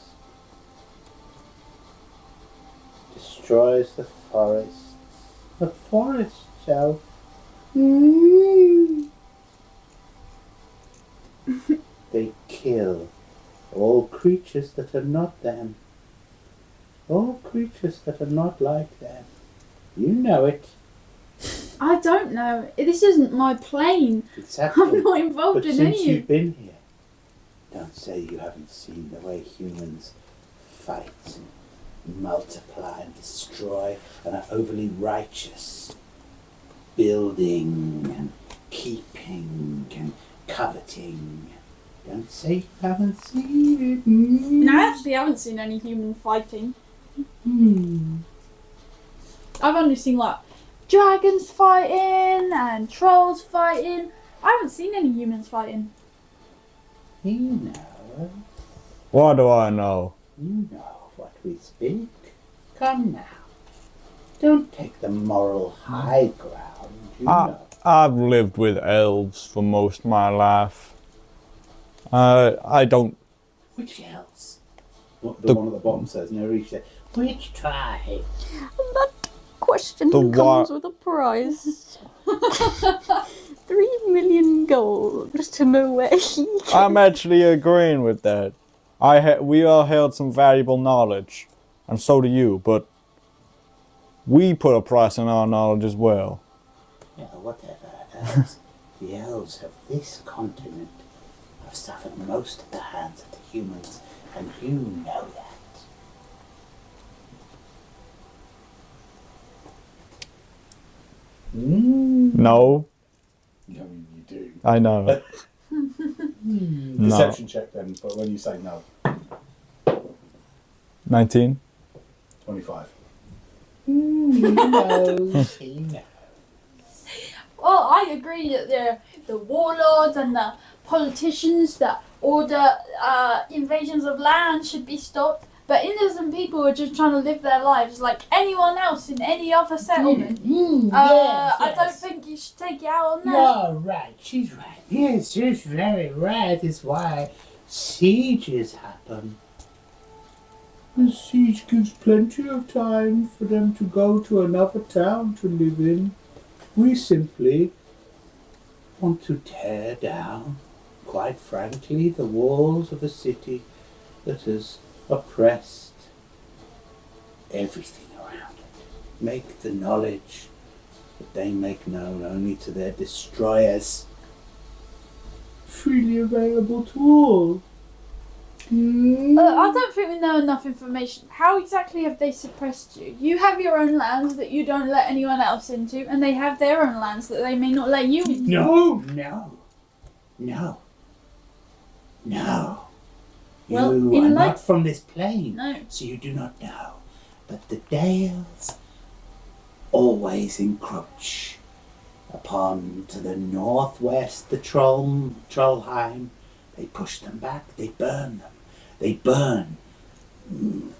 S5: destroys the forests. The forest self. They kill all creatures that are not them. All creatures that are not like them. You know it.
S2: I don't know. This isn't my plane.
S5: Exactly.
S2: I'm not involved
S5: But
S2: in
S5: since
S2: any
S5: you've
S2: of
S5: been here, don't say you haven't seen the way humans fight and multiply and destroy and are overly righteous. Building and keeping and coveting. Don't say you haven't seen it.
S2: No, I actually haven't seen any human fighting. I've only seen like dragons fighting and trolls fighting. I haven't seen any humans fighting.
S5: You know.
S4: What do I know?
S5: You know what we speak. Come now. Don't take the moral high ground, you know.
S4: I've lived with elves for most of my life. I don't.
S5: Which elves? The one at the bottom says, no, reach there. Which tribe?
S3: That question
S4: The
S3: comes
S4: wa-
S3: with a prize. 3 million gold just to know where he
S4: I'm actually agreeing with that. We all held some valuable knowledge, and so do you. But we put a price on our knowledge as well.
S5: Yeah, whatever. Elves. The elves of this continent have suffered most at the hands of the humans, and you know that.
S4: No,
S1: I mean, you do.
S4: I know.
S1: Deception check then, but when you say no,
S4: 19.
S1: 25.
S5: He knows. He knows.
S2: Well, I agree that the warlords and the politicians that order invasions of land should be stopped, but innocent people are just trying to live their lives like anyone else in any other settlement. I don't think you should take it out on them.
S5: You're right. She's right. Yes, she's very right. It's why sieges happen. The siege gives plenty of time for them to go to another town to live in. We simply want to tear down, quite frankly, the walls of a city that has oppressed everything around it. Make the knowledge that they make known only to their destroyers freely available to all.
S2: I don't think we know enough information. How exactly have they suppressed you? You have your own lands that you don't let anyone else into, and they have their own lands that they may not let you into.
S5: No.
S2: Well,
S5: You
S2: in
S5: are
S2: life-
S5: not from this plane,
S2: No.
S5: so you do not know. But the Dales always encroach upon to the northwest, the Trollheim. They push them back, they burn them. They burn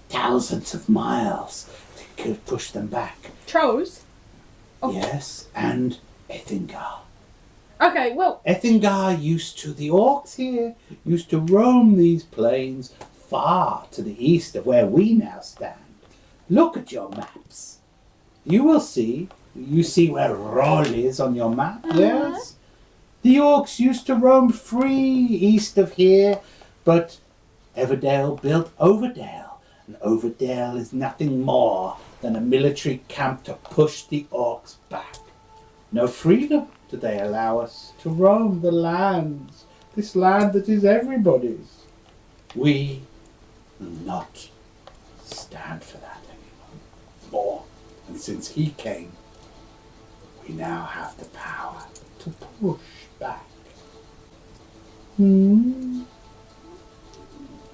S5: thousands of miles to push them back.
S2: Trolls? Oh.
S5: Yes, and Ethingar.
S2: Okay, well,
S5: Ethingar the orcs here, used to roam these plains far to the east of where we now stand. Look at your maps. You see where Roll is on your map, yes? The orcs used to roam free east of here, but Everdale built Overdale, and Overdale is nothing more than a military camp to push the orcs back. No freedom do they allow us to roam the lands, this land that is everybody's. We will not stand for that anymore. And since he came, we now have the power to push back.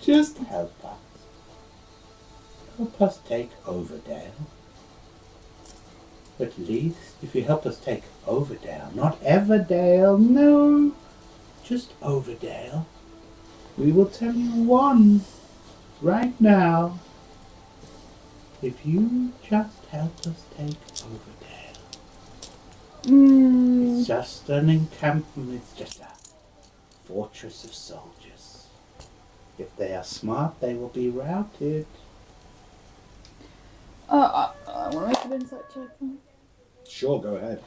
S5: Just help us. Help us take Overdale. At least if you help us take Overdale, not Everdale, no, just Overdale. We will tell you one right now. If you just help us take Overdale. It's just an encampment, it's just a fortress of soldiers. If they are smart, they will be routed.
S2: I want to make an insight check.
S1: Sure, go ahead.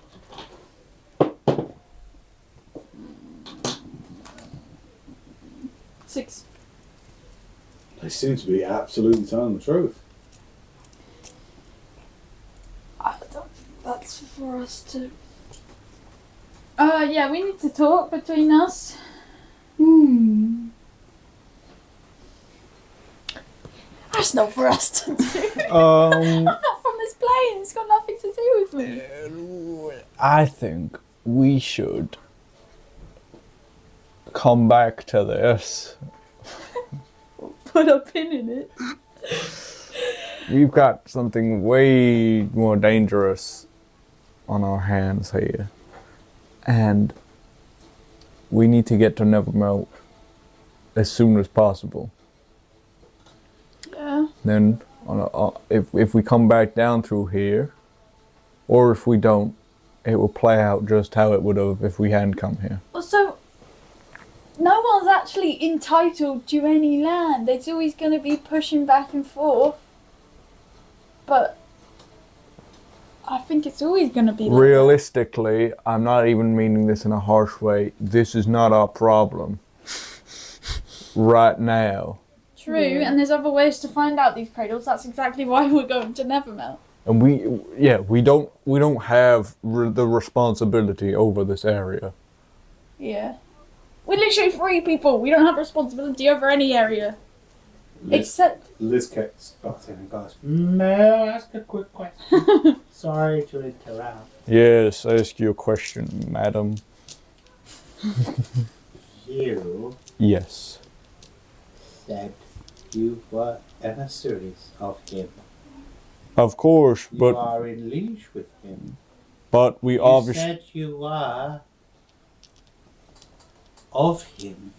S2: 6.
S1: They seem to be absolutely telling the truth.
S2: That's for us to... yeah, we need to talk between us. That's not for us to do. I'm not from this plane. It's got nothing to do with me.
S4: I think we should come back to this.
S2: Put a pin in it.
S4: We've got something way more dangerous on our hands here. And we need to get to Nevermelt as soon as possible.
S2: Yeah.
S4: Then, if we come back down through here, or if we don't, it will play out just how it would have if we hadn't come here.
S2: Well, so no one's actually entitled to any land. It's always going to be pushing back and forth. But I think it's always going to be like
S4: Realistically, I'm not even meaning this in a harsh way. This is not our problem right now.
S2: true, and there's other ways to find out these cradles. That's exactly why we're going to Nevermelt.
S4: And we don't have the responsibility over this area.
S2: Yeah. We're literally 3 people. We don't have responsibility over any area. Except...
S1: Liz gets up in and goes,
S5: May I ask a quick question? Sorry to interrupt.
S4: Yes, ask your question, madam.
S5: You
S4: Yes.
S5: said you were emissaries of him.
S4: Of course,
S5: You
S4: but
S5: are in leash with him.
S4: we
S5: You
S4: obviously.
S5: said you were of him,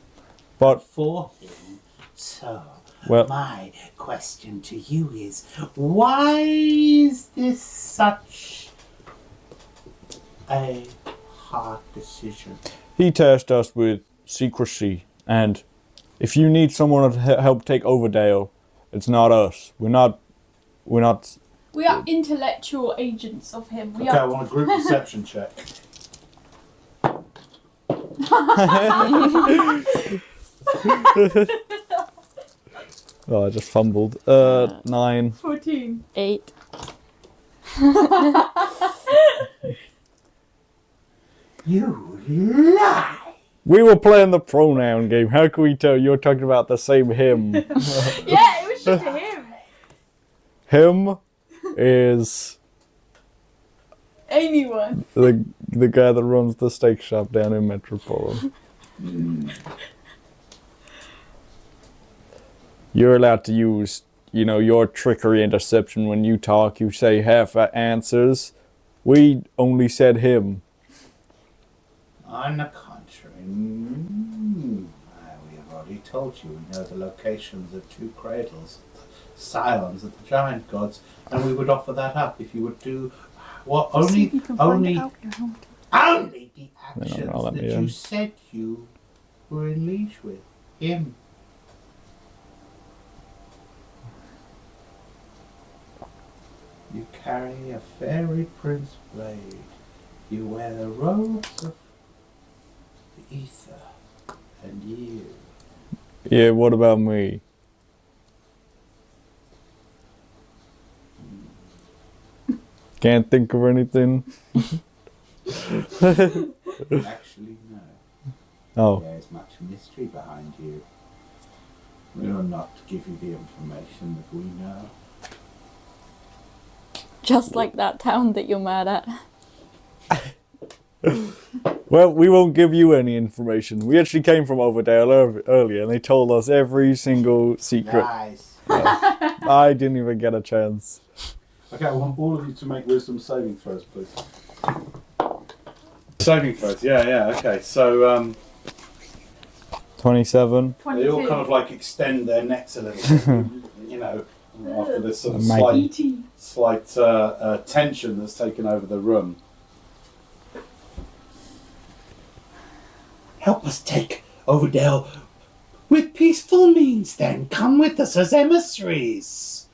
S4: But
S5: for him. So,
S4: well,
S5: my question to you is, why is this such a hard decision?
S4: he tasked us with secrecy, and if you need someone to help take Overdale, it's not us. We're not.
S2: We are intellectual agents of him. We
S1: okay, I
S2: are...
S1: want a group perception check.
S4: Oh, I just fumbled. 9.
S2: 14.
S3: 8.
S5: You lie!
S4: We were playing the pronoun game. How can we tell you're talking about the same him?
S2: Yeah, it was just him.
S4: Him is
S2: Anyone.
S4: the guy that runs the steak shop down in Metropolitan. You're allowed to use, your trickery and deception when you talk. You say half answers. We only said him.
S5: On the contrary, we have already told you we know the locations of 2 cradles, the scions of the giant gods, and we would offer that up if you would do what only the
S4: They're not
S5: actions
S4: gonna let
S5: that
S4: me
S5: you
S4: in.
S5: said you were in leash with him. You carry a fairy prince blade. You wear the robes of the ether. And you.
S4: Yeah, what about me? Can't think of anything.
S5: Actually, no.
S4: Oh,
S5: There's much mystery behind you. We will not give you the information that we know.
S3: Just like that town that you're mad at.
S4: well, we won't give you any information. We actually came from Overdale earlier, and they told us every single secret.
S5: Lies.
S4: I didn't even get a chance.
S1: Okay, I want all of you to make wisdom saving throws, please. Saving throws, yeah, okay. So
S4: 27.
S1: they all kind of like extend their necks a little bit, you know, after this sort of slight tension that's taken over the room.
S5: Help us take Overdale with peaceful means, then. Come with us as emissaries.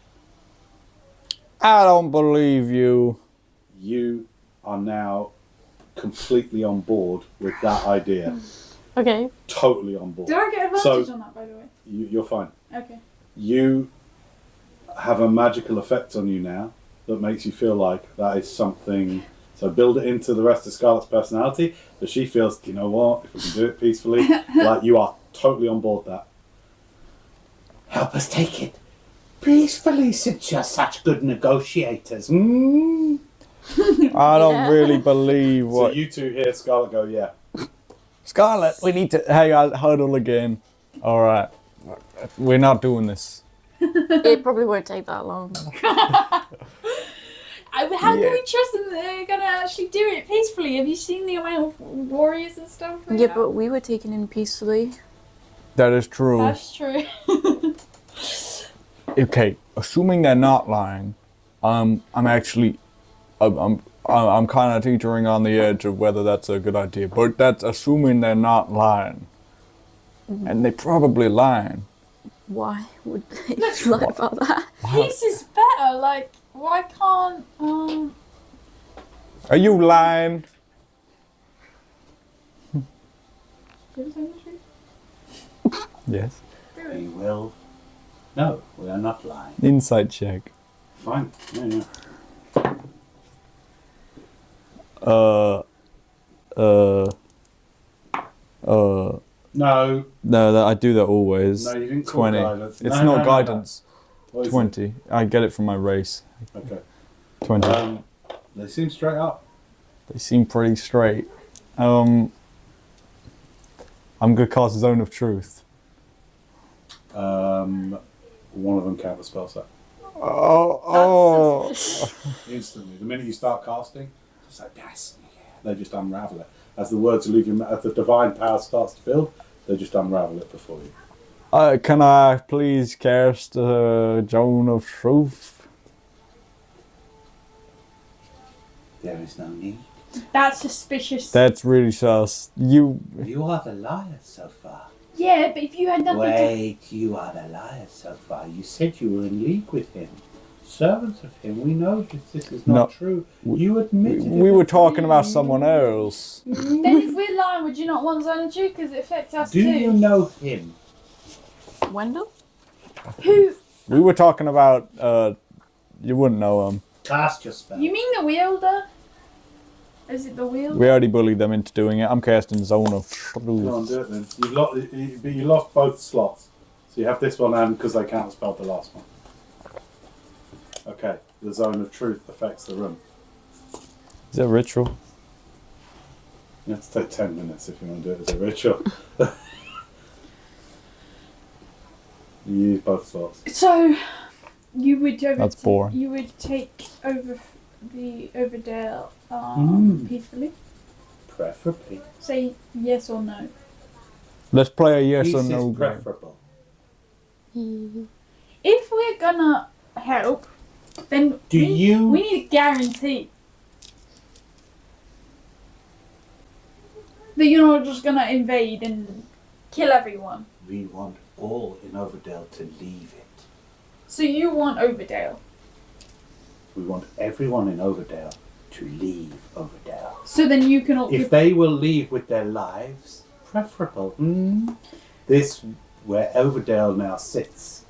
S4: I don't believe you.
S1: You are now completely on board with that idea.
S3: Okay.
S1: Totally on board.
S2: Do I get advantage on that, by the way?
S1: You're fine.
S2: Okay.
S1: You have a magical effect on you now that makes you feel like that is something. So build it into the rest of Scarlett's personality, that she feels, you know what, if we can do it peacefully, like you are totally on board that.
S5: Help us take it peacefully, since you're such good negotiators. Mm.
S4: I don't really believe
S1: So
S4: what.
S1: you two hear Scarlett go, yeah.
S4: Scarlett, we need to. Hey, I'll huddle again. Alright. We're not doing this.
S3: It probably won't take that long.
S2: How can we trust them that they're gonna actually do it peacefully? Have you seen the amount of warriors and stuff?
S3: Yeah, but we were taken in peacefully.
S4: That is true.
S2: That's true.
S4: Okay, assuming they're not lying, I'm kind of teetering on the edge of whether that's a good idea. But that's assuming they're not lying, and they're probably lying.
S3: Why would they lie about that?
S2: Peace is better. Like, why can't?
S4: Are you lying? Yes.
S5: We will. No, we are not lying.
S4: Insight check.
S1: Fine. Yeah. No,
S4: No, I do that always.
S1: you didn't call
S4: 20.
S1: guidance.
S4: It's
S1: No,
S4: not
S1: no,
S4: guidance.
S1: What is
S4: 20. I get it from my race.
S1: it? Okay.
S4: 20.
S1: They seem straight up.
S4: They seem pretty straight. I'm gonna cast Zone of Truth.
S1: One of them counter spells that
S4: Oh.
S1: instantly. The minute you start casting, it's like yes, they just unravel it. As the words leave your as the divine power starts to build, they just unravel it before you.
S4: Can I please cast Zone of Truth?
S5: There is no need.
S2: That's suspicious.
S4: That's really sus.
S5: You are the liar so far.
S2: Yeah, but if you had nothing
S5: Wait, you are the liar so far. You said you were in league with him. Servants of him, we know that this is not
S4: No,
S5: true. You admitted
S4: We
S5: it
S4: were
S5: before.
S4: talking about someone else.
S2: then if we're lying, would you not want Zone of Truth? Because it affects us
S5: Do
S2: too.
S5: you know him?
S3: Wendell?
S2: Who?
S4: We were talking about, you wouldn't know him.
S5: Cast your spell.
S2: You mean the wielder? Is it the wielder?
S4: We already bullied them into doing it. I'm casting Zone of
S1: Go on,
S4: Truth.
S1: do it then. You lost both slots, so you have this one and because they counter spelled the last one. Okay, the Zone of Truth affects the room.
S4: Is it a ritual?
S1: You have to take 10 minutes if you want to do it as a ritual. You use both slots.
S2: So, you would
S4: That's boring.
S2: You would take over the Overdale peacefully.
S5: Preferably.
S2: Say yes or no.
S4: Let's play a yes
S5: Peace
S4: or no
S5: is
S4: game.
S5: preferable.
S2: If we're gonna help, then
S5: Do you-
S2: we need a guarantee. That you're not just gonna invade and kill everyone.
S5: We want all in Overdale to leave it.
S2: So you want Overdale.
S5: We want everyone in Overdale to leave Overdale.
S2: So then you can occupy.
S5: If they will leave with their lives, preferable. This, where Overdale now sits,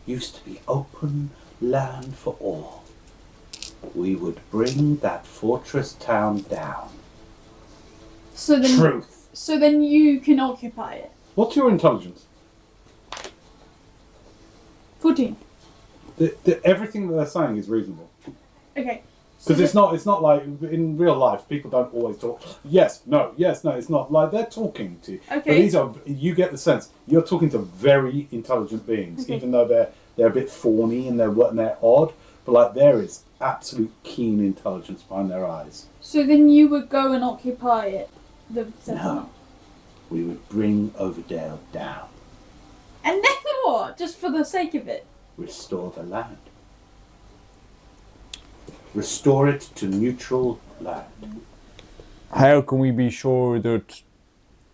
S5: used to be open land for all. We would bring that fortress town down.
S2: So then,
S5: Truth.
S2: So then you can occupy it.
S1: What's your intelligence?
S2: 14.
S1: Everything that they're saying is reasonable.
S2: Okay. So
S1: Because it's not like in real life people don't always talk. Yes, no. It's not like they're talking to you.
S2: Okay.
S1: But these are, you get the sense you're talking to very intelligent beings,
S2: Okay.
S1: even though they're a bit fawny and they're odd. But like there is absolute keen intelligence behind their eyes.
S2: So then you would go and occupy it. The
S5: No.
S2: settlement.
S5: We would bring Overdale down.
S2: And then what? Just for the sake of it.
S5: Restore the land. Restore it to neutral land.
S4: How can we be sure that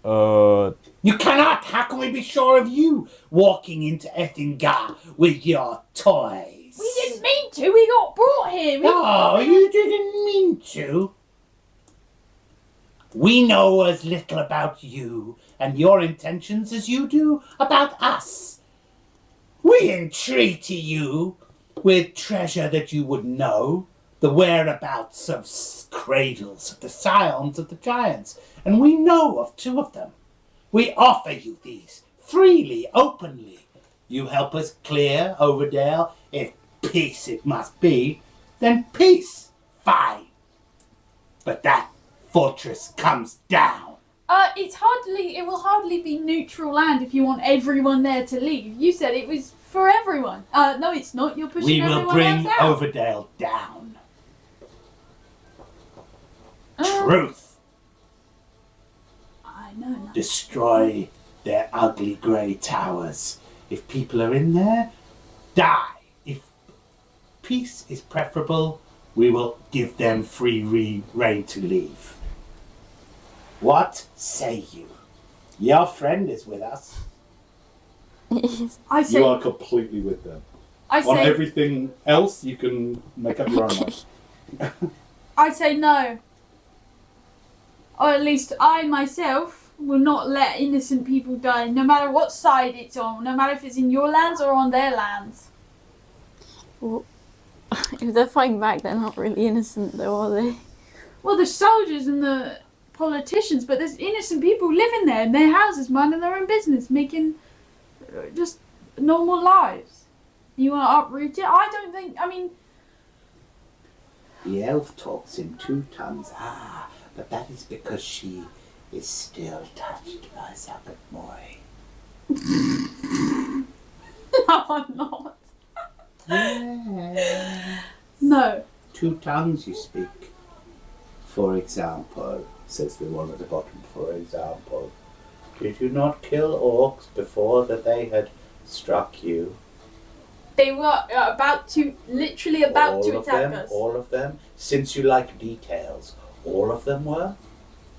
S5: You cannot! How can we be sure of you walking into Ettingar with your toys?
S2: We didn't mean to. We got brought here.
S5: Oh, you didn't mean to. We know as little about you and your intentions as you do about us. We entreaty you with treasure that you would know, the whereabouts of cradles of the scions of the giants, and we know of 2 of them. We offer you these freely, openly. You help us clear Overdale. If peace it must be, then peace, fine. But that fortress comes down.
S2: It will hardly be neutral land if you want everyone there to leave. You said it was for everyone. No, it's not. You're pushing
S5: We
S2: everyone
S5: will bring
S2: else out.
S5: Overdale down.
S2: Uh,
S5: Truth.
S2: I know now.
S5: Destroy their ugly grey towers. If people are in there, die. If peace is preferable, we will give them free rein to leave. What say you? Your friend is with us.
S2: I say.
S1: You are completely with them.
S2: I
S1: On
S2: say.
S1: everything else, you can make up your own mind.
S2: I say no. Or at least I myself will not let innocent people die, no matter what side it's on, no matter if it's in your lands or on their lands.
S3: if they're fighting back, they're not really innocent, though, are they?
S2: Well, the soldiers and the politicians, but there's innocent people living there in their houses, minding their own business, making just normal lives. You want to uproot it? I don't think. I mean,
S5: The elf talks in 2 tongues. But that is because she is still touched by Zucket Moy.
S2: no, I'm not.
S5: Yes.
S2: No.
S5: 2 tongues you speak. For example, says the one at the bottom, for example, did you not kill orcs before that they had struck you?
S2: They were literally about to attack us.
S5: All of them? Since you like details, all of them were?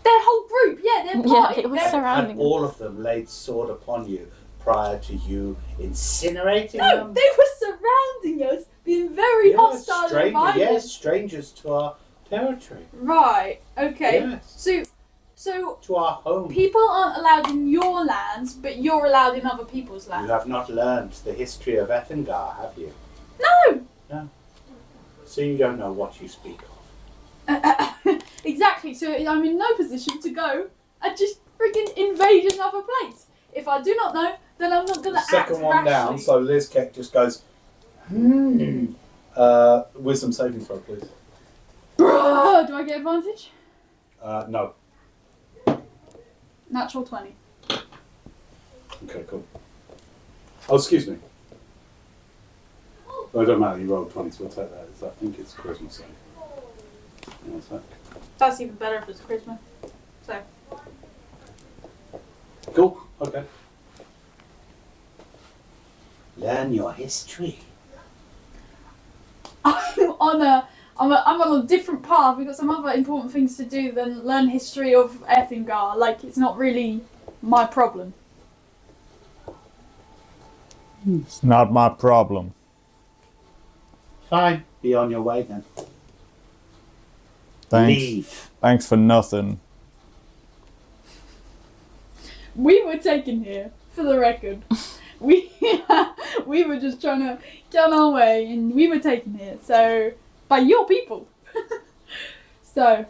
S2: Their whole group, yeah, their
S3: Yeah,
S2: party.
S3: it was
S2: They're-
S3: surrounding
S5: And all of them laid sword upon you prior to you incinerating
S2: No,
S5: them?
S2: they were surrounding us, being very hostile and violent.
S5: Yes, strangers to our territory.
S2: Right. Okay.
S5: Yes.
S2: So
S5: To our home.
S2: people aren't allowed in your lands, but you're allowed in other people's
S5: You
S2: lands.
S5: have not learned the history of Ethingar, have you?
S2: No.
S5: So you don't know what you speak of.
S2: Exactly. So I'm in no position to go and just freaking invade another place. If I do not know, then I'm not gonna act
S1: Second one down,
S2: rashly.
S1: so Liz Keck just goes, wisdom saving throw, please.
S2: Bruh, do I get advantage?
S1: No.
S2: Natural 20.
S1: Okay, cool. Oh, excuse me. Oh, it don't matter, you rolled 20, so we'll take that. I think it's charisma save. One sec.
S2: That's even better if it's charisma. So.
S1: Cool, okay.
S5: Learn your history.
S2: I'm on a I'm on a different path. We've got some other important things to do than learn history of Ethingar. Like, it's not really my problem.
S4: It's not my problem.
S5: Fine, be on your way then.
S4: Thanks.
S5: Leave.
S4: Thanks for nothing.
S2: We were taken here, for the record. we were just trying to get on our way, and we were taken here. So, by your people. So,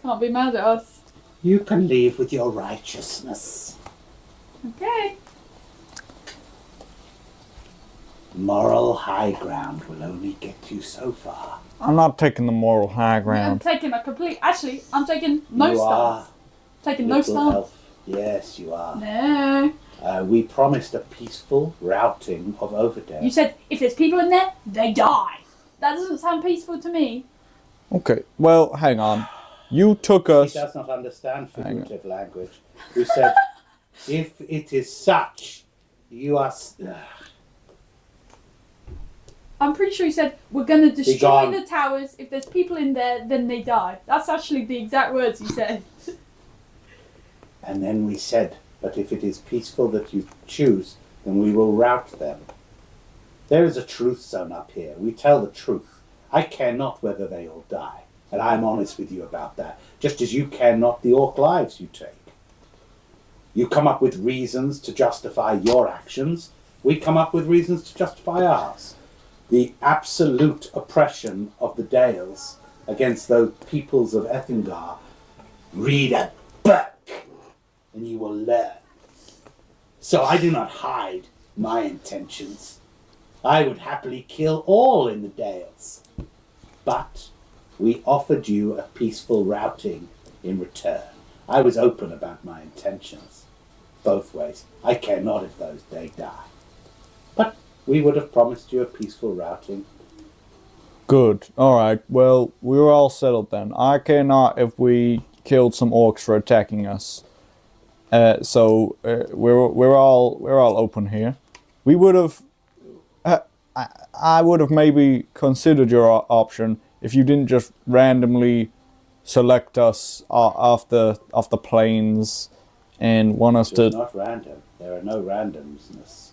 S2: can't be mad at us.
S5: You can leave with your righteousness.
S2: Okay.
S5: Moral high ground will only get you so far.
S4: I'm not taking the moral high
S2: I'm
S4: ground.
S2: taking a complete. Actually, I'm taking no
S5: You
S2: stars.
S5: are
S2: Taking no
S5: little
S2: stars.
S5: elf. Yes, you are.
S2: No.
S5: We promised a peaceful routing of Overdale.
S2: You said if there's people in there, they die. That doesn't sound peaceful to me.
S4: Okay, well, hang on. You took
S5: He
S4: us...
S5: does not understand figurative language. We said, if it is such, you are...
S2: I'm pretty sure you said we're going to destroy
S5: gone.
S2: the towers. If there's people in there, then they die. That's actually the exact words you said.
S5: And then we said, but if it is peaceful that you choose, then we will rout them. There is a truth zone up here. We tell the truth. I care not whether they all die. And I'm honest with you about that. Just as you care not the orc lives you take. You come up with reasons to justify your actions. We come up with reasons to justify ours. The absolute oppression of the Dales against those peoples of Ethingar. Read a book, and you will learn. So I do not hide my intentions. I would happily kill all in the Dales. But we offered you a peaceful routing in return. I was open about my intentions. Both ways. I care not if they die. But we would have promised you a peaceful routing.
S4: Good. Alright, well, we're all settled then. I care not if we killed some orcs for attacking us. So we're all open here. We would have... I would have maybe considered your option if you didn't just randomly select us off the plains and want us
S5: It's
S4: to...
S5: not random. There are no randomness.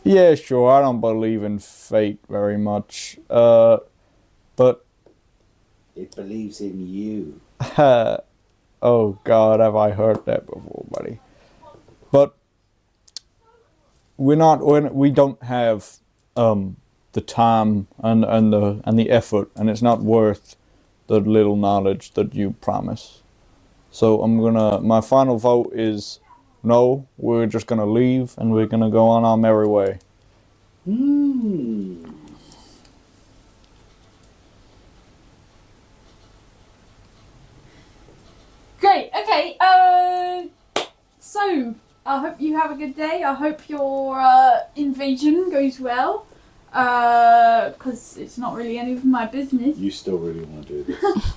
S4: Yeah, sure, I don't believe in fate very much. But...
S5: It believes in you.
S4: Oh God, have I heard that before, buddy? But we don't have the time and the effort, and it's not worth the little knowledge that you promise. So my final vote is no. We're just gonna leave, and we're gonna go on our merry way.
S2: Great. Okay. So I hope you have a good day. I hope your invasion goes well. Because it's not really any of my business.
S5: You still really want to do this?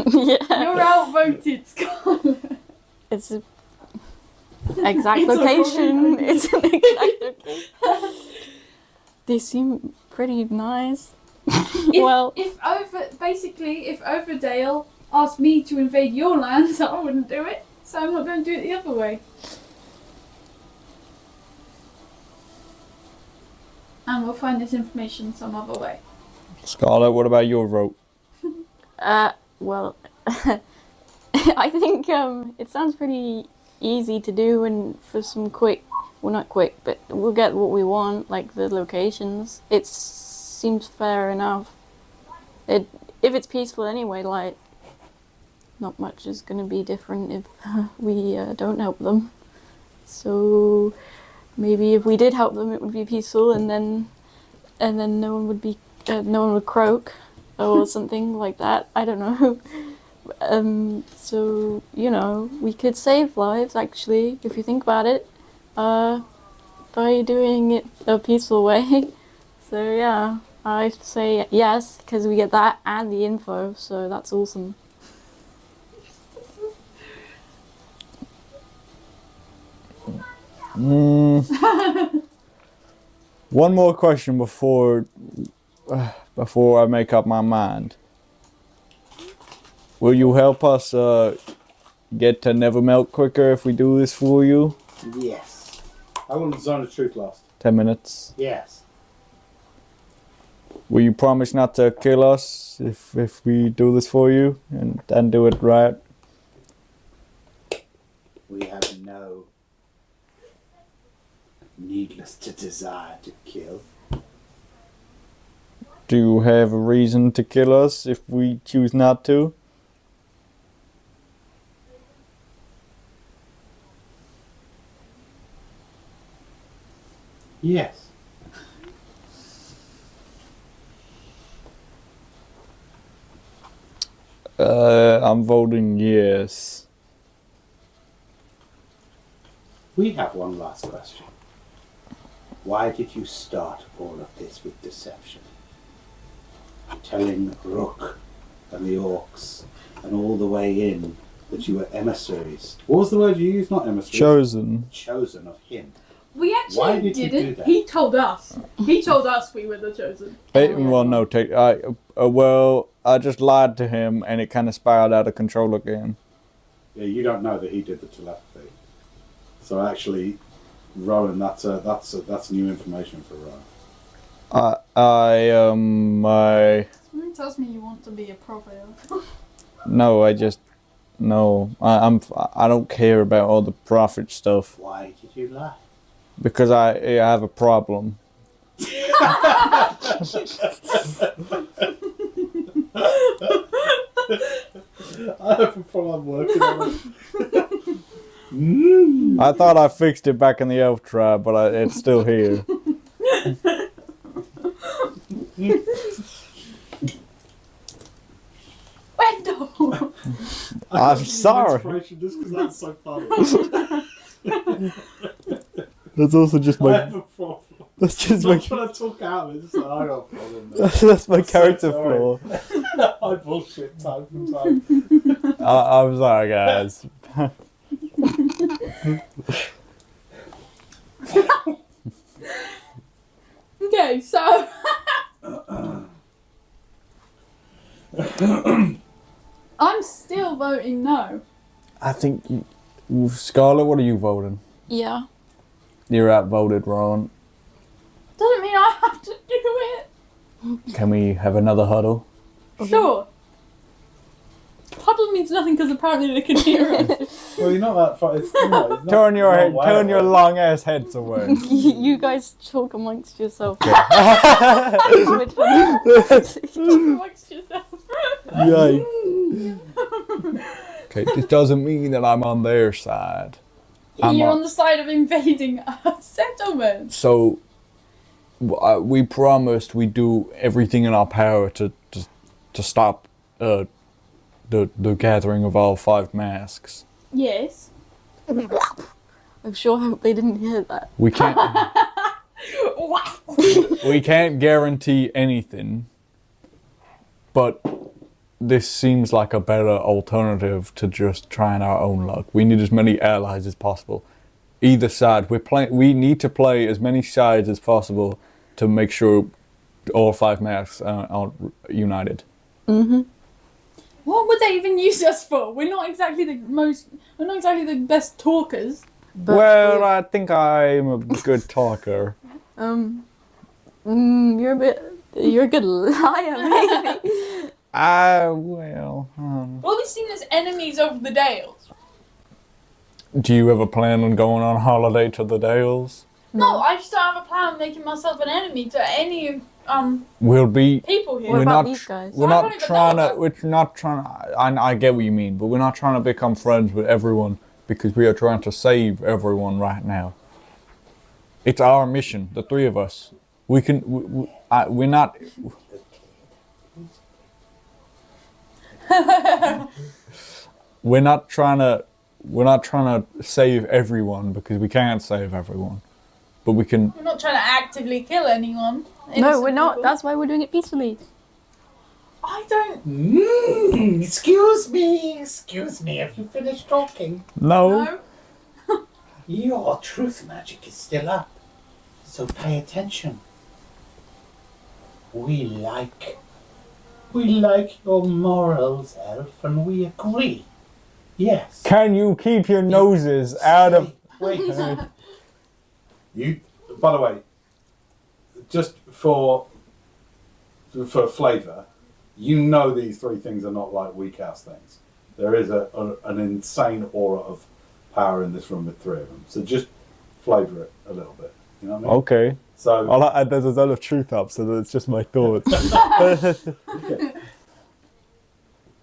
S3: Yeah.
S2: You're outvoted, Scarlet.
S3: It's an exact
S2: It's a
S3: location.
S2: problem.
S3: It's an exact location. They seem pretty nice. Well,
S2: if Overdale asked me to invade your lands, I wouldn't do it. So I'm not going to do it the other way. And we'll find this information some other way.
S4: Scarlett, what about your vote?
S3: well, I think it sounds pretty easy to do, and for some quick, well, not quick, but we'll get what we want, like the locations. It seems fair enough. If it's peaceful anyway, like, not much is going to be different if we don't help them. So maybe if we did help them, it would be peaceful, and then no one would croak or something like that. I don't know. So we could save lives actually, if you think about it, by doing it a peaceful way. So yeah, I say yes because we get that and the info. So that's awesome.
S4: One more question before before I make up my mind. Will you help us get to Nevermelt quicker if we do this for you?
S5: Yes.
S1: How long does Zone of Truth last?
S4: 10 minutes.
S5: Yes.
S4: Will you promise not to kill us if we do this for you and do it right?
S5: We have no needless to desire to kill.
S4: Do you have a reason to kill us if we choose not to?
S5: Yes.
S4: I'm voting yes.
S5: We have one last question. Why did you start all of this with deception? Telling Rook and the orcs and all the way in that you were emissaries. What was the word you used? Not emissaries.
S4: Chosen.
S5: Chosen of him.
S2: We
S5: Why
S2: actually
S5: did you
S2: didn't.
S5: do that?
S2: He told us. He told us we were the chosen.
S4: Well, no, well, I just lied to him and it kind of spiraled out of control again.
S1: Yeah, you don't know that he did the telepathy. So actually, Rowan, that's new information for Rowan.
S2: Someone tells me you want to be a prophet.
S4: No, I don't care about all the prophet stuff
S5: Why did you lie?
S4: because I have a problem.
S1: I have a problem working on it.
S4: I thought I fixed it back in the elf tribe, but it's still here.
S2: Wendell!
S4: I'm sorry.
S1: Inspiration just because that's so funny.
S4: That's also just
S1: I have a problem.
S4: that's just my
S1: Not when I talk out of it, just like, I got a problem.
S4: that's my
S1: I'm so
S4: character
S1: sorry.
S4: flaw.
S1: I bullshit time from time.
S4: I'm sorry, guys.
S2: Okay, so. I'm still voting no.
S4: I think Scarlett, what are you voting?
S3: Yeah.
S4: You're outvoted, Ron.
S2: Doesn't mean I have to do it.
S4: Can we have another huddle?
S2: Sure. Huddle means nothing because apparently they can hear it.
S1: Well, you're not that far. It's not
S4: Turn your
S1: long way
S4: turn your
S1: away.
S4: long ass heads away.
S3: You guys talk amongst yourself.
S2: Amongst yourself.
S4: Yikes. Okay, this doesn't mean that I'm on their side.
S2: You're on the side of invading a settlement.
S4: So we promised we'd do everything in our power to stop the gathering of all 5 masks.
S2: Yes.
S3: I sure hope they didn't hear that.
S4: We can't guarantee anything, but this seems like a better alternative to just trying our own luck. We need as many allies as possible. Either side, we need to play as many sides as possible to make sure all 5 masks are united.
S3: Mm-hmm.
S2: What would they even use us for? We're not exactly the best talkers.
S4: Well, I think I'm a good talker.
S3: You're a good liar, maybe.
S2: Well, we've seen as enemies of the Dales.
S4: Do you ever plan on going on holiday to the Dales?
S2: No, I just don't have a plan of making myself an enemy to any
S4: We'll be.
S2: people here.
S3: What
S4: We're
S3: about
S4: not.
S3: these guys?
S4: We're
S2: I
S4: not
S2: don't even
S4: trying
S2: know
S4: to.
S2: them.
S4: We're not trying. I get what you mean, but we're not trying to become friends with everyone because we are trying to save everyone right now. It's our mission, the 3 of us. We can. We're not. We're not trying to save everyone because we can't save everyone, but we can.
S2: We're not trying to actively kill anyone.
S3: No,
S2: Innocent
S3: we're not.
S2: people.
S3: That's why we're doing it peacefully.
S2: I don't
S5: Excuse me, have you finished talking?
S4: No.
S2: know.
S5: Your truth magic is still up, so pay attention. We like your morals, elf, and we agree. Yes.
S4: Can you keep your noses out of...
S5: Wait.
S1: You, by the way, just for flavour, you know these three things are not like weak ass things. There is an insane aura of power in this room with three of them. So just flavour it a little bit. You know what I mean?
S4: Okay.
S1: So
S4: I'll add there's a zone of truth up, so that it's just my thoughts.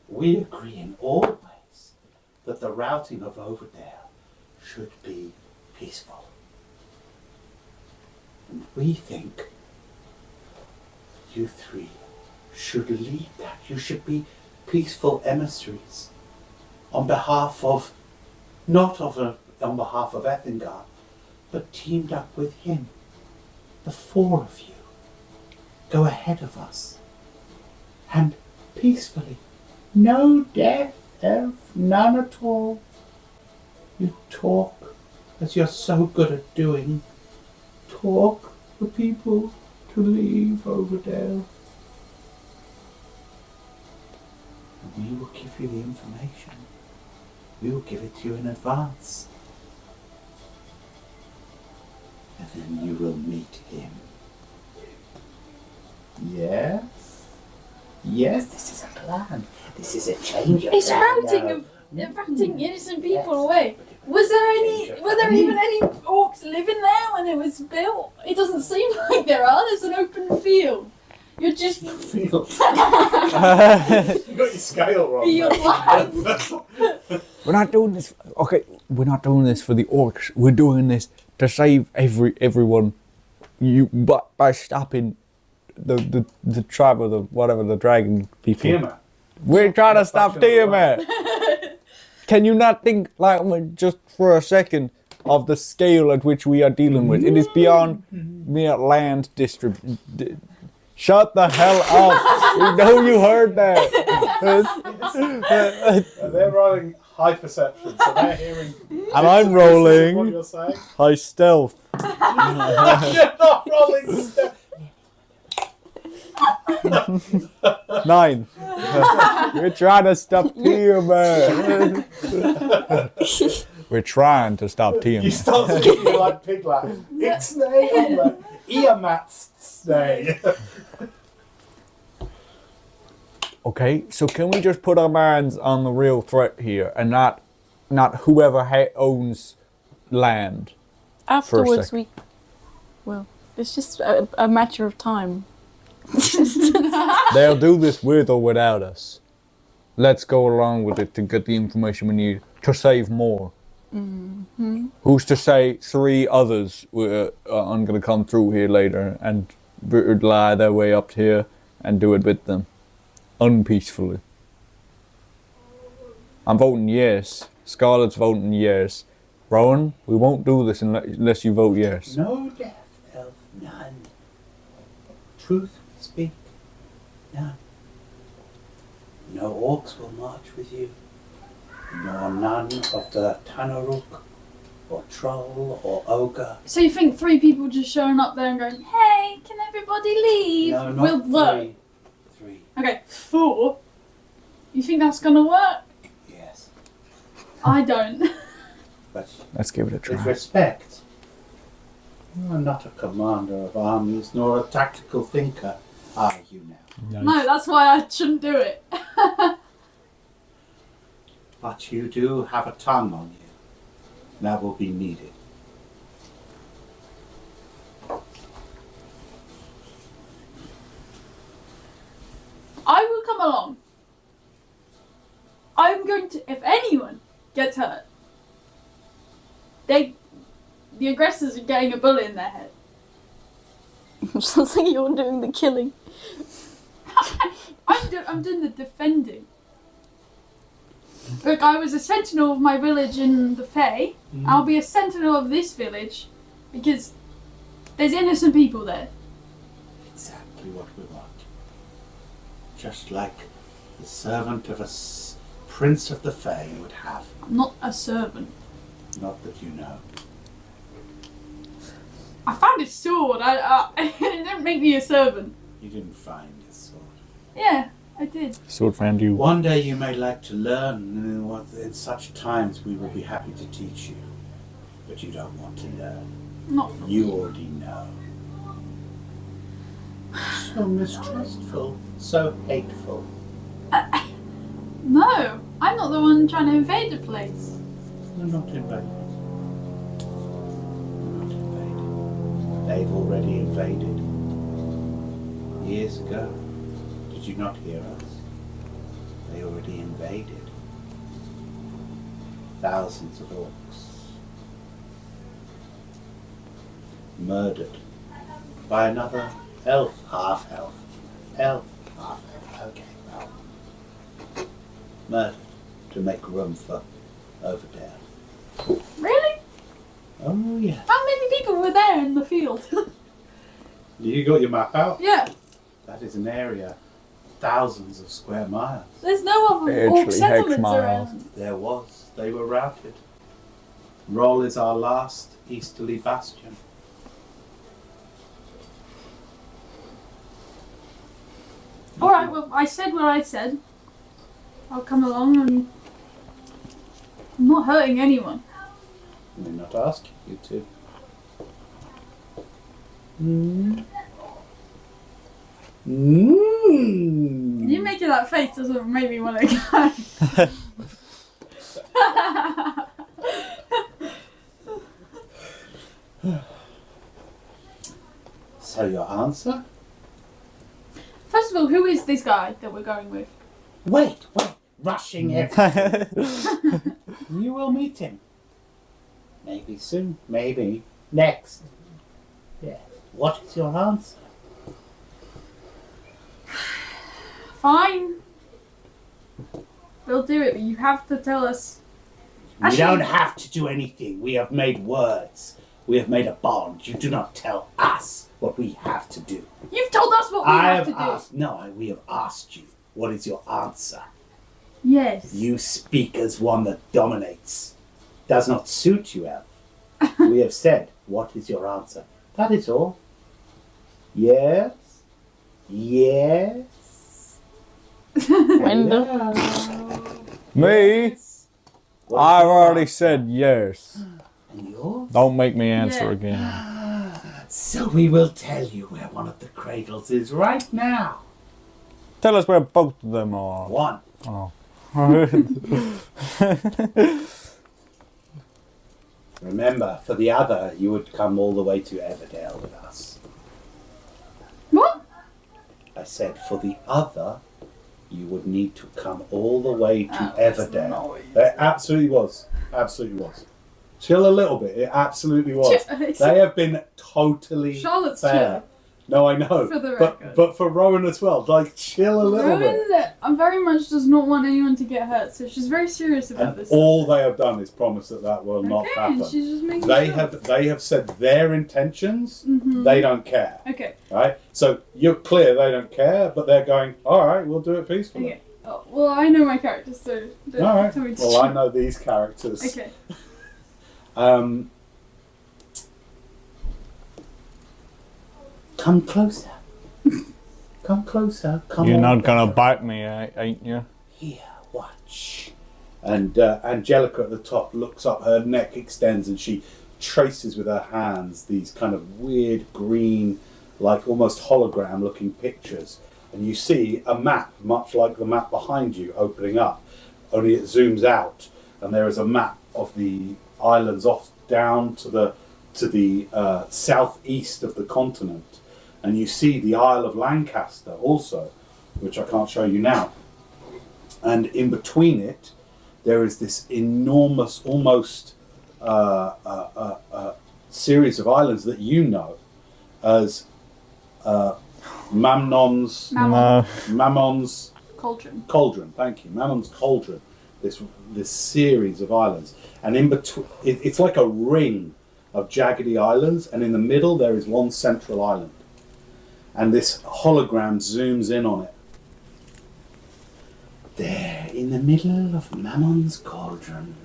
S5: We agree in all ways that the routing of Overdale should be peaceful. And we think you three should lead that. You should be peaceful emissaries on behalf of, on behalf of Ethingar, but teamed up with him. The four of you go ahead of us and peacefully. No death, elf, none at all. You talk as you're so good at doing. Talk the people to leave Overdale. And we will give you the information. We will give it to you in advance. And then you will meet him. Yes? Yes, this is a plan. This is a change of
S2: It's
S5: plan.
S2: routing innocent people away. Were there even any orcs living there when it was built? It doesn't seem like there are. There's an open field. You're just
S1: field. You got your scale wrong.
S2: field
S1: man.
S2: lines.
S4: We're not doing this. Okay, we're not doing this for the orcs. We're doing this to save everyone. But by stopping the tribe or the dragon people.
S1: Tiamat.
S4: We're trying to stop Tiamat. Can you not think, like, just for a second, of the scale at which we are dealing with? It is beyond mere land Shut the hell up! We know you heard that.
S1: They're rolling high perception, so they're hearing.
S4: And I'm rolling
S1: What you're saying?
S4: high stealth.
S1: You're not rolling stealth.
S4: 9. We're trying to stop Tiamat. We're trying to stop
S1: You
S4: Tiamat.
S1: start speaking like pig Latin. Ixnay, Iamatstay.
S4: Okay, so can we just put our minds on the real threat here and not whoever owns land?
S3: Afterwards,
S4: second.
S3: well, it's just a matter of time.
S4: They'll do this with or without us. Let's go along with it to get the information we need to save more.
S3: Mm-hmm.
S4: Who's to say 3 others aren't going to come through here later and lie their way up here and do it with them unpeacefully? I'm voting yes. Scarlett's voting yes. Rowan, we won't do this unless you vote yes.
S5: No death, elf, none. Truth we speak, none. No orcs will march with you, nor none of the Tanaruk, or troll, or ogre.
S2: So you think 3 people just showing up there and going, "Hey, can everybody leave?"
S5: No, not
S2: will work?
S5: 3. 3,
S2: Okay, 4. You think that's gonna work?
S5: yes.
S2: I don't.
S5: But
S4: Let's give it a
S5: with
S4: try.
S5: respect, you are not a commander of armies, nor a tactical thinker, are you now?
S2: No, that's why I shouldn't do it.
S5: But you do have a tongue on you. That will be needed.
S2: I will come along. I'm going to, if anyone gets hurt, the aggressors are getting a bullet in their head.
S3: Sounds like you're doing the killing.
S2: I'm doing the defending. Look, I was a sentinel of my village in the Fae. I'll be a sentinel of this village because there's innocent people there.
S5: Exactly what we want. Just like the servant of a prince of the Fae would have.
S2: I'm not a servant.
S5: Not that you know.
S2: I found his sword. It didn't make me a servant.
S5: You didn't find his sword.
S2: Yeah, I did.
S4: Sword found you.
S5: One day you may like to learn, and in such times we will be happy to teach you. But you don't want to learn.
S2: Not for
S5: You
S2: me.
S5: already know. So mistrustful, so hateful.
S2: No, I'm not the one trying to invade the place.
S5: You're not invaded. You're not invaded. They've already invaded. Years ago. Did you not hear us? They already invaded. Thousands of orcs. Murdered by another elf, half-elf. Elf, half-elf. Okay, well. Murdered to make room for over there.
S2: Really?
S5: Oh, yeah.
S2: How many people were there in the field?
S1: You got your map out?
S2: Yeah,
S5: That is an area thousands of square miles.
S2: there's no other
S4: Actually,
S2: orc settlements
S4: hex miles.
S2: around.
S5: There was. They were routed. Roll is our last easterly bastion.
S2: Alright, well, I said what I said. I'll come along and... I'm not hurting anyone.
S5: We're not asking you to.
S2: You making that face doesn't make me want to go.
S5: So your answer?
S2: First of all, who is this guy that we're going with?
S5: Wait, rushing everything. You will meet him. Maybe soon, maybe next. Yes. What is your answer?
S2: Fine. We'll do it, but you have to tell us.
S5: We
S2: Actually-
S5: don't have to do anything. We have made words. We have made a bond. You do not tell us what we have to do.
S2: You've told us what we
S5: I
S2: have
S5: have
S2: to do.
S5: asked. No, we have asked you. What is your answer?
S2: Yes.
S5: You speak as one that dominates. Does not suit you, Elf. We have said, what is your answer? That is all. Yes. Yes.
S3: Wendell.
S4: Me?
S5: Yes. What is
S4: I've
S5: your
S4: already
S5: answer?
S4: said yes.
S5: And yours?
S4: Don't make me answer
S2: Yeah.
S4: again.
S5: So we will tell you where one of the cradles is right now.
S4: Tell us where both of them are.
S5: One.
S4: Oh.
S5: Remember, for the other, you would come all the way to Everdale with us.
S2: What?
S5: I said, for the other, you would need to come all the way to
S2: Oh, that's
S5: Everdale.
S2: not-
S1: It absolutely was. Absolutely was. Chill a little bit. It absolutely was.
S2: Chill.
S1: They have been totally
S2: Charlotte's
S1: fair. No, I know.
S2: For the
S1: but
S2: record.
S1: but for Rowan as well. Like, chill a little bit.
S2: Rowan very much does not want anyone to get hurt, so she's very serious about
S1: And
S2: this.
S1: all they have done is promise that that will not
S2: Okay, and
S1: happen.
S2: she's just making
S1: They
S2: sure.
S1: have said their intentions.
S2: Mhm.
S1: They don't care.
S2: Okay,
S1: Right? So you're clear they don't care, but they're going, all right, we'll do it peacefully.
S2: okay. Oh, well, I know my characters, so don't
S1: All right.
S2: tell me to
S1: Well, I know these characters.
S2: Okay.
S5: Come closer. Come closer. Come
S4: You're
S5: on.
S4: not gonna bite me, ain't you?
S5: Here, watch. And Angelica at the top looks up, her neck extends, and she traces with her hands these kind of weird green, like almost hologram looking pictures. And you see a map, much like the map behind you, opening up, only it zooms out, and there is a map of the islands off down to the southeast of the continent. And you see the Isle of Lancaster also, which I can't show you now. And in between it, there is this enormous, almost series of islands that you know as Mamnon's
S2: Mammon.
S5: Mammon's
S2: Cauldron.
S5: Cauldron. Thank you, Mammon's Cauldron. This series of islands, and in between, it's like a ring of jaggedy islands, and in the middle there is one central island, and this hologram zooms in on it. There, in the middle of Mammon's Cauldron,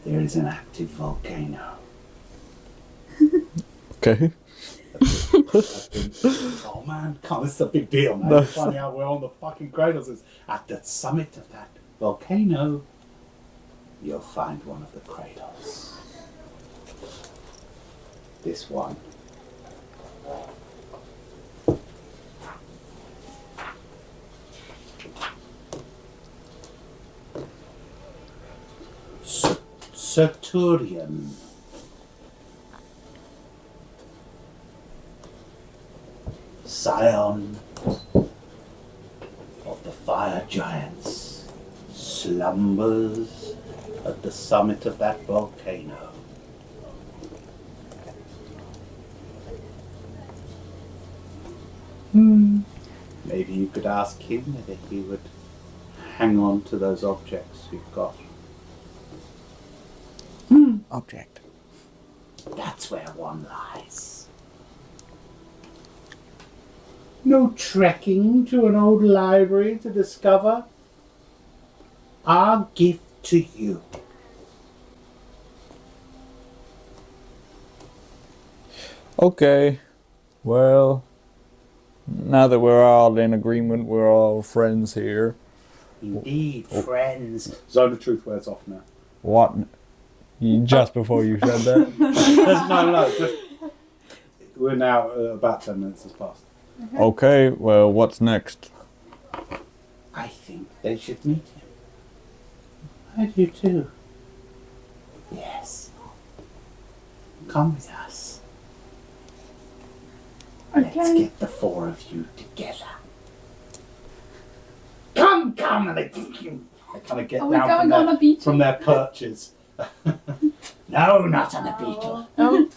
S5: there is an active volcano.
S4: Okay.
S1: Oh man, come on, this is a big deal, man. We're finding out we're on the fucking cradles. It's at the summit of that volcano. You'll find one of the cradles. This one. Saturnian. Scion of the fire giants, slumbers at the summit of that volcano. Maybe you could ask him whether he would hang on to those objects you've got.
S4: Object.
S1: That's where one lies. No trekking to an old library to discover our gift to you.
S4: Okay. Well, now that we're all in agreement, we're all friends here.
S1: Indeed, friends. Zone of truth wears off now.
S4: What? Just before you said that?
S1: No. We're now about 10 minutes has passed.
S4: Okay, well, what's next?
S1: I think they should meet him. I do too. Yes. Come with us. Let's
S2: Okay.
S1: get the four of you together. Come, and they kind of get
S2: Are we
S1: down
S2: going on a beach?
S1: from their perches. No, not on a beetle.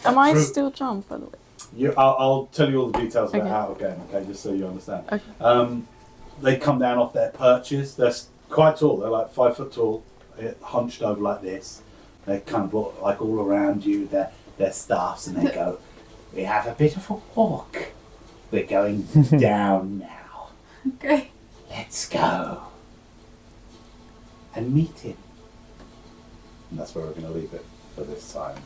S3: Am I
S1: True.
S3: still jump, by the way?
S1: I'll tell you all the details about
S3: Okay.
S1: how again, okay, just so you understand.
S3: Okay.
S1: They come down off their perches. They're quite tall. They're like 5 foot tall, hunched over like this. They kind of look like all around you. Their staffs, and they go, "We have a bit of a walk. We're going down now.
S2: Okay.
S1: Let's go and meet him." And that's where we're going to leave it for this time.